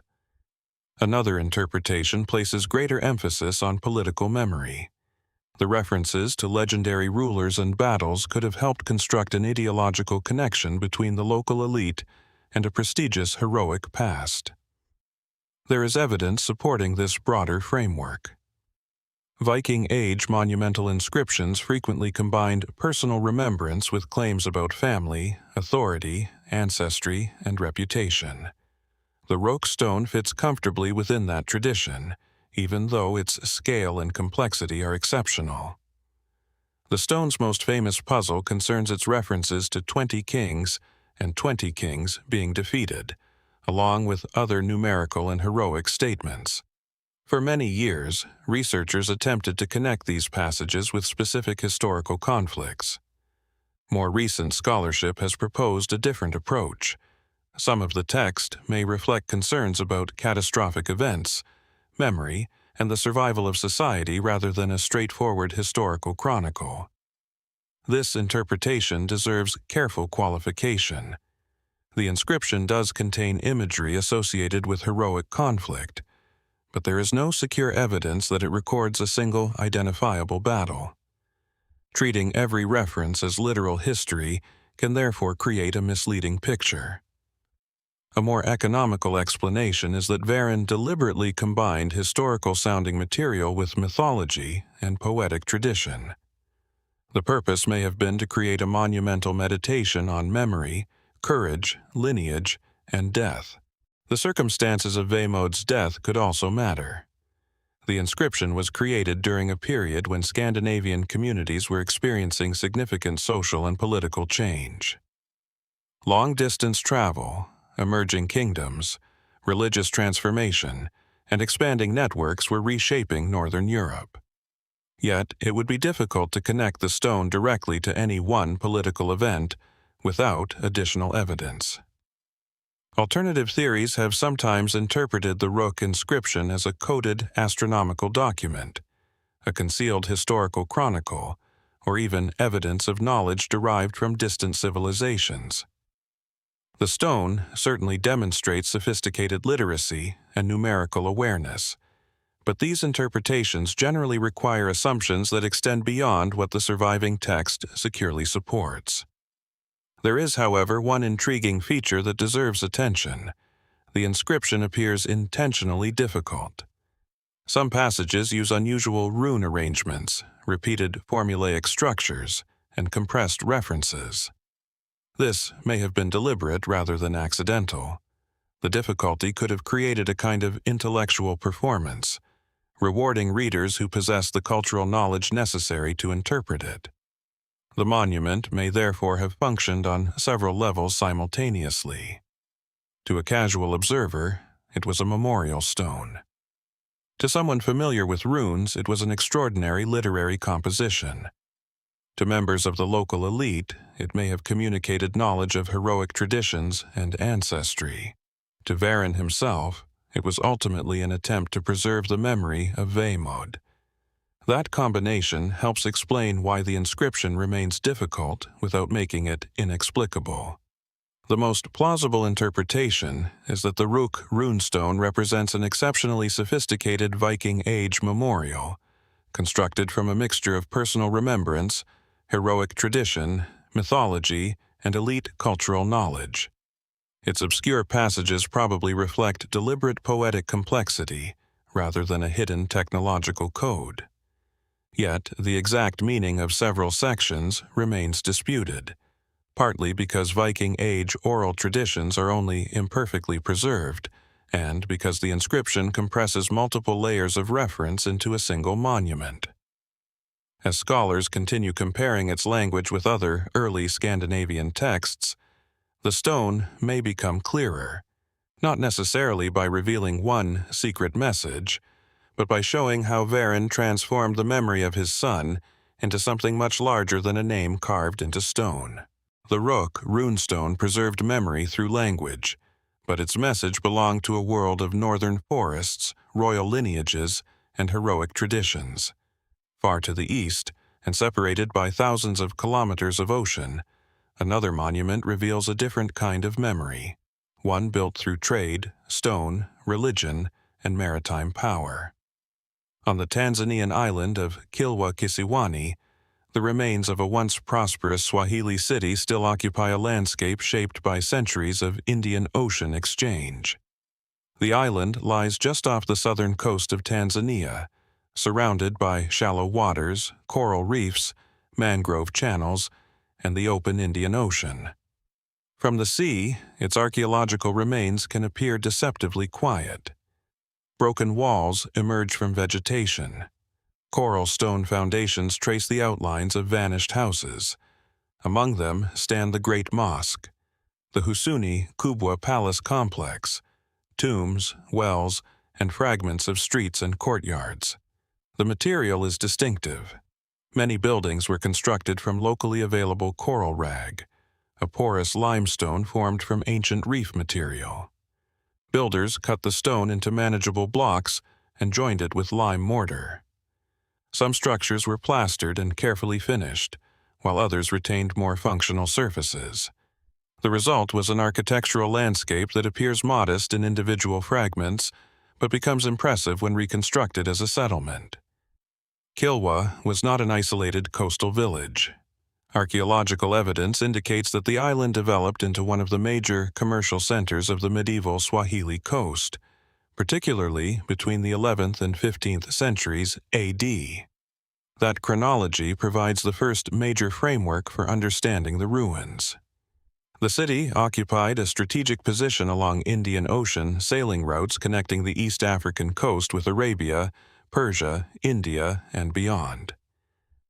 A: Another interpretation places greater emphasis on political memory. The references to legendary rulers and battles could have helped construct an ideological connection between the local elite and a prestigious heroic past. There is evidence supporting this broader framework. Viking Age monumental inscriptions frequently combined personal remembrance with claims about family, authority, ancestry, and reputation. The Rök stone fits comfortably within that tradition, even though its scale and complexity are exceptional. The stone's most famous puzzle concerns its references to 20 kings and 20 kings being defeated, along with other numerical and heroic statements. For many years, researchers attempted to connect these passages with specific historical conflicts. More recent scholarship has proposed a different approach. Some of the text may reflect concerns about catastrophic events, memory, and the survival of society rather than a straightforward historical chronicle. This interpretation deserves careful qualification. The inscription does contain imagery associated with heroic conflict, but there is no secure evidence that it records a single identifiable battle. Treating every reference as literal history can therefore create a misleading picture. A more economical explanation is that Varen deliberately combined historical-sounding material with mythology and poetic tradition. The purpose may have been to create a monumental meditation on memory, courage, lineage, and death. The circumstances of Vemod's death could also matter. The inscription was created during a period when Scandinavian communities were experiencing significant social and political change. Long-distance travel, emerging kingdoms, religious transformation, and expanding networks were reshaping Northern Europe. Yet, it would be difficult to connect the stone directly to any one political event without additional evidence. Alternative theories have sometimes interpreted the Rök inscription as a coded astronomical document, a concealed historical chronicle, or even evidence of knowledge derived from distant civilizations. The stone certainly demonstrates sophisticated literacy and numerical awareness, but these interpretations generally require assumptions that extend beyond what the surviving text securely supports. There is, however, one intriguing feature that deserves attention. The inscription appears intentionally difficult. Some passages use unusual rune arrangements, repeated formulaic structures, and compressed references. This may have been deliberate rather than accidental. The difficulty could have created a kind of intellectual performance, rewarding readers who possess the cultural knowledge necessary to interpret it. The monument may therefore have functioned on several levels simultaneously. To a casual observer, it was a memorial stone. To someone familiar with runes, it was an extraordinary literary composition. To members of the local elite, it may have communicated knowledge of heroic traditions and ancestry. To Varen himself, it was ultimately an attempt to preserve the memory of Veimod. That combination helps explain why the inscription remains difficult without making it inexplicable. The most plausible interpretation is that the Rök Runestone represents an exceptionally sophisticated Viking Age memorial, constructed from a mixture of personal remembrance, heroic tradition, mythology, and elite cultural knowledge. Its obscure passages probably reflect deliberate poetic complexity rather than a hidden technological code. Yet, the exact meaning of several sections remains disputed, partly because Viking Age oral traditions are only imperfectly preserved, and because the inscription compresses multiple layers of reference into a single monument. As scholars continue comparing its language with other early Scandinavian texts, the stone may become clearer, not necessarily by revealing one secret message, but by showing how Varen transformed the memory of his son into something much larger than a name carved into stone. The Rök Runestone preserved memory through language, but its message belonged to a world of northern forests, royal lineages, and heroic traditions. Far to the east, and separated by thousands of kilometers of ocean, another monument reveals a different kind of memory, one built through trade, stone, religion, and maritime power. On the Tanzanian island of Kilwa Kisiwani, the remains of a once prosperous Swahili city still occupy a landscape shaped by centuries of Indian Ocean exchange. The island lies just off the southern coast of Tanzania, surrounded by shallow waters, coral reefs, mangrove channels, and the open Indian Ocean. From the sea, its archaeological remains can appear deceptively quiet. Broken walls emerge from vegetation. Coral stone foundations trace the outlines of vanished houses. Among them stand the Great Mosque, the Husuni Kubwa Palace complex, tombs, wells, and fragments of streets and courtyards. The material is distinctive. Many buildings were constructed from locally available coral rag, a porous limestone formed from ancient reef material. Builders cut the stone into manageable blocks and joined it with lime mortar. Some structures were plastered and carefully finished, while others retained more functional surfaces. The result was an architectural landscape that appears modest in individual fragments, but becomes impressive when reconstructed as a settlement. Kilwa was not an isolated coastal village. Archaeological evidence indicates that the island developed into one of the major commercial centers of the medieval Swahili coast, particularly between the 11th and 15th centuries A.D. That chronology provides the first major framework for understanding the ruins. The city occupied a strategic position along Indian Ocean sailing routes connecting the East African coast with Arabia, Persia, India, and beyond.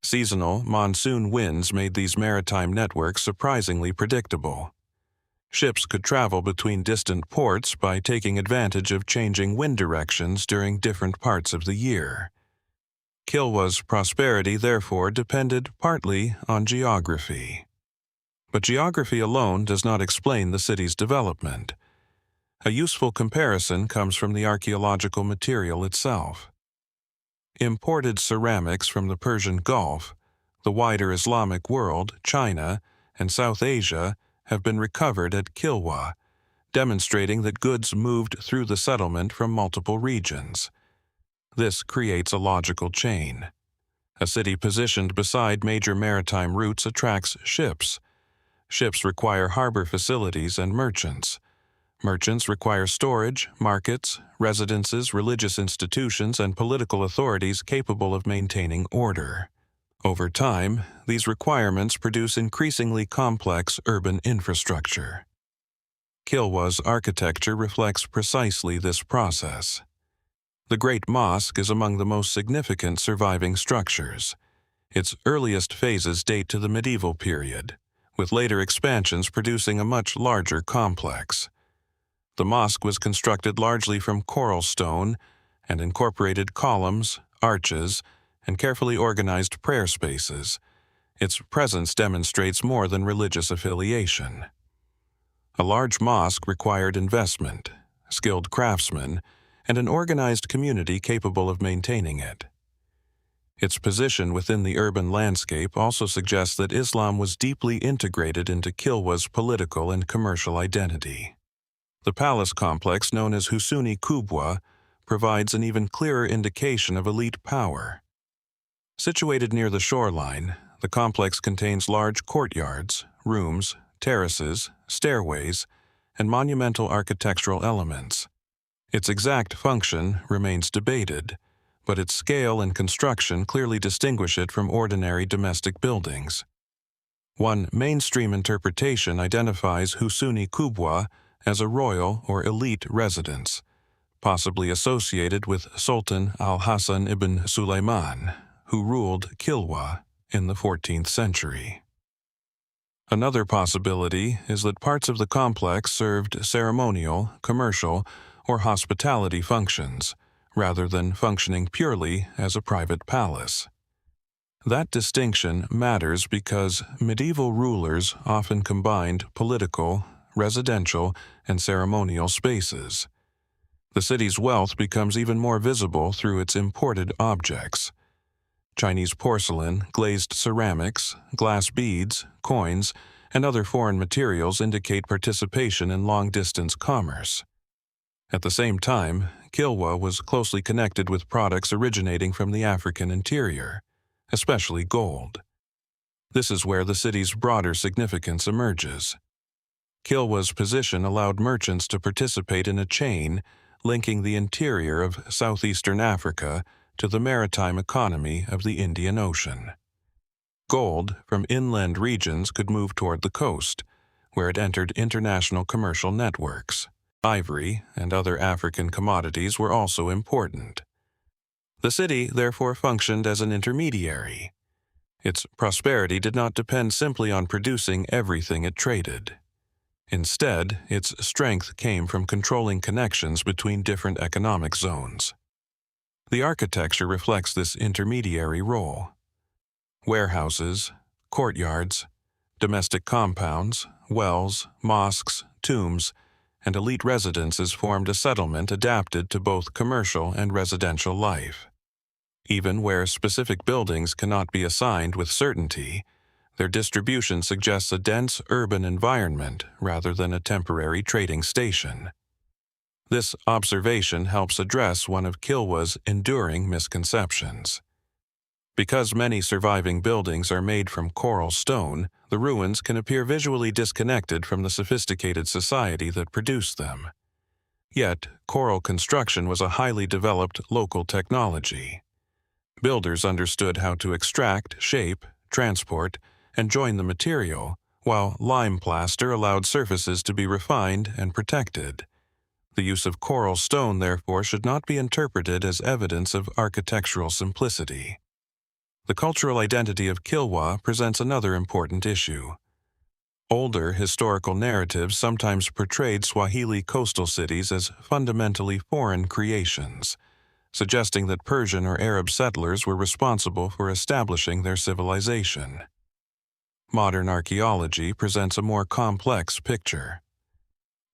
A: Seasonal monsoon winds made these maritime networks surprisingly predictable. Ships could travel between distant ports by taking advantage of changing wind directions during different parts of the year. Kilwa's prosperity therefore depended partly on geography. But geography alone does not explain the city's development. A useful comparison comes from the archaeological material itself. Imported ceramics from the Persian Gulf, the wider Islamic world, China, and South Asia have been recovered at Kilwa, demonstrating that goods moved through the settlement from multiple regions. This creates a logical chain. A city positioned beside major maritime routes attracts ships. Ships require harbor facilities and merchants. Merchants require storage, markets, residences, religious institutions, and political authorities capable of maintaining order. Over time, these requirements produce increasingly complex urban infrastructure. Kilwa's architecture reflects precisely this process. The Great Mosque is among the most significant surviving structures. Its earliest phases date to the medieval period, with later expansions producing a much larger complex. The mosque was constructed largely from coral stone and incorporated columns, arches, and carefully organized prayer spaces. Its presence demonstrates more than religious affiliation. A large mosque required investment, skilled craftsmen, and an organized community capable of maintaining it. Its position within the urban landscape also suggests that Islam was deeply integrated into Kilwa's political and commercial identity. The palace complex known as Husuni Kubwa provides an even clearer indication of elite power. Situated near the shoreline, the complex contains large courtyards, rooms, terraces, stairways, and monumental architectural elements. Its exact function remains debated, but its scale and construction clearly distinguish it from ordinary domestic buildings. One mainstream interpretation identifies Husuni Kubwa as a royal or elite residence, possibly associated with Sultan al-Hasan ibn Sulayman, who ruled Kilwa in the 14th century. Another possibility is that parts of the complex served ceremonial, commercial, or hospitality functions, rather than functioning purely as a private palace. That distinction matters because medieval rulers often combined political, residential, and ceremonial spaces. The city's wealth becomes even more visible through its imported objects. Chinese porcelain, glazed ceramics, glass beads, coins, and other foreign materials indicate participation in long-distance commerce. At the same time, Kilwa was closely connected with products originating from the African interior, especially gold. This is where the city's broader significance emerges. Kilwa's position allowed merchants to participate in a chain linking the interior of southeastern Africa to the maritime economy of the Indian Ocean. Gold from inland regions could move toward the coast, where it entered international commercial networks. Ivory and other African commodities were also important. The city therefore functioned as an intermediary. Its prosperity did not depend simply on producing everything it traded. Instead, its strength came from controlling connections between different economic zones. The architecture reflects this intermediary role. Warehouses, courtyards, domestic compounds, wells, mosques, tombs, and elite residences formed a settlement adapted to both commercial and residential life. Even where specific buildings cannot be assigned with certainty, their distribution suggests a dense urban environment rather than a temporary trading station. This observation helps address one of Kilwa's enduring misconceptions. Because many surviving buildings are made from coral stone, the ruins can appear visually disconnected from the sophisticated society that produced them. Yet, coral construction was a highly developed local technology. Builders understood how to extract, shape, transport, and join the material, while lime plaster allowed surfaces to be refined and protected. The use of coral stone, therefore, should not be interpreted as evidence of architectural simplicity. The cultural identity of Kilwa presents another important issue. Older historical narratives sometimes portrayed Swahili coastal cities as fundamentally foreign creations, suggesting that Persian or Arab settlers were responsible for establishing their civilization. Modern archaeology presents a more complex picture.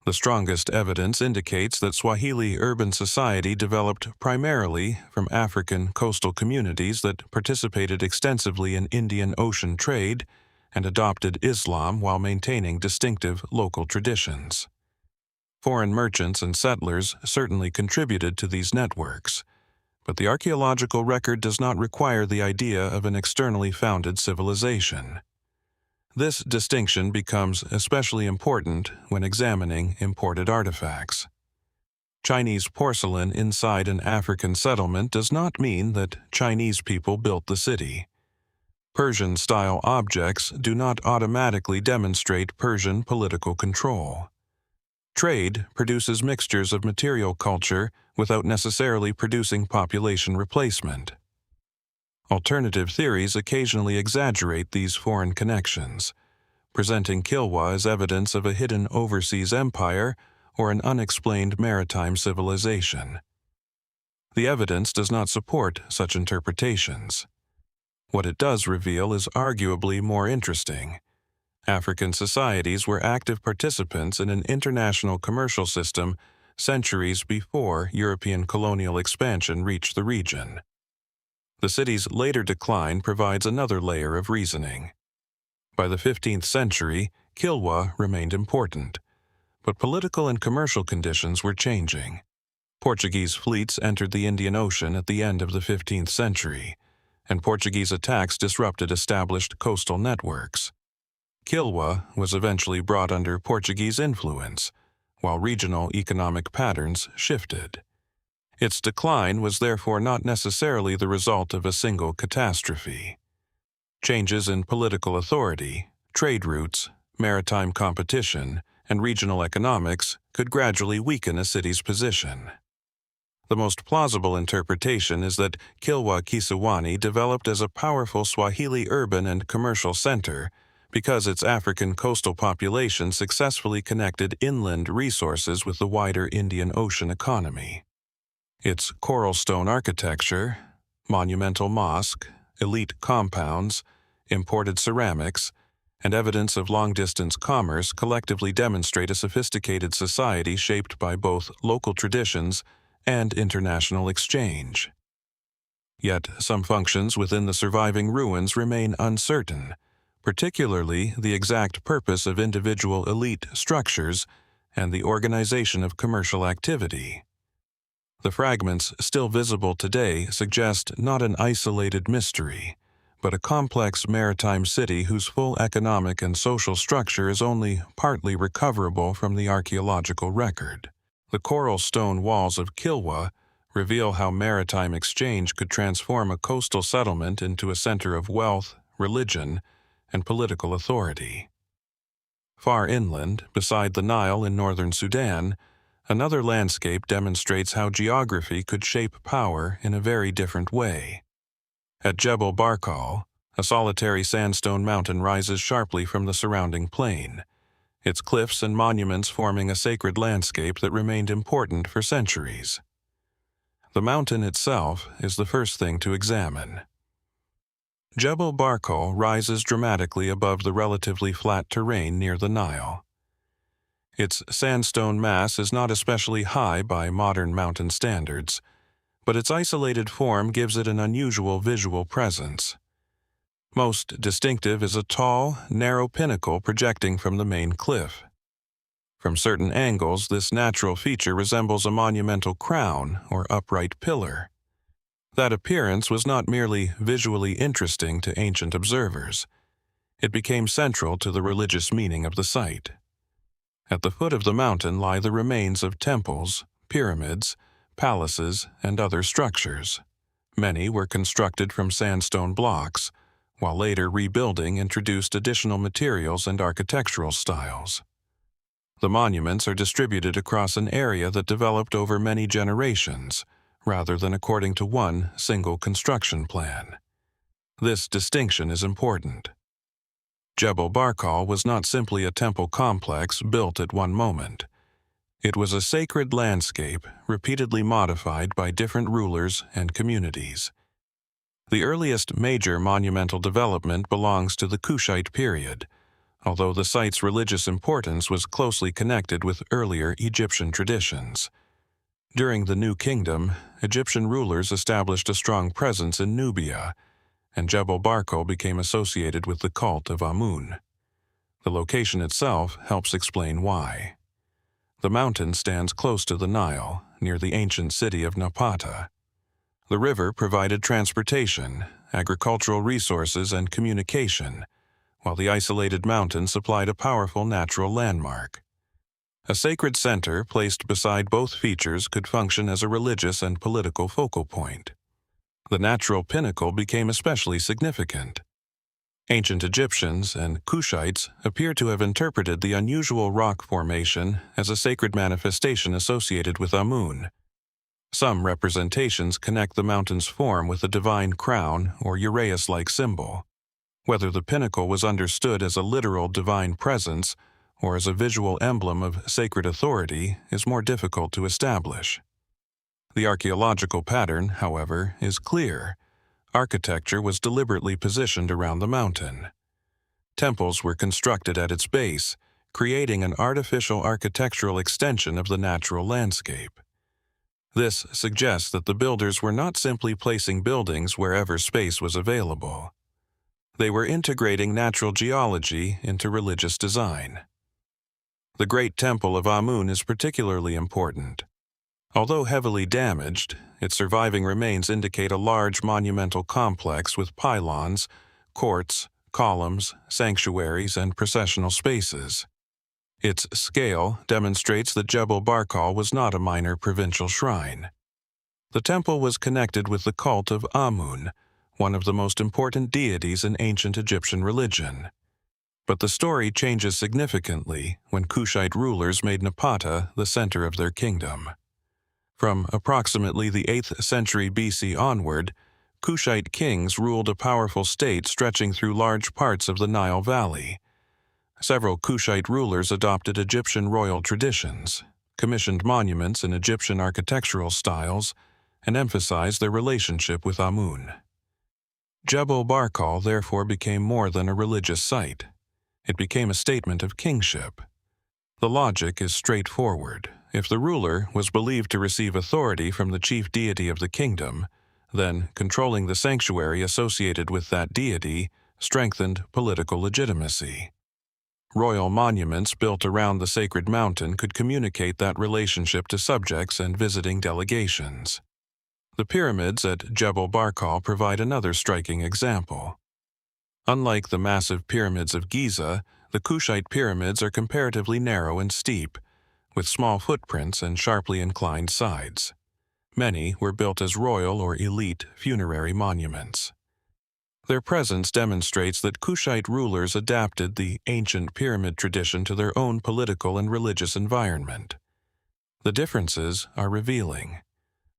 A: The strongest evidence indicates that Swahili urban society developed primarily from African coastal communities that participated extensively in Indian Ocean trade and adopted Islam while maintaining distinctive local traditions. Foreign merchants and settlers certainly contributed to these networks, but the archaeological record does not require the idea of an externally founded civilization. This distinction becomes especially important when examining imported artifacts. Chinese porcelain inside an African settlement does not mean that Chinese people built the city. Persian-style objects do not automatically demonstrate Persian political control. Trade produces mixtures of material culture without necessarily producing population replacement. Alternative theories occasionally exaggerate these foreign connections, presenting Kilwa as evidence of a hidden overseas empire or an unexplained maritime civilization. The evidence does not support such interpretations. What it does reveal is arguably more interesting. African societies were active participants in an international commercial system centuries before European colonial expansion reached the region. The city's later decline provides another layer of reasoning. By the 15th century, Kilwa remained important, but political and commercial conditions were changing. Portuguese fleets entered the Indian Ocean at the end of the 15th century, and Portuguese attacks disrupted established coastal networks. Kilwa was eventually brought under Portuguese influence, while regional economic patterns shifted. Its decline was therefore not necessarily the result of a single catastrophe. Changes in political authority, trade routes, maritime competition, and regional economics could gradually weaken a city's position. The most plausible interpretation is that Kilwa Kisiwani developed as a powerful Swahili urban and commercial center because its African coastal population successfully connected inland resources with the wider Indian Ocean economy. Its coral stone architecture, monumental mosque, elite compounds, imported ceramics, and evidence of long-distance commerce collectively demonstrate a sophisticated society shaped by both local traditions and international exchange. Yet some functions within the surviving ruins remain uncertain, particularly the exact purpose of individual elite structures and the organization of commercial activity. The fragments still visible today suggest not an isolated mystery, but a complex maritime city whose full economic and social structure is only partly recoverable from the archaeological record. The coral stone walls of Kilwa reveal how maritime exchange could transform a coastal settlement into a center of wealth, religion, and political authority. Far inland, beside the Nile in northern Sudan, another landscape demonstrates how geography could shape power in a very different way. At Jebel Barkal, a solitary sandstone mountain rises sharply from the surrounding plain, its cliffs and monuments forming a sacred landscape that remained important for centuries. The mountain itself is the first thing to examine. Jebel Barkal rises dramatically above the relatively flat terrain near the Nile. Its sandstone mass is not especially high by modern mountain standards, but its isolated form gives it an unusual visual presence. Most distinctive is a tall, narrow pinnacle projecting from the main cliff. From certain angles, this natural feature resembles a monumental crown or upright pillar. That appearance was not merely visually interesting to ancient observers. It became central to the religious meaning of the site. At the foot of the mountain lie the remains of temples, pyramids, palaces, and other structures. Many were constructed from sandstone blocks, while later rebuilding introduced additional materials and architectural styles. The monuments are distributed across an area that developed over many generations, rather than according to one single construction plan. This distinction is important. Jebel Barkal was not simply a temple complex built at one moment. It was a sacred landscape repeatedly modified by different rulers and communities. The earliest major monumental development belongs to the Kushite period, although the site's religious importance was closely connected with earlier Egyptian traditions. During the New Kingdom, Egyptian rulers established a strong presence in Nubia, and Jebel Barkal became associated with the cult of Amun. The location itself helps explain why. The mountain stands close to the Nile, near the ancient city of Napata. The river provided transportation, agricultural resources, and communication, while the isolated mountain supplied a powerful natural landmark. A sacred center placed beside both features could function as a religious and political focal point. The natural pinnacle became especially significant. Ancient Egyptians and Kushites appear to have interpreted the unusual rock formation as a sacred manifestation associated with Amun. Some representations connect the mountain's form with a divine crown or uraeus-like symbol. Whether the pinnacle was understood as a literal divine presence or as a visual emblem of sacred authority is more difficult to establish. The archaeological pattern, however, is clear. Architecture was deliberately positioned around the mountain. Temples were constructed at its base, creating an artificial architectural extension of the natural landscape. This suggests that the builders were not simply placing buildings wherever space was available. They were integrating natural geology into religious design. The Great Temple of Amun is particularly important. Although heavily damaged, its surviving remains indicate a large monumental complex with pylons, courts, columns, sanctuaries, and processional spaces. Its scale demonstrates that Jebel Barkal was not a minor provincial shrine. The temple was connected with the cult of Amun, one of the most important deities in ancient Egyptian religion. But the story changes significantly when Kushite rulers made Napata the center of their kingdom. From approximately the 8th century BC onward, Kushite kings ruled a powerful state stretching through large parts of the Nile Valley. Several Kushite rulers adopted Egyptian royal traditions, commissioned monuments in Egyptian architectural styles, and emphasized their relationship with Amun. Jebel Barkal therefore became more than a religious site. It became a statement of kingship. The logic is straightforward. If the ruler was believed to receive authority from the chief deity of the kingdom, then controlling the sanctuary associated with that deity strengthened political legitimacy. Royal monuments built around the sacred mountain could communicate that relationship to subjects and visiting delegations. The pyramids at Jebel Barkal provide another striking example. Unlike the massive pyramids of Giza, the Kushite pyramids are comparatively narrow and steep, with small footprints and sharply inclined sides. Many were built as royal or elite funerary monuments. Their presence demonstrates that Kushite rulers adapted the ancient pyramid tradition to their own political and religious environment. The differences are revealing.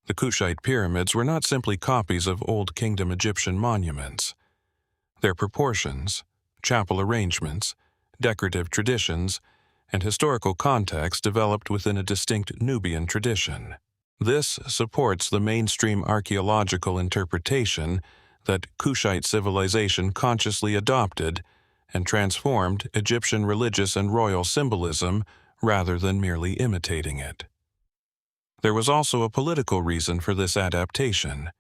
A: The Kushite pyramids were not simply copies of Old Kingdom Egyptian monuments. Their proportions, chapel arrangements, decorative traditions, and historical context developed within a distinct Nubian tradition. This supports the mainstream archaeological interpretation that Kushite civilization consciously adopted and transformed Egyptian religious and royal symbolism rather than merely imitating it. There was also a political reason for this adaptation.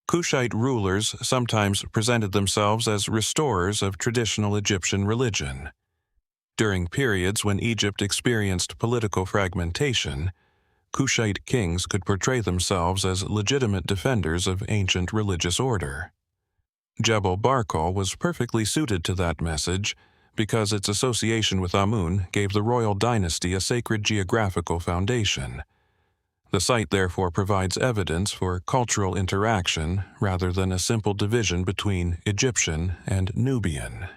A: Kushite rulers sometimes presented themselves as restorers of traditional Egyptian religion. During periods when Egypt experienced political fragmentation, Kushite kings could portray themselves as legitimate defenders of ancient religious order. Jebel Barkal was perfectly suited to that message because its association with Amun gave the royal dynasty a sacred geographical foundation. The site therefore provides evidence for cultural interaction rather than a simple division between Egyptian and Nubian.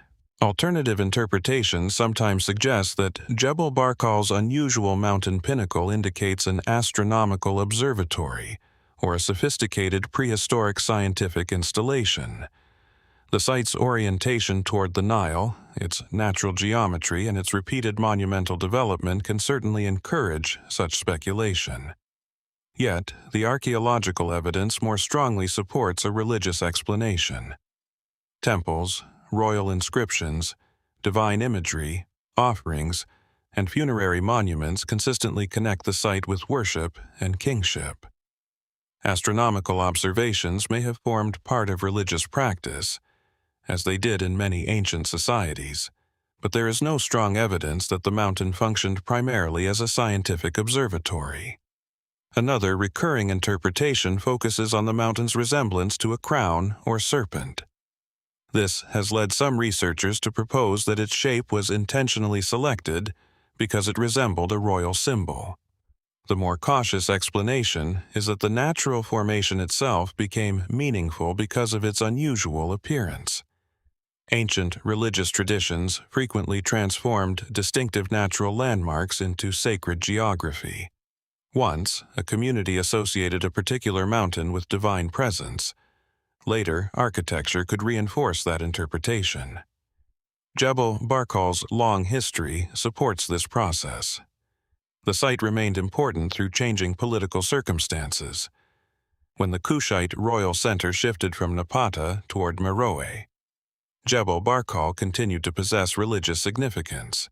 A: Alternative interpretations sometimes suggest that Jebel Barkal's unusual mountain pinnacle indicates an astronomical observatory or a sophisticated prehistoric scientific installation. The site's orientation toward the Nile, its natural geometry, and its repeated monumental development can certainly encourage such speculation. Yet, the archaeological evidence more strongly supports a religious explanation. Temples, royal inscriptions, divine imagery, offerings, and funerary monuments consistently connect the site with worship and kingship. Astronomical observations may have formed part of religious practice, as they did in many ancient societies, but there is no strong evidence that the mountain functioned primarily as a scientific observatory. Another recurring interpretation focuses on the mountain's resemblance to a crown or serpent. This has led some researchers to propose that its shape was intentionally selected because it resembled a royal symbol. The more cautious explanation is that the natural formation itself became meaningful because of its unusual appearance. Ancient religious traditions frequently transformed distinctive natural landmarks into sacred geography. Once, a community associated a particular mountain with divine presence. Later, architecture could reinforce that interpretation. Jebel Barkal's long history supports this process. The site remained important through changing political circumstances. When the Kushite royal center shifted from Napata toward Meroe, Jebel Barkal continued to possess religious significance.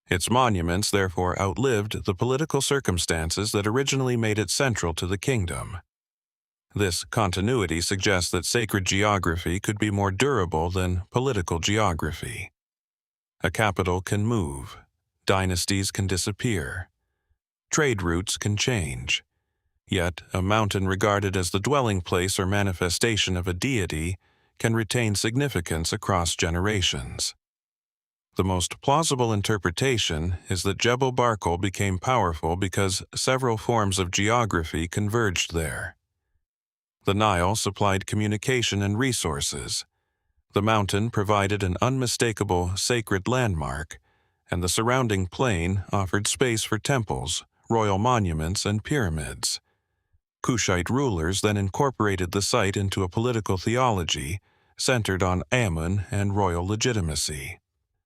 A: Its monuments therefore outlived the political circumstances that originally made it central to the kingdom. This continuity suggests that sacred geography could be more durable than political geography. A capital can move, dynasties can disappear, trade routes can change. Yet, a mountain regarded as the dwelling place or manifestation of a deity can retain significance across generations. The most plausible interpretation is that Jebel Barkal became powerful because several forms of geography converged there. The Nile supplied communication and resources. The mountain provided an unmistakable sacred landmark, and the surrounding plain offered space for temples, royal monuments, and pyramids. Kushite rulers then incorporated the site into a political theology centered on Amun and royal legitimacy.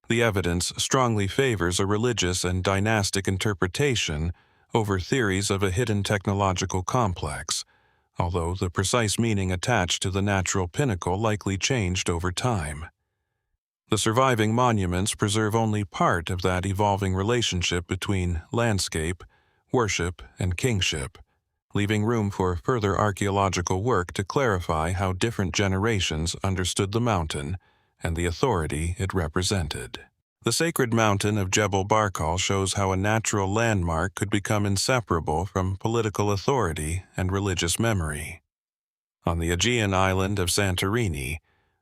A: The evidence strongly favors a religious and dynastic interpretation over theories of a hidden technological complex, although the precise meaning attached to the natural pinnacle likely changed over time. The surviving monuments preserve only part of that evolving relationship between landscape, worship, and kingship, leaving room for further archaeological work to clarify how different generations understood the mountain and the authority it represented. The sacred mountain of Jebel Barkal shows how a natural landmark could become inseparable from political authority and religious memory. On the Aegean island of Santorini,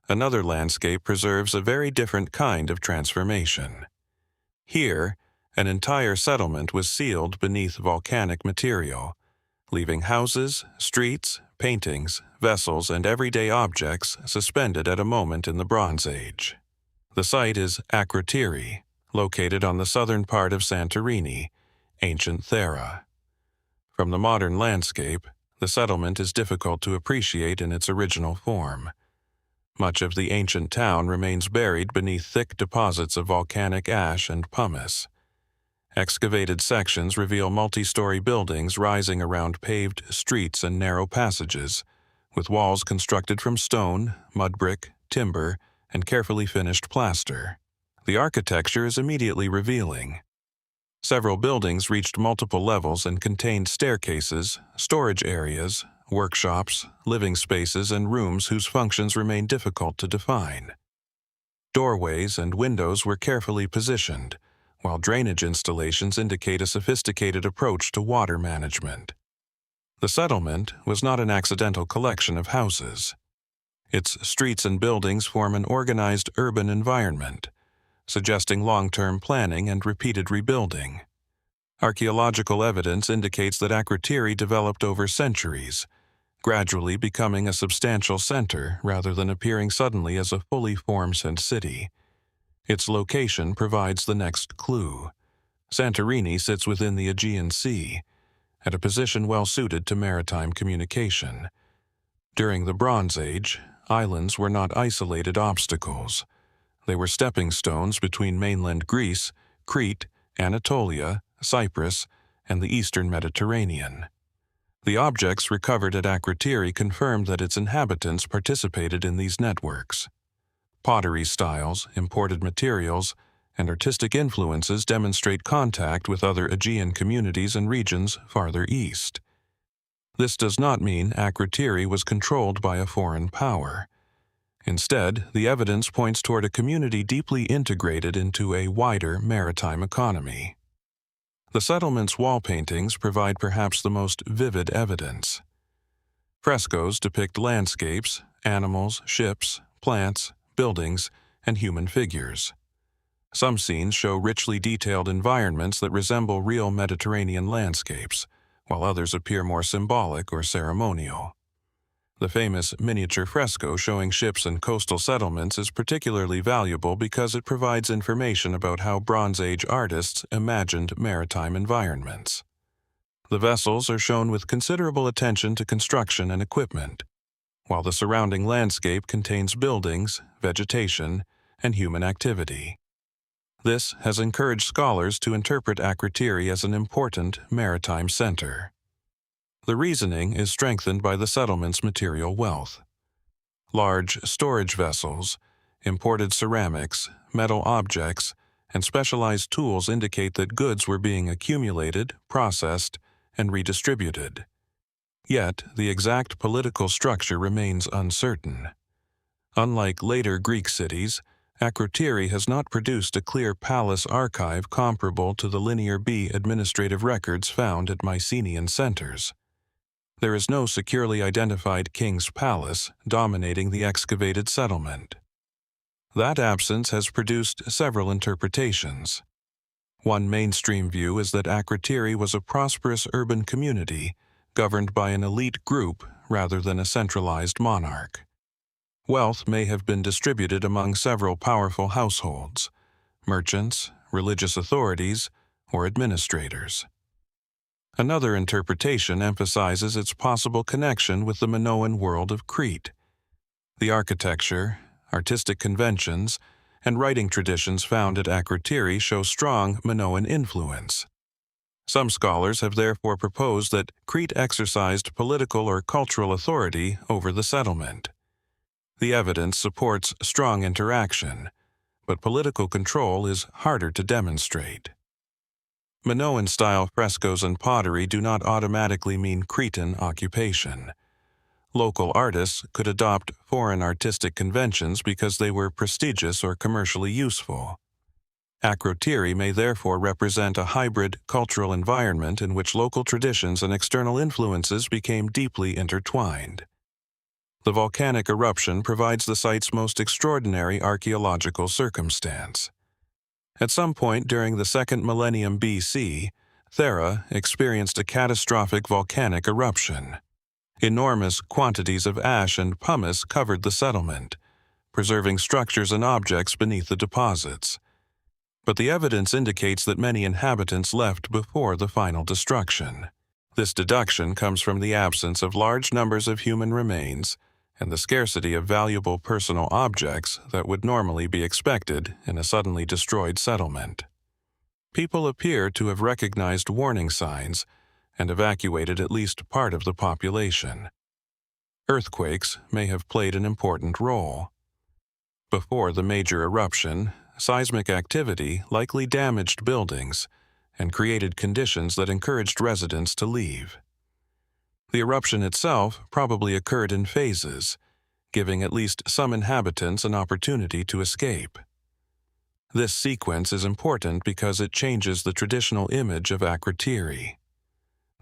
A: another landscape preserves a very different kind of transformation. Here, an entire settlement was sealed beneath volcanic material, leaving houses, streets, paintings, vessels, and everyday objects suspended at a moment in the Bronze Age. The site is Akrotiri, located on the southern part of Santorini, ancient Thera. From the modern landscape, the settlement is difficult to appreciate in its original form. Much of the ancient town remains buried beneath thick deposits of volcanic ash and pumice. Excavated sections reveal multi-story buildings rising around paved streets and narrow passages, with walls constructed from stone, mud brick, timber, and carefully finished plaster. The architecture is immediately revealing. Several buildings reached multiple levels and contained staircases, storage areas, workshops, living spaces, and rooms whose functions remain difficult to define. Doorways and windows were carefully positioned, while drainage installations indicate a sophisticated approach to water management. The settlement was not an accidental collection of houses. Its streets and buildings form an organized urban environment, suggesting long-term planning and repeated rebuilding. Archaeological evidence indicates that Akrotiri developed over centuries, gradually becoming a substantial center rather than appearing suddenly as a fully formed city. Its location provides the next clue. Santorini sits within the Aegean Sea, at a position well suited to maritime communication. During the Bronze Age, islands were not isolated obstacles. They were stepping stones between mainland Greece, Crete, Anatolia, Cyprus, and the eastern Mediterranean. The objects recovered at Akrotiri confirmed that its inhabitants participated in these networks. Pottery styles, imported materials, and artistic influences demonstrate contact with other Aegean communities and regions farther east. This does not mean Akrotiri was controlled by a foreign power. Instead, the evidence points toward a community deeply integrated into a wider maritime economy. The settlement's wall paintings provide perhaps the most vivid evidence. Frescoes depict landscapes, animals, ships, plants, buildings, and human figures. Some scenes show richly detailed environments that resemble real Mediterranean landscapes, while others appear more symbolic or ceremonial. The famous miniature fresco showing ships and coastal settlements is particularly valuable because it provides information about how Bronze Age artists imagined maritime environments. The vessels are shown with considerable attention to construction and equipment, while the surrounding landscape contains buildings, vegetation, and human activity. This has encouraged scholars to interpret Akrotiri as an important maritime center. The reasoning is strengthened by the settlement's material wealth. Large storage vessels, imported ceramics, metal objects, and specialized tools indicate that goods were being accumulated, processed, and redistributed. Yet, the exact political structure remains uncertain. Unlike later Greek cities, Akrotiri has not produced a clear palace archive comparable to the Linear B administrative records found at Mycenaean centers. There is no securely identified king's palace dominating the excavated settlement. That absence has produced several interpretations. One mainstream view is that Akrotiri was a prosperous urban community governed by an elite group rather than a centralized monarch. Wealth may have been distributed among several powerful households, merchants, religious authorities, or administrators. Another interpretation emphasizes its possible connection with the Minoan world of Crete. The architecture, artistic conventions, and writing traditions found at Akrotiri show strong Minoan influence. Some scholars have therefore proposed that Crete exercised political or cultural authority over the settlement. The evidence supports strong interaction, but political control is harder to demonstrate. Minoan-style frescoes and pottery do not automatically mean Cretan occupation. Local artists could adopt foreign artistic conventions because they were prestigious or commercially useful. Akrotiri may therefore represent a hybrid cultural environment in which local traditions and external influences became deeply intertwined. The volcanic eruption provides the site's most extraordinary archaeological circumstance. At some point during the second millennium BC, Thera experienced a catastrophic volcanic eruption. Enormous quantities of ash and pumice covered the settlement, preserving structures and objects beneath the deposits. But the evidence indicates that many inhabitants left before the final destruction. This deduction comes from the absence of large numbers of human remains and the scarcity of valuable personal objects that would normally be expected in a suddenly destroyed settlement. People appear to have recognized warning signs and evacuated at least part of the population. Earthquakes may have played an important role. Before the major eruption, seismic activity likely damaged buildings and created conditions that encouraged residents to leave. The eruption itself probably occurred in phases, giving at least some inhabitants an opportunity to escape. This sequence is important because it changes the traditional image of Akrotiri.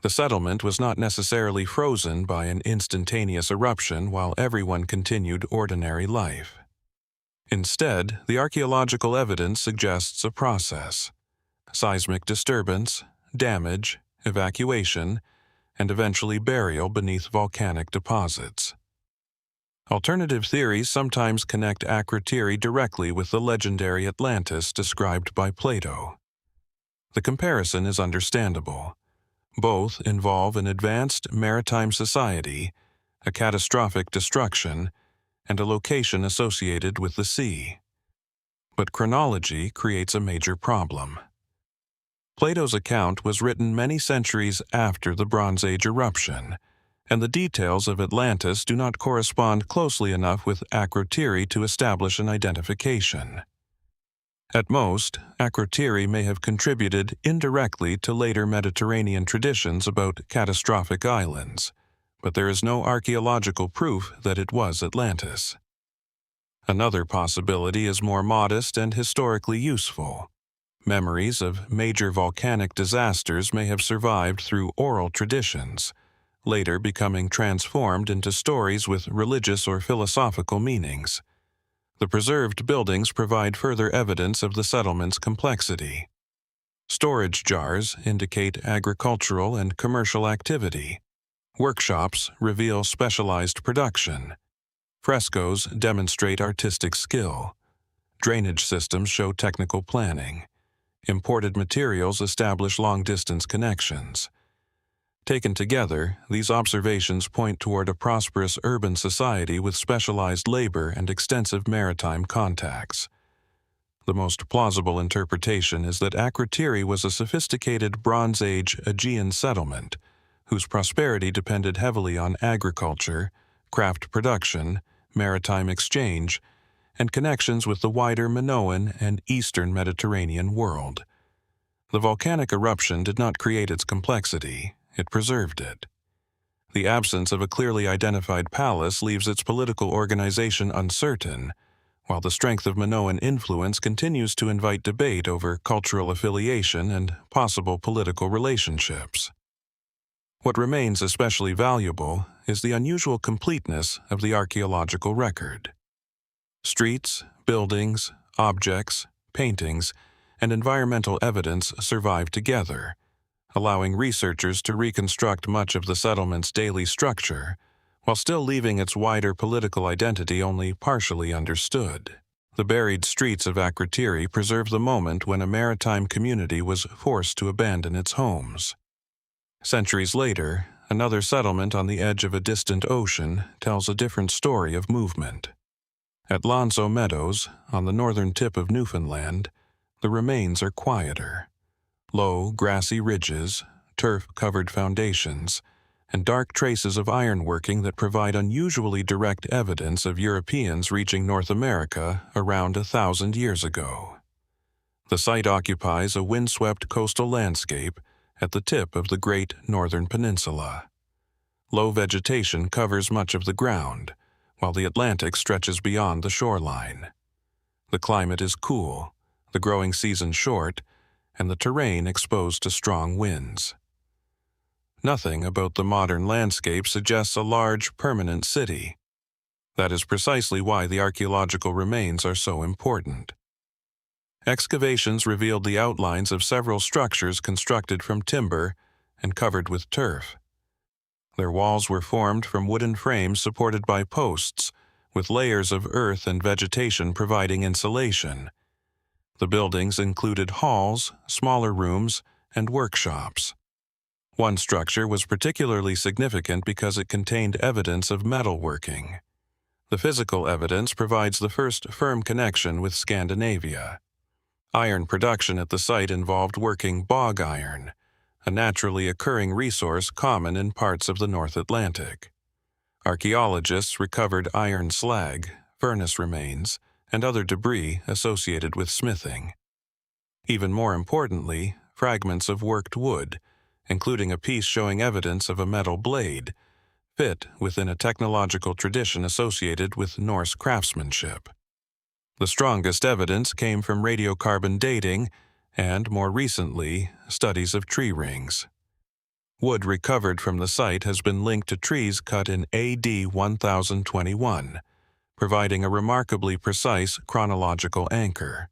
A: The settlement was not necessarily frozen by an instantaneous eruption while everyone continued ordinary life. Instead, the archaeological evidence suggests a process: seismic disturbance, damage, evacuation, and eventually burial beneath volcanic deposits. Alternative theories sometimes connect Akrotiri directly with the legendary Atlantis described by Plato. The comparison is understandable. Both involve an advanced maritime society, a catastrophic destruction, and a location associated with the sea. But chronology creates a major problem. Plato's account was written many centuries after the Bronze Age eruption, and the details of Atlantis do not correspond closely enough with Akrotiri to establish an identification. At most, Akrotiri may have contributed indirectly to later Mediterranean traditions about catastrophic islands, but there is no archaeological proof that it was Atlantis. Another possibility is more modest and historically useful. Memories of major volcanic disasters may have survived through oral traditions, later becoming transformed into stories with religious or philosophical meanings. The preserved buildings provide further evidence of the settlement's complexity. Storage jars indicate agricultural and commercial activity. Workshops reveal specialized production. Frescoes demonstrate artistic skill. Drainage systems show technical planning. Imported materials establish long-distance connections. Taken together, these observations point toward a prosperous urban society with specialized labor and extensive maritime contacts. The most plausible interpretation is that Akrotiri was a sophisticated Bronze Age Aegean settlement whose prosperity depended heavily on agriculture, craft production, maritime exchange, and connections with the wider Minoan and Eastern Mediterranean world. The volcanic eruption did not create its complexity, it preserved it. The absence of a clearly identified palace leaves its political organization uncertain, while the strength of Minoan influence continues to invite debate over cultural affiliation and possible political relationships. What remains especially valuable is the unusual completeness of the archaeological record. Streets, buildings, objects, paintings, and environmental evidence survive together, allowing researchers to reconstruct much of the settlement's daily structure, while still leaving its wider political identity only partially understood. The buried streets of Akrotiri preserve the moment when a maritime community was forced to abandon its homes. Centuries later, another settlement on the edge of a distant ocean tells a different story of movement. At Lonzo Meadows, on the northern tip of Newfoundland, the remains are quieter. Low, grassy ridges, turf-covered foundations, and dark traces of ironworking that provide unusually direct evidence of Europeans reaching North America around 1,000 years ago. The site occupies a windswept coastal landscape at the tip of the Great Northern Peninsula. Low vegetation covers much of the ground, while the Atlantic stretches beyond the shoreline. The climate is cool, the growing season short, and the terrain exposed to strong winds. Nothing about the modern landscape suggests a large, permanent city. That is precisely why the archaeological remains are so important. Excavations revealed the outlines of several structures constructed from timber and covered with turf. Their walls were formed from wooden frames supported by posts, with layers of earth and vegetation providing insulation. The buildings included halls, smaller rooms, and workshops. One structure was particularly significant because it contained evidence of metalworking. The physical evidence provides the first firm connection with Scandinavia. Iron production at the site involved working bog iron, a naturally occurring resource common in parts of the North Atlantic. Archaeologists recovered iron slag, furnace remains, and other debris associated with smithing. Even more importantly, fragments of worked wood, including a piece showing evidence of a metal blade, fit within a technological tradition associated with Norse craftsmanship. The strongest evidence came from radiocarbon dating and, more recently, studies of tree rings. Wood recovered from the site has been linked to trees cut in AD 1021, providing a remarkably precise chronological anchor.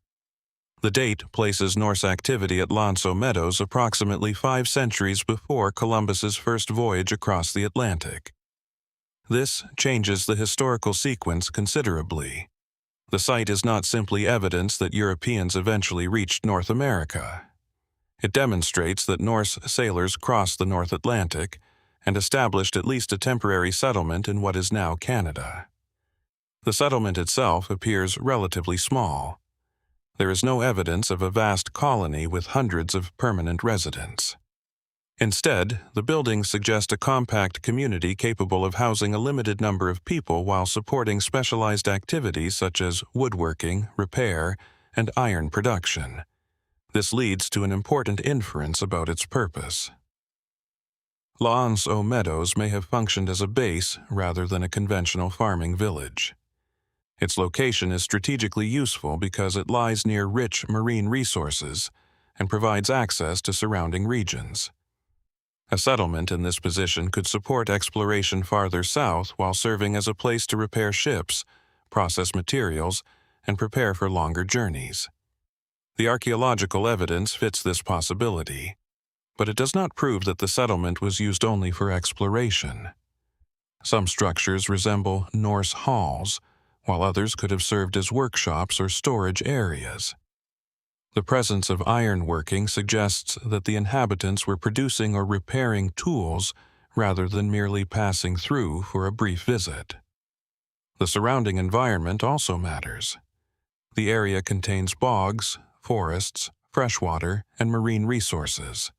A: The date places Norse activity at Lonzo Meadows approximately 5 centuries before Columbus's first voyage across the Atlantic. This changes the historical sequence considerably. The site is not simply evidence that Europeans eventually reached North America. It demonstrates that Norse sailors crossed the North Atlantic and established at least a temporary settlement in what is now Canada. The settlement itself appears relatively small. There is no evidence of a vast colony with hundreds of permanent residents. Instead, the buildings suggest a compact community capable of housing a limited number of people while supporting specialized activities such as woodworking, repair, and iron production. This leads to an important inference about its purpose. Lonzo Meadows may have functioned as a base rather than a conventional farming village. Its location is strategically useful because it lies near rich marine resources and provides access to surrounding regions. A settlement in this position could support exploration farther south while serving as a place to repair ships, process materials, and prepare for longer journeys. The archaeological evidence fits this possibility, but it does not prove that the settlement was used only for exploration. Some structures resemble Norse halls, while others could have served as workshops or storage areas. The presence of ironworking suggests that the inhabitants were producing or repairing tools rather than merely passing through for a brief visit. The surrounding environment also matters. The area contains bogs, forests, freshwater, and marine resources.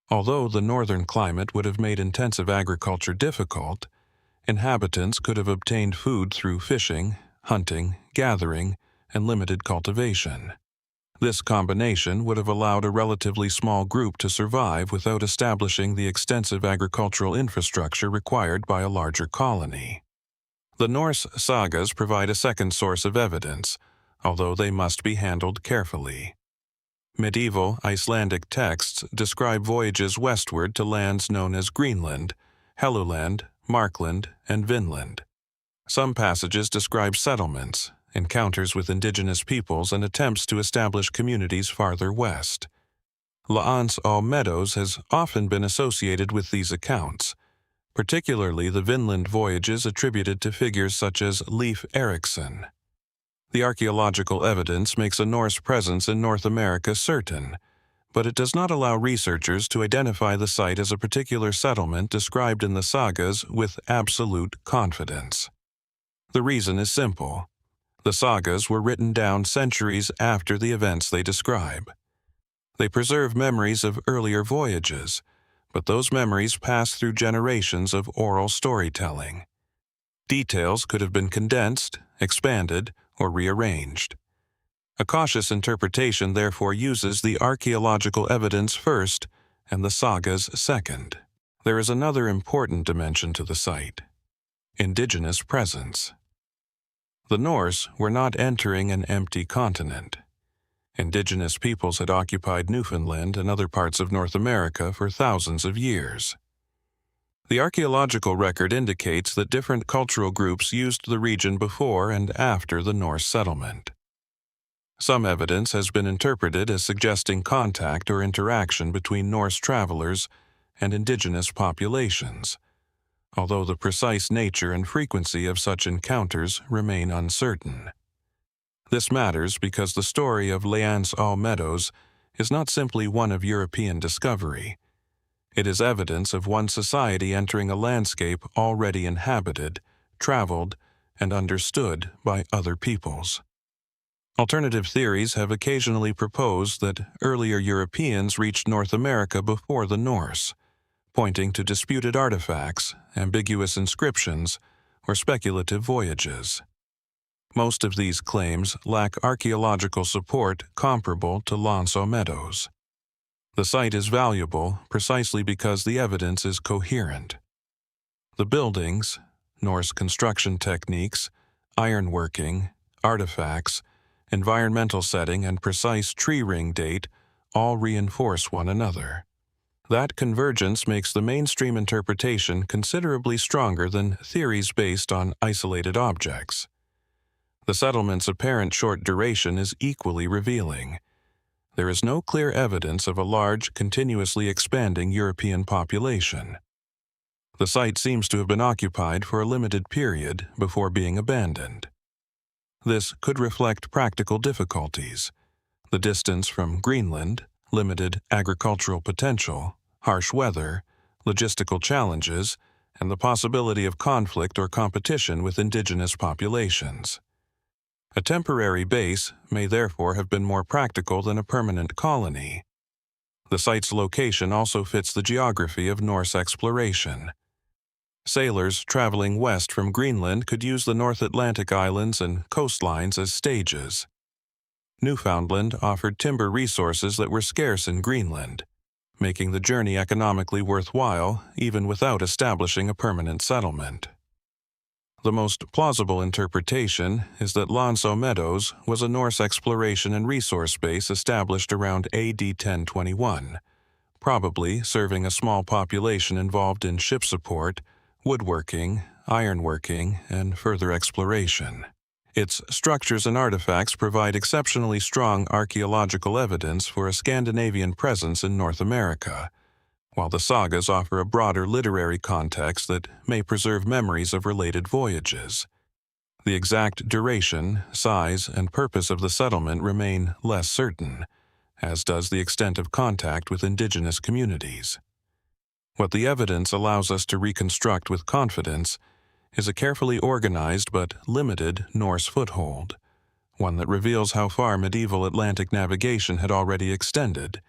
A: Although the northern climate would have made intensive agriculture difficult, inhabitants could have obtained food through fishing, hunting, gathering, and limited cultivation. This combination would have allowed a relatively small group to survive without establishing the extensive agricultural infrastructure required by a larger colony. The Norse sagas provide a second source of evidence, although they must be handled carefully. Medieval Icelandic texts describe voyages westward to lands known as Greenland, Helluland, Markland, and Vinland. Some passages describe settlements, encounters with indigenous peoples, and attempts to establish communities farther west. La'ans al-Meadows has often been associated with these accounts, particularly the Vinland voyages attributed to figures such as Leif Erikson. The archaeological evidence makes a Norse presence in North America certain, but it does not allow researchers to identify the site as a particular settlement described in the sagas with absolute confidence. The reason is simple. The sagas were written down centuries after the events they describe. They preserve memories of earlier voyages, but those memories pass through generations of oral storytelling. Details could have been condensed, expanded, or rearranged. A cautious interpretation therefore uses the archaeological evidence first and the sagas second. There is another important dimension to the site: indigenous presence. The Norse were not entering an empty continent. Indigenous peoples had occupied Newfoundland and other parts of North America for thousands of years. The archaeological record indicates that different cultural groups used the region before and after the Norse settlement. Some evidence has been interpreted as suggesting contact or interaction between Norse travelers and indigenous populations, although the precise nature and frequency of such encounters remain uncertain. This matters because the story of La'ans al-Meadows is not simply one of European discovery. It is evidence of one society entering a landscape already inhabited, traveled, and understood by other peoples. Alternative theories have occasionally proposed that earlier Europeans reached North America before the Norse, pointing to disputed artifacts, ambiguous inscriptions, or speculative voyages. Most of these claims lack archaeological support comparable to La'ans al-Meadows. The site is valuable precisely because the evidence is coherent. The buildings, Norse construction techniques, ironworking, artifacts, environmental setting, and precise tree ring date all reinforce one another. That convergence makes the mainstream interpretation considerably stronger than theories based on isolated objects. The settlement's apparent short duration is equally revealing. There is no clear evidence of a large, continuously expanding European population. The site seems to have been occupied for a limited period before being abandoned. This could reflect practical difficulties: the distance from Greenland, limited agricultural potential, harsh weather, logistical challenges, and the possibility of conflict or competition with indigenous populations. A temporary base may therefore have been more practical than a permanent colony. The site's location also fits the geography of Norse exploration. Sailors traveling west from Greenland could use the North Atlantic islands and coastlines as stages. Newfoundland offered timber resources that were scarce in Greenland, making the journey economically worthwhile even without establishing a permanent settlement. The most plausible interpretation is that La'ans al-Meadows was a Norse exploration and resource base established around AD 1021, probably serving a small population involved in ship support, woodworking, ironworking, and further exploration. Its structures and artifacts provide exceptionally strong archaeological evidence for a Scandinavian presence in North America, while the sagas offer a broader literary context that may preserve memories of related voyages. The exact duration, size, and purpose of the settlement remain less certain, as does the extent of contact with indigenous communities. What the evidence allows us to reconstruct with confidence is a carefully organized but limited Norse foothold, one that reveals how far medieval Atlantic navigation had already extended,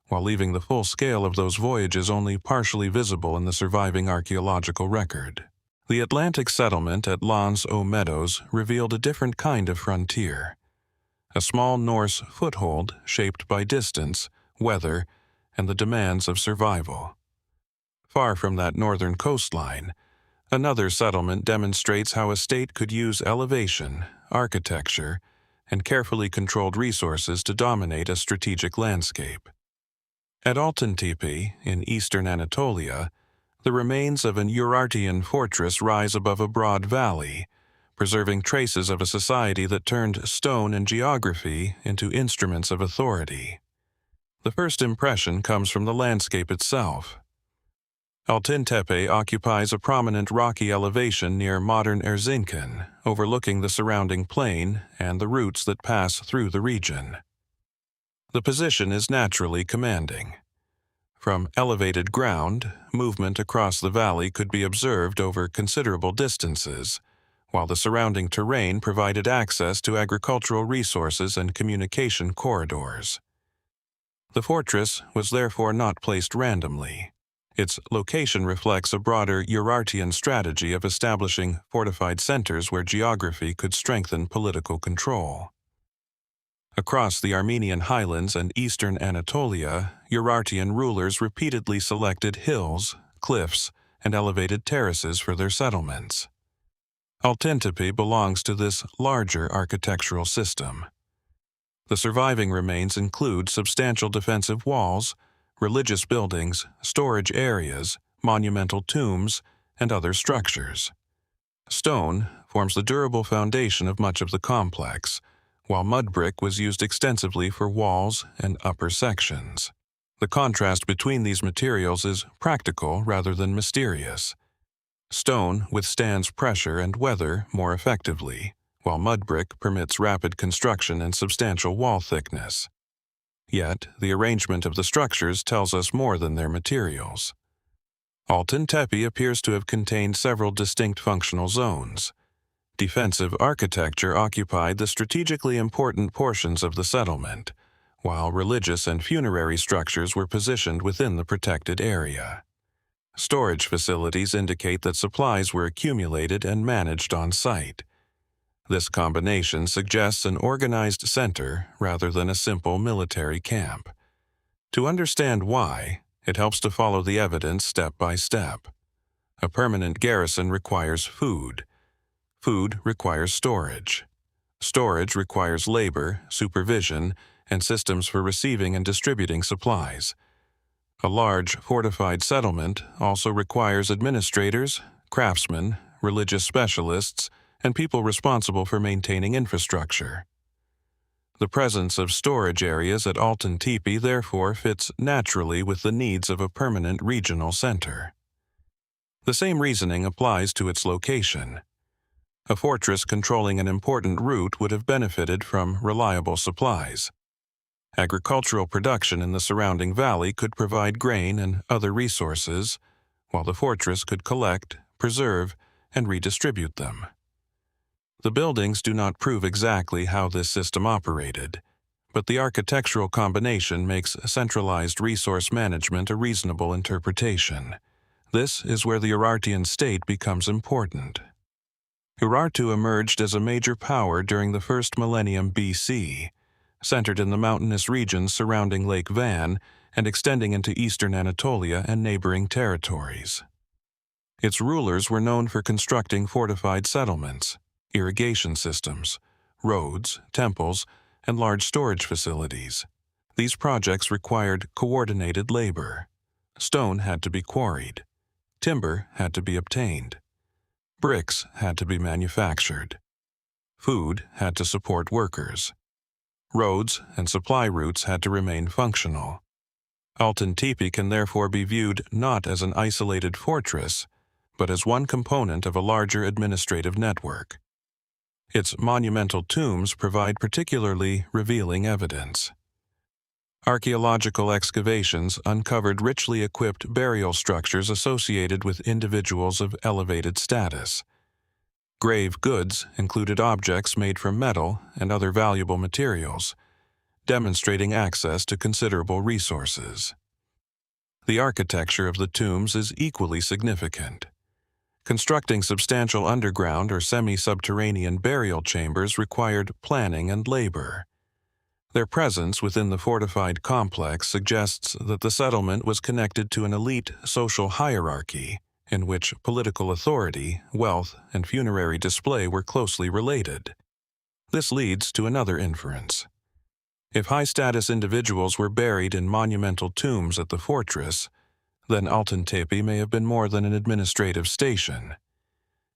A: while leaving the full scale of those voyages only partially visible in the surviving archaeological record. The Atlantic settlement at Lons o Meadows revealed a different kind of frontier, a small Norse foothold shaped by distance, weather, and the demands of survival. Far from that northern coastline, another settlement demonstrates how a state could use elevation, architecture, and carefully controlled resources to dominate a strategic landscape. At Altıntepe, in eastern Anatolia, the remains of an Urartian fortress rise above a broad valley, preserving traces of a society that turned stone and geography into instruments of authority. The first impression comes from the landscape itself. Altıntepe occupies a prominent rocky elevation near modern Erzincan, overlooking the surrounding plain and the routes that pass through the region. The position is naturally commanding. From elevated ground, movement across the valley could be observed over considerable distances, while the surrounding terrain provided access to agricultural resources and communication corridors. The fortress was therefore not placed randomly. Its location reflects a broader Urartian strategy of establishing fortified centers where geography could strengthen political control. Across the Armenian highlands and eastern Anatolia, Urartian rulers repeatedly selected hills, cliffs, and elevated terraces for their settlements. Altıntepe belongs to this larger architectural system. The surviving remains include substantial defensive walls, religious buildings, storage areas, monumental tombs, and other structures. Stone forms the durable foundation of much of the complex, while mud brick was used extensively for walls and upper sections. The contrast between these materials is practical rather than mysterious. Stone withstands pressure and weather more effectively, while mud brick permits rapid construction and substantial wall thickness. Yet, the arrangement of the structures tells us more than their materials. Altıntepe appears to have contained several distinct functional zones. Defensive architecture occupied the strategically important portions of the settlement, while religious and funerary structures were positioned within the protected area. Storage facilities indicate that supplies were accumulated and managed on site. This combination suggests an organized center rather than a simple military camp. To understand why, it helps to follow the evidence step by step. A permanent garrison requires food. Food requires storage. Storage requires labor, supervision, and systems for receiving and distributing supplies. A large, fortified settlement also requires administrators, craftsmen, religious specialists, and people responsible for maintaining infrastructure. The presence of storage areas at Altıntepe therefore fits naturally with the needs of a permanent regional center. The same reasoning applies to its location. A fortress controlling an important route would have benefited from reliable supplies. Agricultural production in the surrounding valley could provide grain and other resources, while the fortress could collect, preserve, and redistribute them. The buildings do not prove exactly how this system operated, but the architectural combination makes centralized resource management a reasonable interpretation. This is where the Urartian state becomes important. Urartu emerged as a major power during the first millennium BC, centered in the mountainous regions surrounding Lake Van and extending into eastern Anatolia and neighboring territories. Its rulers were known for constructing fortified settlements, irrigation systems, roads, temples, and large storage facilities. These projects required coordinated labor. Stone had to be quarried. Timber had to be obtained. Bricks had to be manufactured. Food had to support workers. Roads and supply routes had to remain functional. Altıntepe can therefore be viewed not as an isolated fortress, but as one component of a larger administrative network. Its monumental tombs provide particularly revealing evidence. Archaeological excavations uncovered richly equipped burial structures associated with individuals of elevated status. Grave goods included objects made from metal and other valuable materials, demonstrating access to considerable resources. The architecture of the tombs is equally significant. Constructing substantial underground or semi-subterranean burial chambers required planning and labor. Their presence within the fortified complex suggests that the settlement was connected to an elite social hierarchy in which political authority, wealth, and funerary display were closely related. This leads to another inference. If high-status individuals were buried in monumental tombs at the fortress, then Altıntepe may have been more than an administrative station.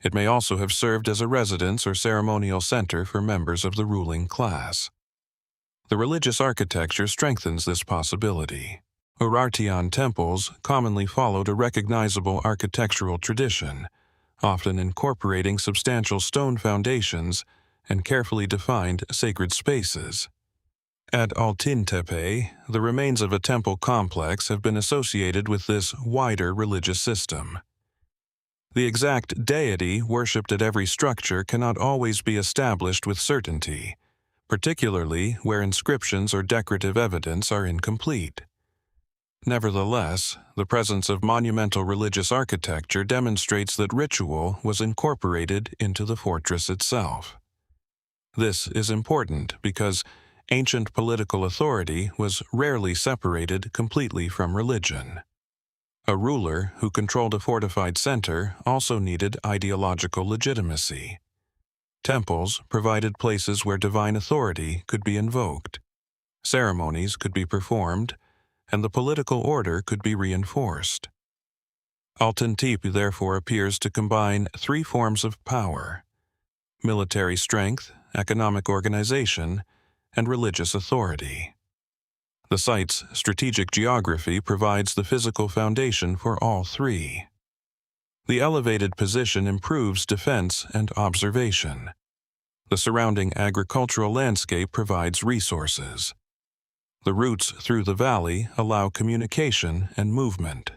A: It may also have served as a residence or ceremonial center for members of the ruling class. The religious architecture strengthens this possibility. Urartian temples commonly followed a recognizable architectural tradition, often incorporating substantial stone foundations and carefully defined sacred spaces. At Altıntepe, the remains of a temple complex have been associated with this wider religious system. The exact deity worshipped at every structure cannot always be established with certainty, particularly where inscriptions or decorative evidence are incomplete. Nevertheless, the presence of monumental religious architecture demonstrates that ritual was incorporated into the fortress itself. This is important because ancient political authority was rarely separated completely from religion. A ruler who controlled a fortified center also needed ideological legitimacy. Temples provided places where divine authority could be invoked, ceremonies could be performed, and the political order could be reinforced. Altıntepe therefore appears to combine three forms of power: military strength, economic organization, and religious authority. The site's strategic geography provides the physical foundation for all three. The elevated position improves defense and observation. The surrounding agricultural landscape provides resources. The routes through the valley allow communication and movement.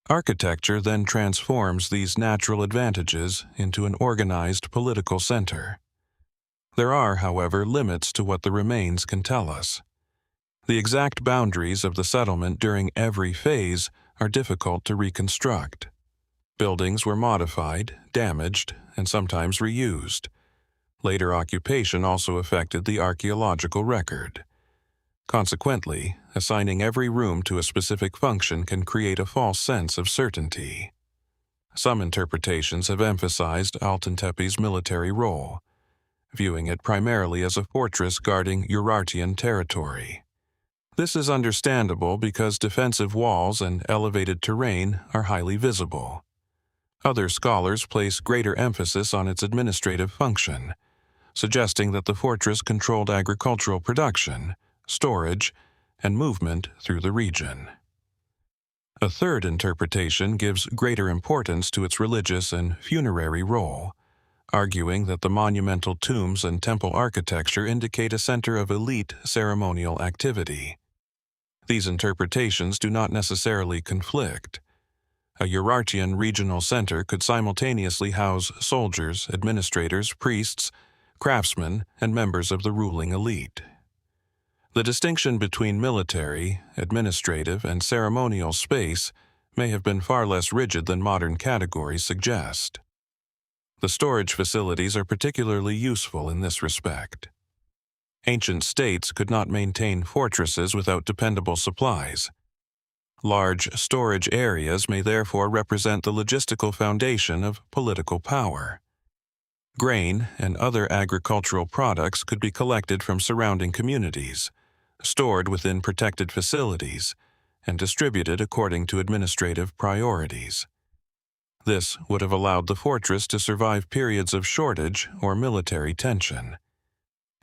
A: Architecture then transforms these natural advantages into an organized political center. There are, however, limits to what the remains can tell us. The exact boundaries of the settlement during every phase are difficult to reconstruct. Buildings were modified, damaged, and sometimes reused. Later occupation also affected the archaeological record. Consequently, assigning every room to a specific function can create a false sense of certainty. Some interpretations have emphasized Altıntepe's military role, viewing it primarily as a fortress guarding Urartian territory. This is understandable because defensive walls and elevated terrain are highly visible. Other scholars place greater emphasis on its administrative function, suggesting that the fortress controlled agricultural production, storage, and movement through the region. A third interpretation gives greater importance to its religious and funerary role, arguing that the monumental tombs and temple architecture indicate a center of elite ceremonial activity. These interpretations do not necessarily conflict. A Urartian regional center could simultaneously house soldiers, administrators, priests, craftsmen, and members of the ruling elite. The distinction between military, administrative, and ceremonial space may have been far less rigid than modern categories suggest. The storage facilities are particularly useful in this respect. Ancient states could not maintain fortresses without dependable supplies. Large storage areas may therefore represent the logistical foundation of political power. Grain and other agricultural products could be collected from surrounding communities, stored within protected facilities, and distributed according to administrative priorities. This would have allowed the fortress to survive periods of shortage or military tension.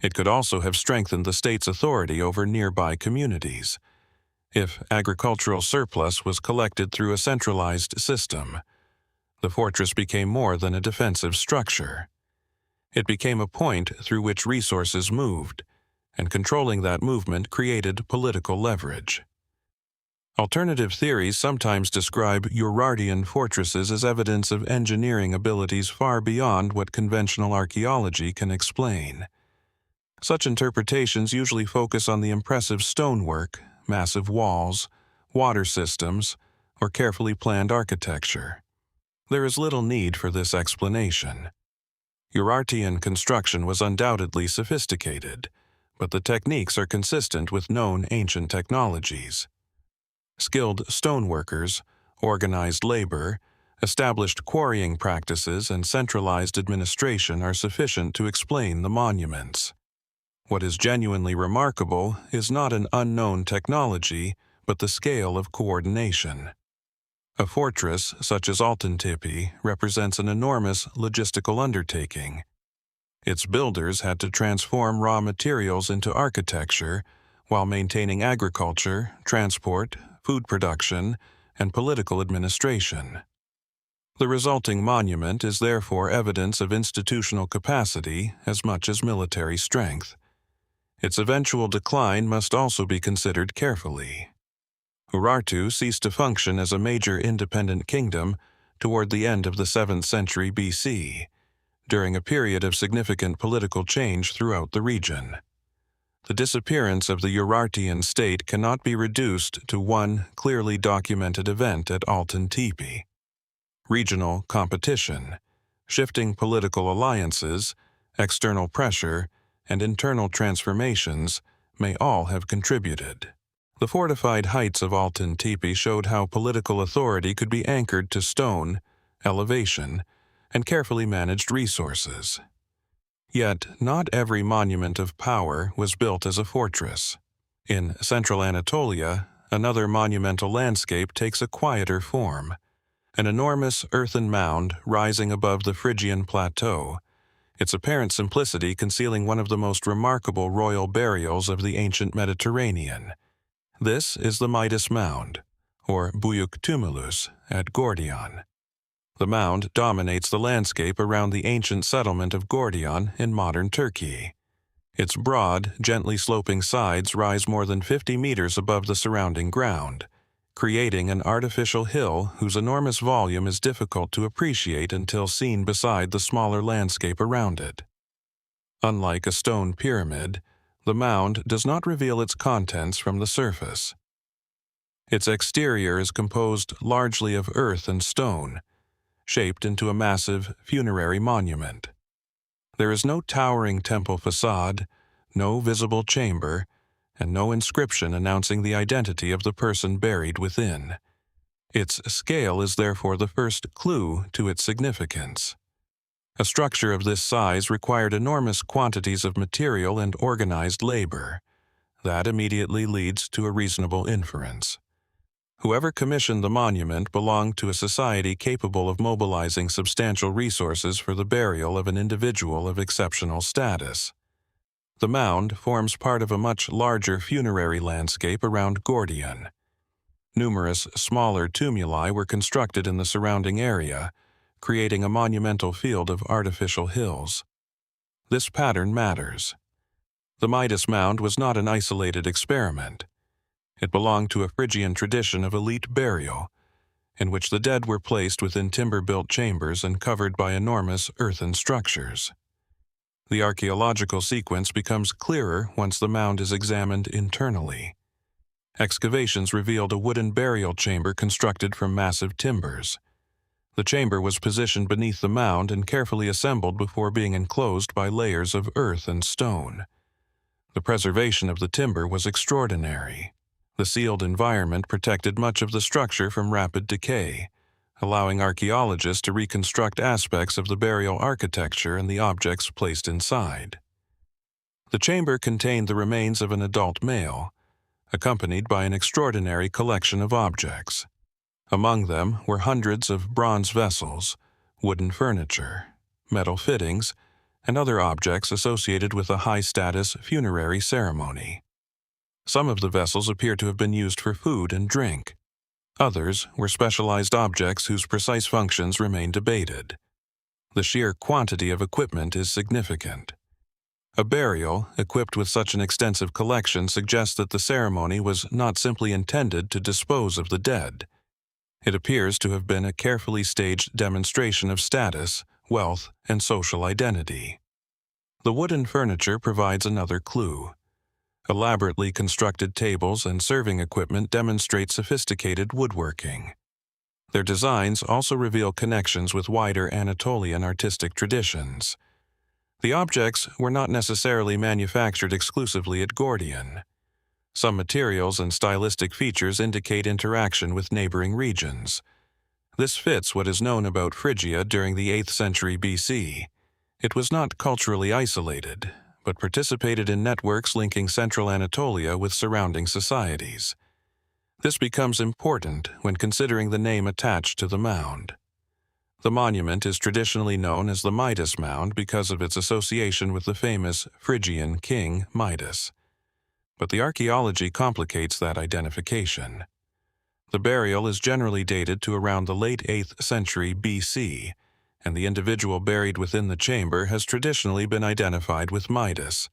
A: It could also have strengthened the state's authority over nearby communities. If agricultural surplus was collected through a centralized system, the fortress became more than a defensive structure. It became a point through which resources moved, and controlling that movement created political leverage. Alternative theories sometimes describe Urartian fortresses as evidence of engineering abilities far beyond what conventional archaeology can explain. Such interpretations usually focus on the impressive stonework, massive walls, water systems, or carefully planned architecture. There is little need for this explanation. Urartian construction was undoubtedly sophisticated, but the techniques are consistent with known ancient technologies. Skilled stoneworkers, organized labor, established quarrying practices, and centralized administration are sufficient to explain the monuments. What is genuinely remarkable is not an unknown technology, but the scale of coordination. A fortress such as Altıntepe represents an enormous logistical undertaking. Its builders had to transform raw materials into architecture while maintaining agriculture, transport, food production, and political administration. The resulting monument is therefore evidence of institutional capacity as much as military strength. Its eventual decline must also be considered carefully. Urartu ceased to function as a major independent kingdom toward the end of the 7th century BC, during a period of significant political change throughout the region. The disappearance of the Urartian state cannot be reduced to one clearly documented event at Altıntepe. Regional competition, shifting political alliances, external pressure, and internal transformations may all have contributed. The fortified heights of Altıntepe showed how political authority could be anchored to stone, elevation, and carefully managed resources. Yet, not every monument of power was built as a fortress. In central Anatolia, another monumental landscape takes a quieter form. An enormous earthen mound rising above the Phrygian plateau, its apparent simplicity concealing one of the most remarkable royal burials of the ancient Mediterranean. This is the Midas Mound, or Büyük Tumulus, at Gordion. The mound dominates the landscape around the ancient settlement of Gordion in modern Turkey. Its broad, gently sloping sides rise more than 50 meters above the surrounding ground, creating an artificial hill whose enormous volume is difficult to appreciate until seen beside the smaller landscape around it. Unlike a stone pyramid, the mound does not reveal its contents from the surface. Its exterior is composed largely of earth and stone, shaped into a massive funerary monument. There is no towering temple facade, no visible chamber, and no inscription announcing the identity of the person buried within. Its scale is therefore the first clue to its significance. A structure of this size required enormous quantities of material and organized labor. That immediately leads to a reasonable inference. Whoever commissioned the monument belonged to a society capable of mobilizing substantial resources for the burial of an individual of exceptional status. The mound forms part of a much larger funerary landscape around Gordion. Numerous smaller tumuli were constructed in the surrounding area, creating a monumental field of artificial hills. This pattern matters. The Midas Mound was not an isolated experiment. It belonged to a Phrygian tradition of elite burial, in which the dead were placed within timber-built chambers and covered by enormous earthen structures. The archaeological sequence becomes clearer once the mound is examined internally. Excavations revealed a wooden burial chamber constructed from massive timbers. The chamber was positioned beneath the mound and carefully assembled before being enclosed by layers of earth and stone. The preservation of the timber was extraordinary. The sealed environment protected much of the structure from rapid decay, allowing archaeologists to reconstruct aspects of the burial architecture and the objects placed inside. The chamber contained the remains of an adult male, accompanied by an extraordinary collection of objects. Among them were hundreds of bronze vessels, wooden furniture, metal fittings, and other objects associated with a high-status funerary ceremony. Some of the vessels appear to have been used for food and drink. Others were specialized objects whose precise functions remain debated. The sheer quantity of equipment is significant. A burial equipped with such an extensive collection suggests that the ceremony was not simply intended to dispose of the dead. It appears to have been a carefully staged demonstration of status, wealth, and social identity. The wooden furniture provides another clue. Elaborately constructed tables and serving equipment demonstrate sophisticated woodworking. Their designs also reveal connections with wider Anatolian artistic traditions. The objects were not necessarily manufactured exclusively at Gordian. Some materials and stylistic features indicate interaction with neighboring regions. This fits what is known about Phrygia during the 8th century BC. It was not culturally isolated, but participated in networks linking central Anatolia with surrounding societies. This becomes important when considering the name attached to the mound. The monument is traditionally known as the Midas Mound because of its association with the famous Phrygian king Midas. But the archaeology complicates that identification. The burial is generally dated to around the late 8th century BC, and the individual buried within the chamber has traditionally been identified with Midas.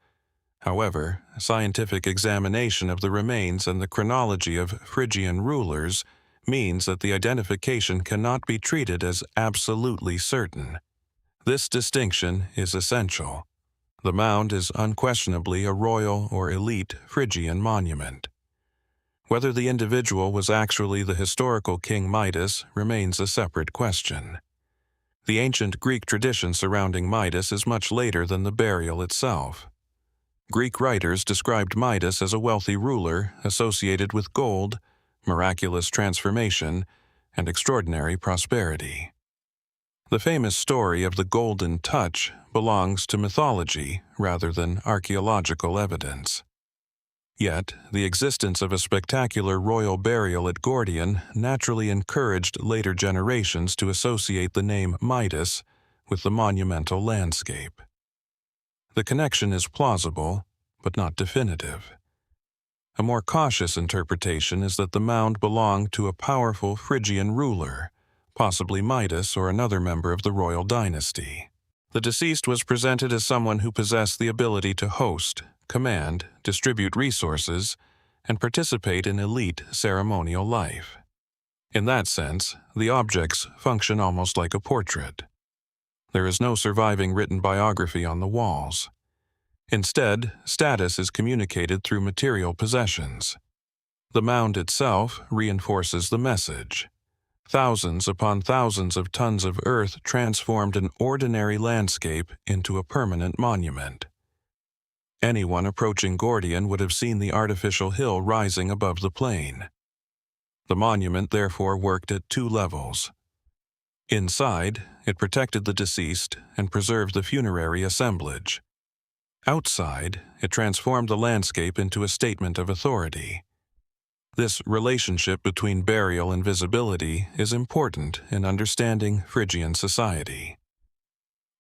A: However, scientific examination of the remains and the chronology of Phrygian rulers means that the identification cannot be treated as absolutely certain. This distinction is essential. The mound is unquestionably a royal or elite Phrygian monument. Whether the individual was actually the historical King Midas remains a separate question. The ancient Greek tradition surrounding Midas is much later than the burial itself. Greek writers described Midas as a wealthy ruler associated with gold, miraculous transformation, and extraordinary prosperity. The famous story of the Golden Touch belongs to mythology rather than archaeological evidence. Yet, the existence of a spectacular royal burial at Gordian naturally encouraged later generations to associate the name Midas with the monumental landscape. The connection is plausible, but not definitive. A more cautious interpretation is that the mound belonged to a powerful Phrygian ruler, possibly Midas or another member of the royal dynasty. The deceased was presented as someone who possessed the ability to host, command, distribute resources, and participate in elite ceremonial life. In that sense, the objects function almost like a portrait. There is no surviving written biography on the walls. Instead, status is communicated through material possessions. The mound itself reinforces the message. Thousands upon thousands of tons of earth transformed an ordinary landscape into a permanent monument. Anyone approaching Gordian would have seen the artificial hill rising above the plain. The monument therefore worked at two levels. Inside, it protected the deceased and preserved the funerary assemblage. Outside, it transformed the landscape into a statement of authority. This relationship between burial and visibility is important in understanding Phrygian society.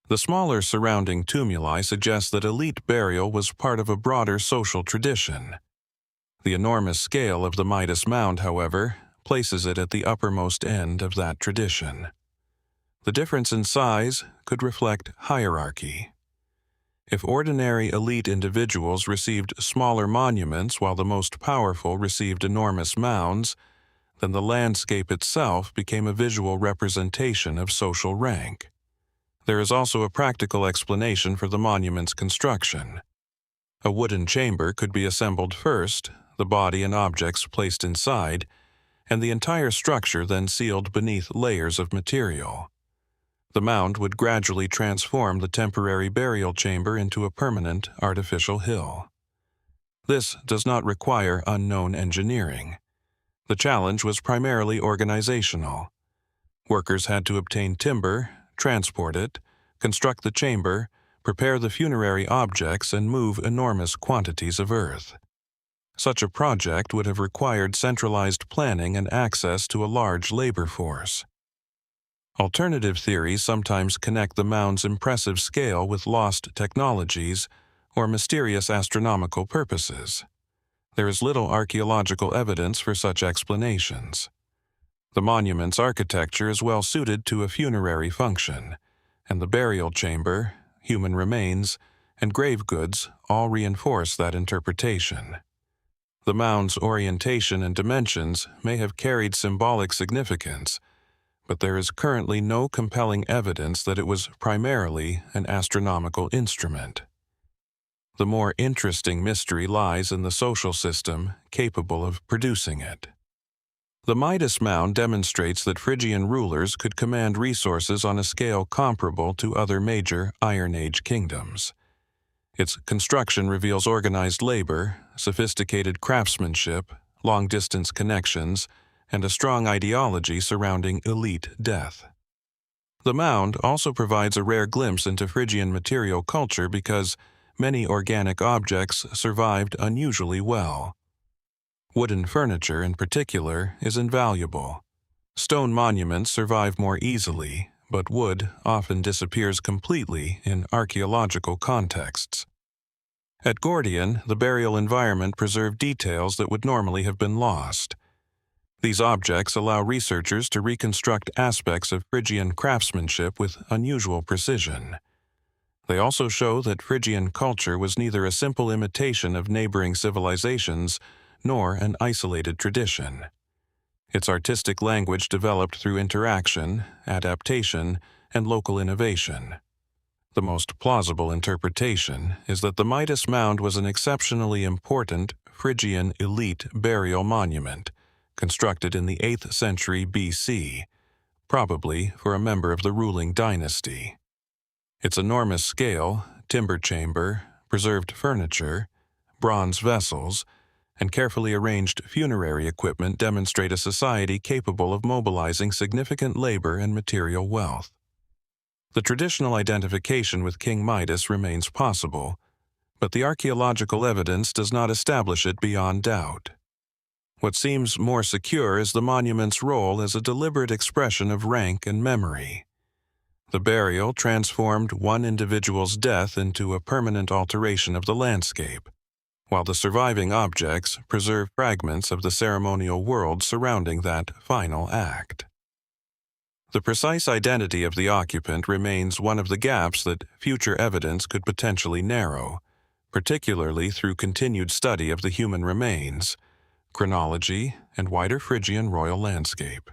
A: The smaller surrounding tumuli suggest that elite burial was part of a broader social tradition. The enormous scale of the Midas Mound, however, places it at the uppermost end of that tradition. The difference in size could reflect hierarchy. If ordinary elite individuals received smaller monuments while the most powerful received enormous mounds, then the landscape itself became a visual representation of social rank. There is also a practical explanation for the monument's construction. A wooden chamber could be assembled first, the body and objects placed inside, and the entire structure then sealed beneath layers of material. The mound would gradually transform the temporary burial chamber into a permanent artificial hill. This does not require unknown engineering. The challenge was primarily organizational. Workers had to obtain timber, transport it, construct the chamber, prepare the funerary objects, and move enormous quantities of earth. Such a project would have required centralized planning and access to a large labor force. Alternative theories sometimes connect the mound's impressive scale with lost technologies or mysterious astronomical purposes. There is little archaeological evidence for such explanations. The monument's architecture is well suited to a funerary function, and the burial chamber, human remains, and grave goods all reinforce that interpretation. The mound's orientation and dimensions may have carried symbolic significance, but there is currently no compelling evidence that it was primarily an astronomical instrument. The more interesting mystery lies in the social system capable of producing it. The Midas Mound demonstrates that Phrygian rulers could command resources on a scale comparable to other major Iron Age kingdoms. Its construction reveals organized labor, sophisticated craftsmanship, long-distance connections, and a strong ideology surrounding elite death. The mound also provides a rare glimpse into Phrygian material culture because many organic objects survived unusually well. Wooden furniture, in particular, is invaluable. Stone monuments survive more easily, but wood often disappears completely in archaeological contexts. At Gordian, the burial environment preserved details that would normally have been lost. These objects allow researchers to reconstruct aspects of Phrygian craftsmanship with unusual precision. They also show that Phrygian culture was neither a simple imitation of neighboring civilizations nor an isolated tradition. Its artistic language developed through interaction, adaptation, and local innovation. The most plausible interpretation is that the Midas Mound was an exceptionally important Phrygian elite burial monument, constructed in the 8th century BC, probably for a member of the ruling dynasty. Its enormous scale, timber chamber, preserved furniture, bronze vessels, and carefully arranged funerary equipment demonstrate a society capable of mobilizing significant labor and material wealth. The traditional identification with King Midas remains possible, but the archaeological evidence does not establish it beyond doubt. What seems more secure is the monument's role as a deliberate expression of rank and memory. The burial transformed one individual's death into a permanent alteration of the landscape, while the surviving objects preserve fragments of the ceremonial world surrounding that final act. The precise identity of the occupant remains one of the gaps that future evidence could potentially narrow, particularly through continued study of the human remains, chronology, and wider Phrygian royal landscape.